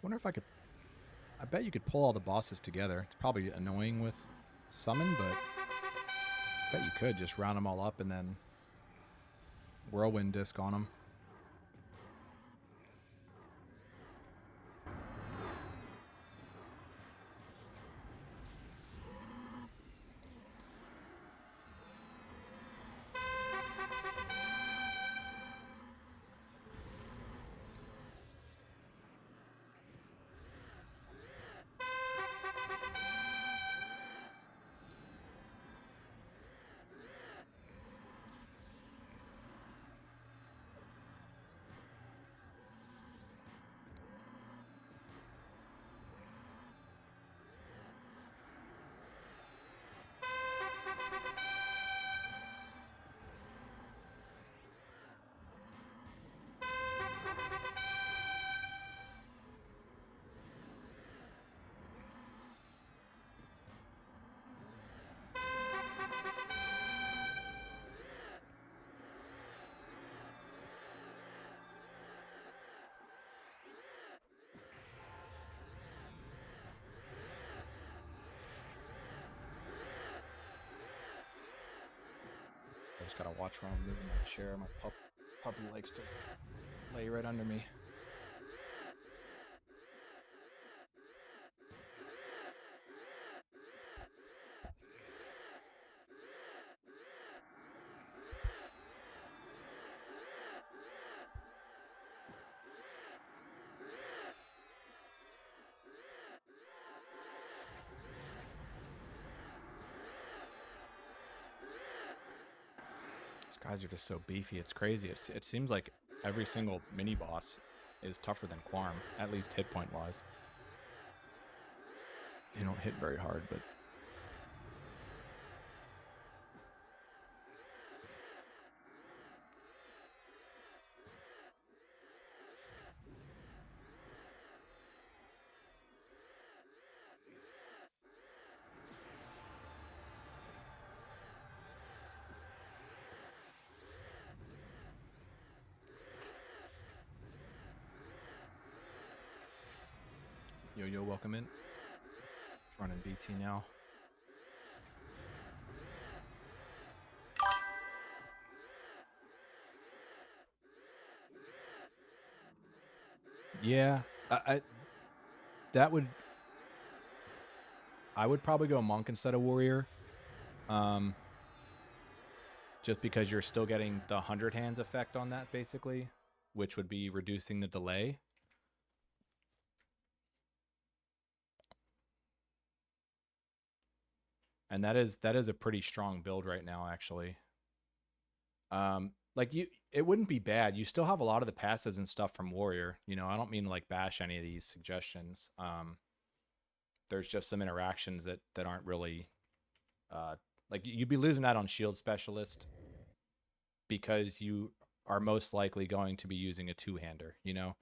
Wonder if I could... I bet you could pull all the bosses together. It's probably annoying with summon, but I bet you could just round them all up and then whirlwind disc on them. I just gotta watch where I'm moving my chair. My puppy likes to lay right under me. These guys are just so beefy. It's crazy. It seems like every single mini boss is tougher than Quarm, at least hit point wise. They don't hit very hard, but Yo, welcome in. It's running BT now. Yeah, I would probably go monk instead of warrior. Just because you're still getting the 100 hands effect on that, basically, which would be reducing the delay. And that is a pretty strong build right now, actually. Like it wouldn't be bad. You still have a lot of the passives and stuff from warrior. You know, I don't mean to like bash any of these suggestions. There's just some interactions that aren't really like you'd be losing out on shield specialist because you are most likely going to be using a two-hander, you know?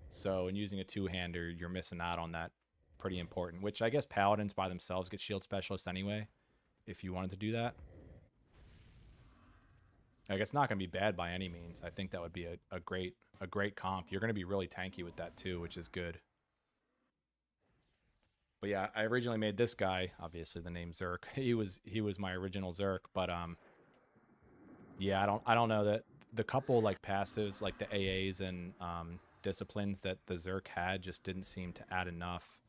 So in using a two-hander, you're missing out on that pretty important, which I guess paladins by themselves get shield specialist anyway, if you wanted to do that. Like, it's not going to be bad by any means. I think that would be a great comp. You're going to be really tanky with that too, which is good. But yeah, I originally made this guy, obviously the name Zerk. He was my original Zerk, but yeah, I don't know that the couple like passives like the AAs and disciplines that the Zerk had just didn't seem to add enough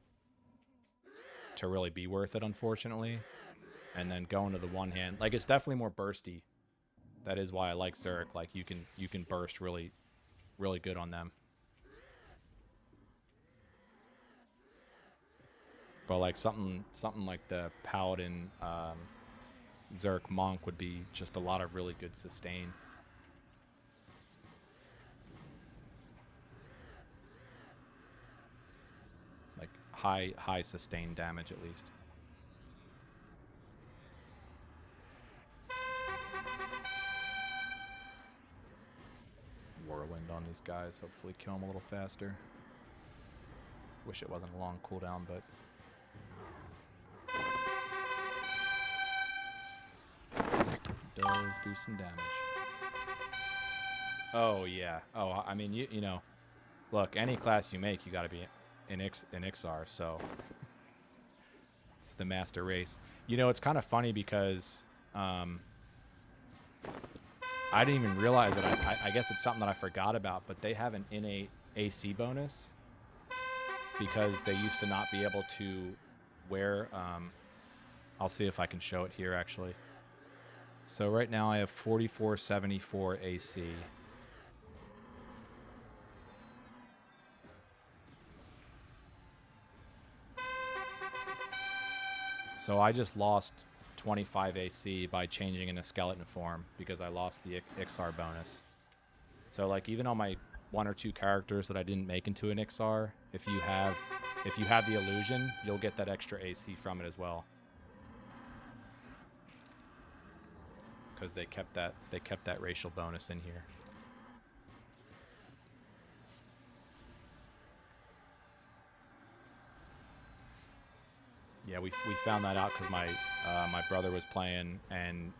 to really be worth it, unfortunately. And then going to the one hand, like it's definitely more bursty. That is why I like Zerk. Like you can burst really good on them. But like something like the Paladin Zerk Monk would be just a lot of really good sustain. Like high sustain damage at least. Whirlwind on these guys. Hopefully kill them a little faster. Wish it wasn't a long cooldown, but does do some damage. Oh yeah. Oh, I mean you know, look, any class you make, you got to be in Ixar, so it's the master race. You know, it's kind of funny because I didn't even realize it. I guess it's something that I forgot about, but they have an innate AC bonus because they used to not be able to wear. I'll see if I can show it here actually. So right now I have 4474 AC. So I just lost 25 AC by changing into skeleton form because I lost the Ixar bonus. So like even on my 1 or 2 characters that I didn't make into an Ixar, if you have the illusion, you'll get that extra AC from it as well. Because they kept that racial bonus in here. Yeah, we found that out because my brother was playing and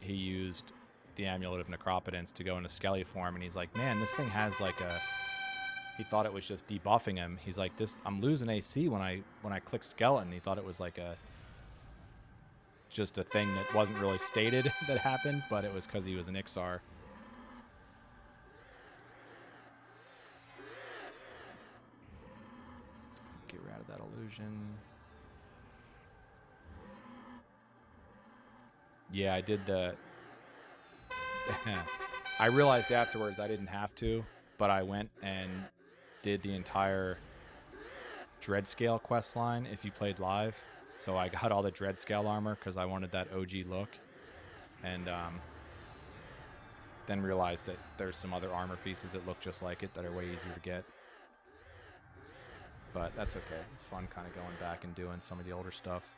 he used the Amulet of Necropotence to go into Skelly form, and he's like, man, this thing has like a. He thought it was just debuffing him. He's like, this, I'm losing AC when I click Skeleton. He thought it was like just a thing that wasn't really stated that happened, but it was because he was an Ixar. Get rid of that illusion. Yeah, I did the. I realized afterwards I didn't have to, but I went and did the entire Dreadscale quest line if you played live. So I got all the Dreadscale armor because I wanted that OG look. And then realized that there's some other armor pieces that look just like it that are way easier to get. But that's okay. It's fun kind of going back and doing some of the older stuff.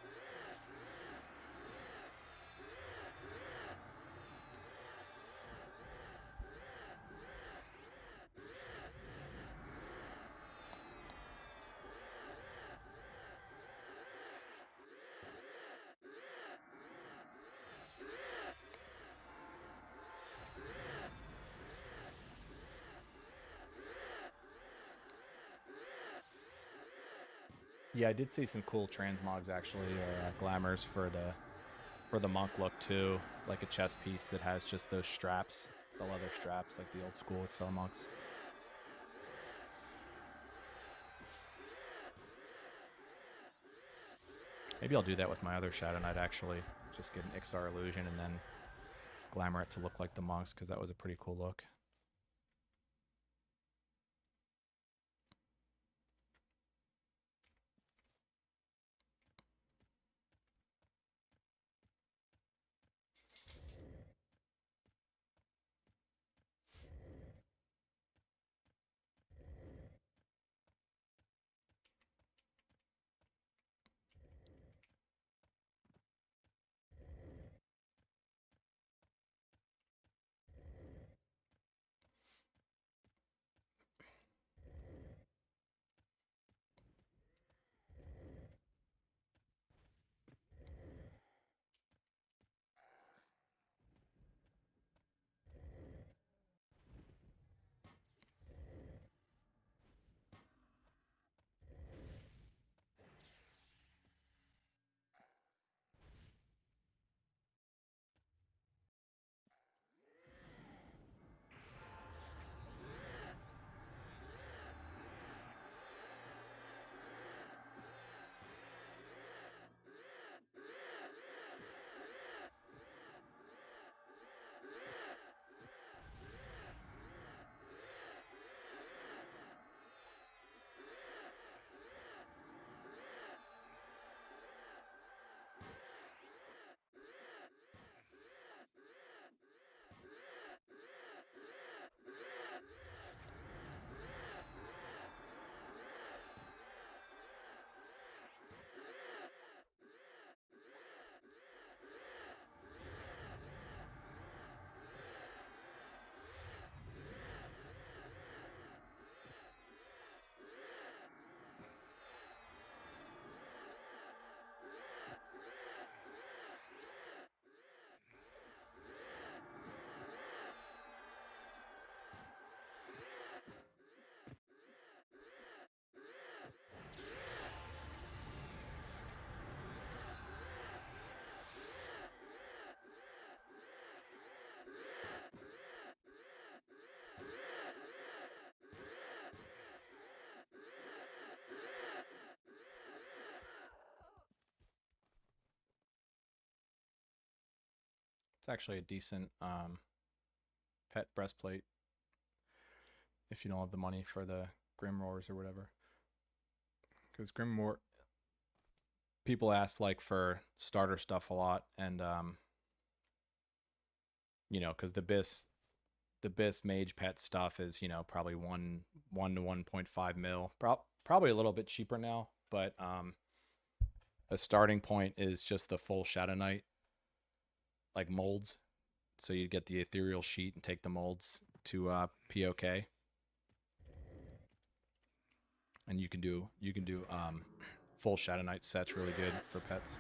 Yeah, I did see some cool transmogs actually, or glamours for the monk look too, like a chest piece that has just those straps, the leather straps, like the old school Excel monks. Maybe I'll do that with my other Shadow Knight actually, just get an Ixar illusion and then glamour it to look like the monks because that was a pretty cool look. actually a decent pet breastplate if you don't have the money for the Grim Roars or whatever. Because Grim Roar, people ask like for starter stuff a lot, and you know, because the Biss mage pet stuff is, you know, probably 1 to 1.5 mil, probably a little bit cheaper now, but a starting point is just the full Shadow Knight like molds. So you'd get the ethereal sheet and take the molds to POK, and you can do full Shadow Knight sets really good for pets.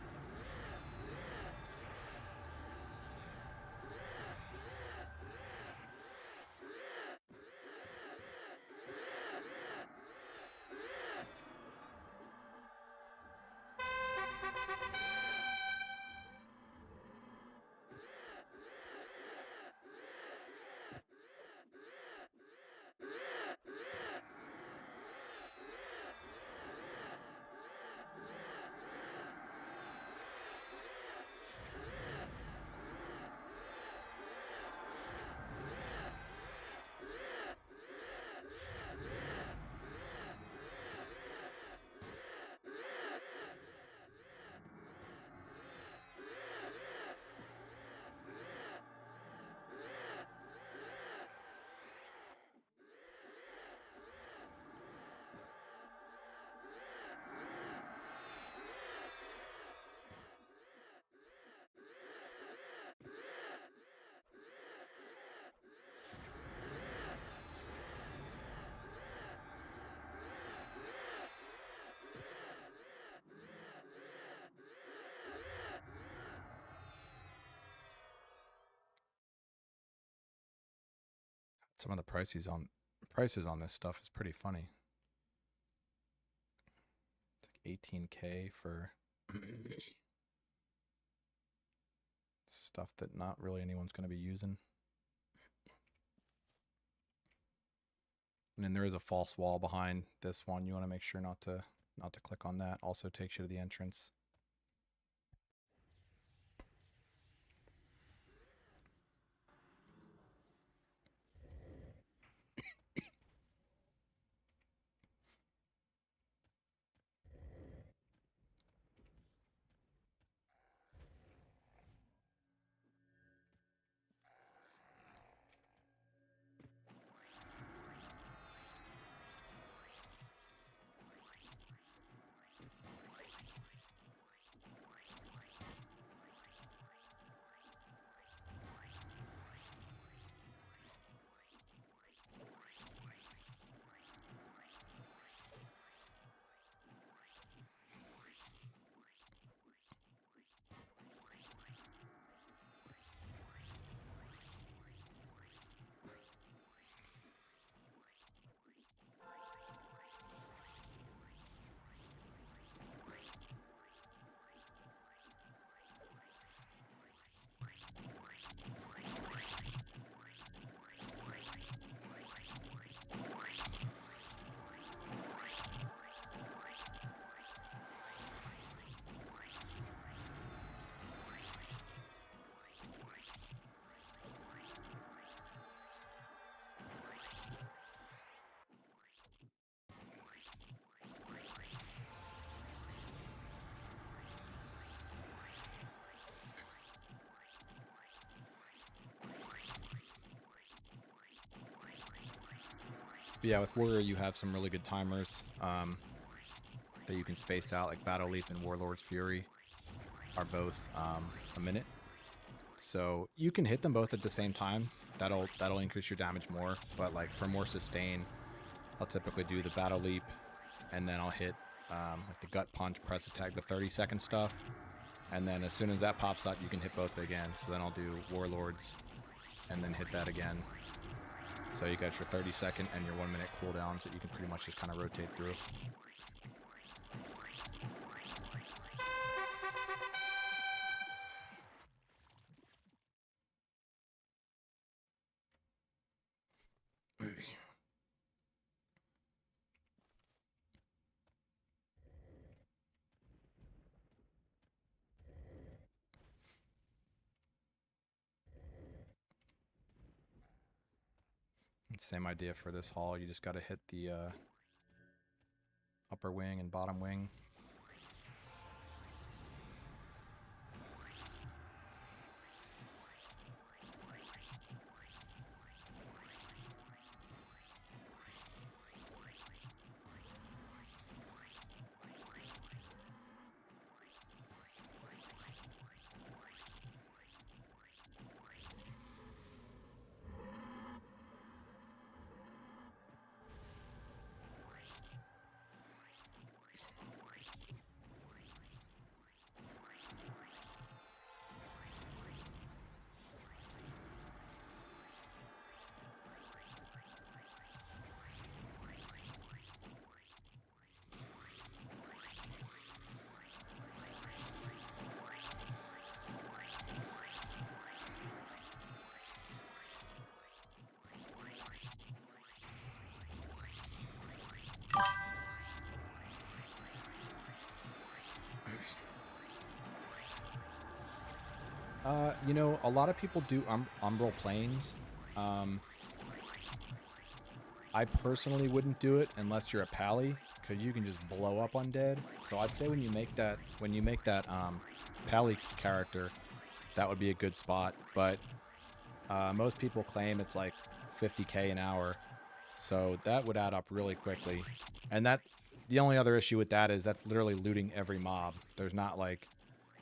Some of the prices on this stuff is pretty funny. It's like 18K for stuff that not really anyone's going to be using. And then there is a false wall behind this one. You want to make sure not to click on that. Also takes you to the entrance. But yeah, with Warrior, you have some really good timers that you can space out. Like Battle Leap and Warlord's Fury are both a minute. So you can hit them both at the same time. That'll increase your damage more. But like for more sustain, I'll typically do the Battle Leap, and then I'll hit like the Gut Punch, Press Attack, the 30-second stuff. And then as soon as that pops up, you can hit both again. So then I'll do Warlords, and then hit that again. So you got your 30-second and your 1 minute cooldowns that you can pretty much just kind of rotate through. Same idea for this haul. You just got to hit the upper wing and bottom wing. You know, a lot of people do umbral planes. I personally wouldn't do it unless you're a pally, because you can just blow up undead. So I'd say when you make that pally character, that would be a good spot. But most people claim it's like 50k an hour, so that would add up really quickly. And the only other issue with that is that's literally looting every mob. There's not, like,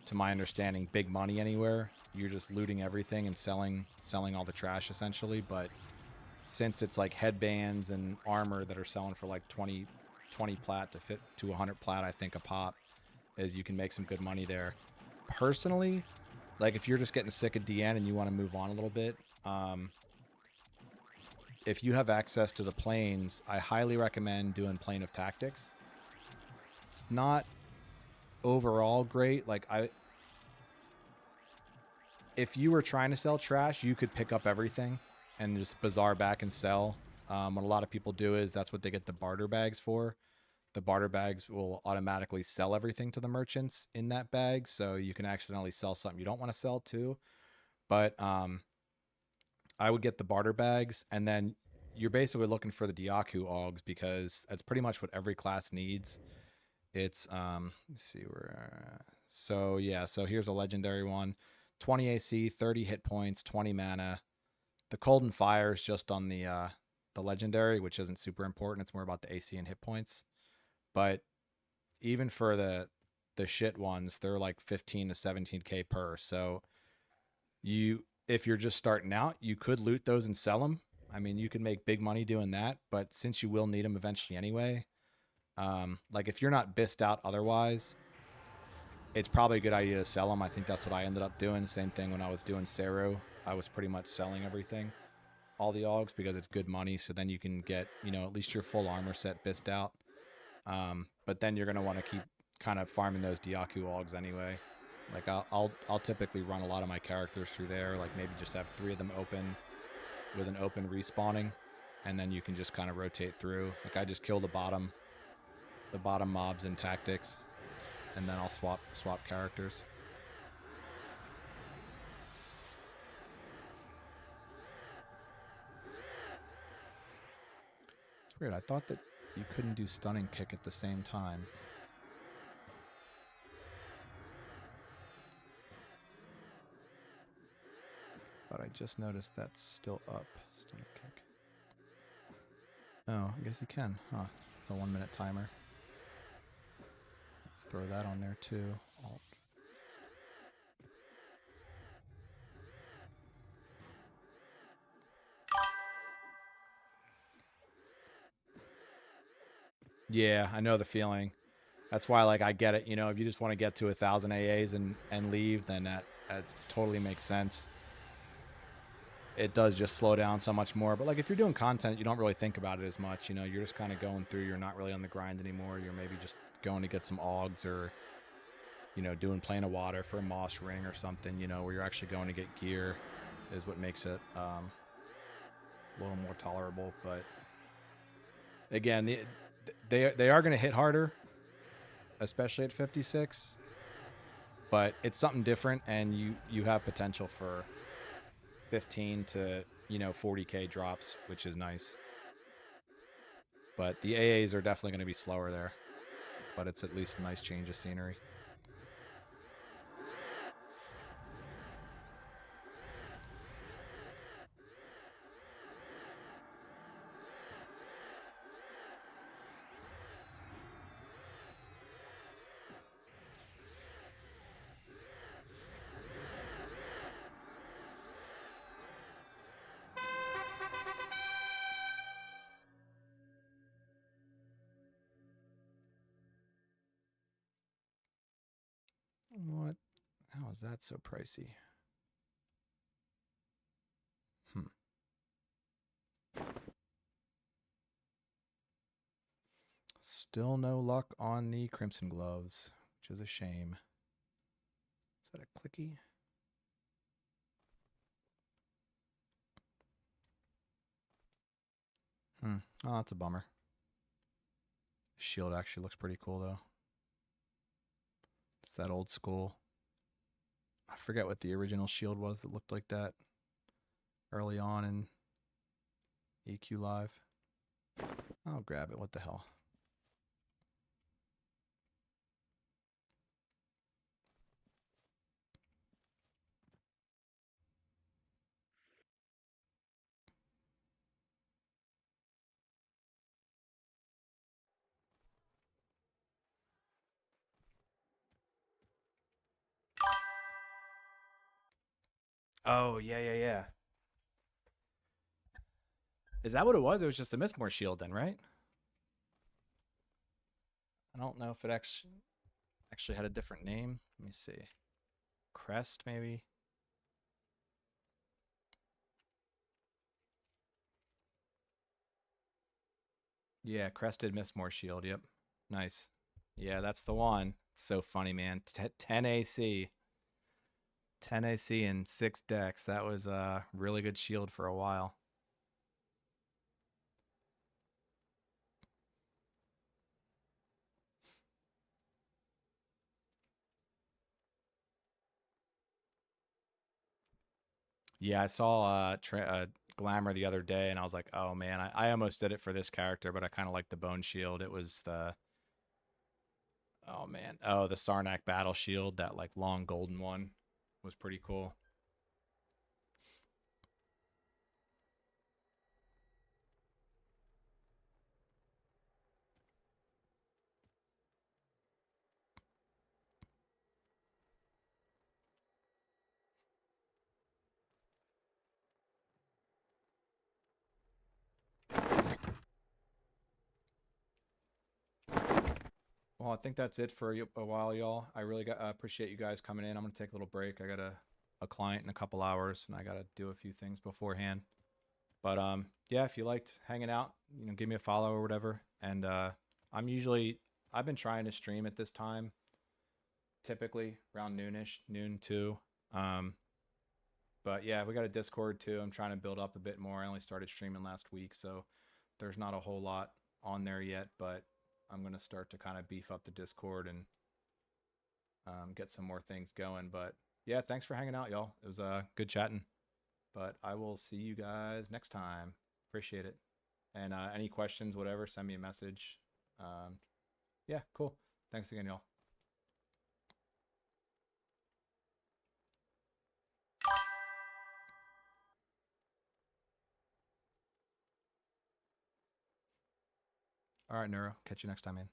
to my understanding, big money anywhere. You're just looting everything and selling all the trash essentially. But since it's like headbands and armor that are selling for like 20 plat to 100 plat, I think a pop, is you can make some good money there. Personally, like if you're just getting sick of DN and you want to move on a little bit, if you have access to the planes, I highly recommend doing Plane of Tactics. It's not overall great. Like if you were trying to sell trash, you could pick up everything and just bazaar back and sell. What a lot of people do is that's what they get the barter bags for. The barter bags will automatically sell everything to the merchants in that bag, so you can accidentally sell something you don't want to sell too. But I would get the barter bags, and then you're basically looking for the Diaku Augs, because that's pretty much what every class needs. It's let's see where. So yeah, so here's a legendary one: 20 AC, 30 hit points, 20 mana. The Cold and Fire is just on the legendary, which isn't super important. It's more about the AC and hit points. But even for the shit ones, they're like 15 to 17k per. So if you're just starting out, you could loot those and sell them. I mean, you can make big money doing that, but since you will need them eventually anyway, like if you're not bissed out otherwise, it's probably a good idea to sell them. I think that's what I ended up doing. Same thing when I was doing Seru. I was pretty much selling everything, all the Augs, because it's good money. So then you can get, you know, at least your full armor set bissed out. But then you're going to want to keep kind of farming those Diaku Augs anyway. Like I'll typically run a lot of my characters through there. Like maybe just have 3 of them open with an open respawning, and then you can just kind of rotate through. Like I just kill the bottom mobs in tactics, and then I'll swap characters. It's weird. I thought that you couldn't do stunning kick at the same time. But I just noticed that's still up. Stunning kick. Oh, I guess you can. Huh. It's a 1-minute timer. Throw that on there too. Alt. Yeah, I know the feeling. That's why, like, I get it. You know, if you just want to get to 1,000 AAs and leave, then that totally makes sense. It does just slow down so much more. But like if you're doing content, you don't really think about it as much. You know, you're just kind of going through. You're not really on the grind anymore. You're maybe just going to get some Augs, or, you know, doing Plane of Water for a Moss Ring or something, you know, where you're actually going to get gear, is what makes it a little more tolerable. But again, they are going to hit harder, especially at 56. But it's something different, and you have potential for 15 to you know, 40K drops, which is nice. But the AAs are definitely going to be slower there. But it's at least a nice change of scenery. What? How is that so pricey? Still no luck on the Crimson Gloves, which is a shame. Is that a clicky? Oh, that's a bummer. Shield actually looks pretty cool, though. It's that old school. I forget what the original shield was that looked like that early on in EQ Live. I'll grab it. What the hell? Oh, yeah. Is that what it was? It was just a Mistmore shield then, right? I don't know if it actually had a different name. Let me see. Crest, maybe? Yeah, Crested Mistmore shield. Yep. Nice. Yeah, that's the one. It's so funny, man. 10 AC. 10 AC and 6 decks. That was a really good shield for a while. Yeah, I saw Glamour the other day, and I was like, oh man, I almost did it for this character, but I kind of like the Bone Shield. It was the, oh man, the Sarnak Battle Shield, that like long golden one, was pretty cool. Well, I think that's it for a while, y'all. I really appreciate you guys coming in. I'm gonna take a little break. I got a client in a couple hours, and I gotta do a few things beforehand. But yeah, if you liked hanging out, you know, give me a follow or whatever. And I've been trying to stream at this time, typically around noonish, noon too. But yeah, we got a Discord too. I'm trying to build up a bit more. I only started streaming last week, so there's not a whole lot on there yet. But I'm gonna start to kind of beef up the Discord and get some more things going. But yeah, thanks for hanging out, y'all. It was good chatting. But I will see you guys next time. Appreciate it. And any questions, whatever, send me a message. Yeah, cool. Thanks again, y'all. All right, Neuro. Catch you next time, man.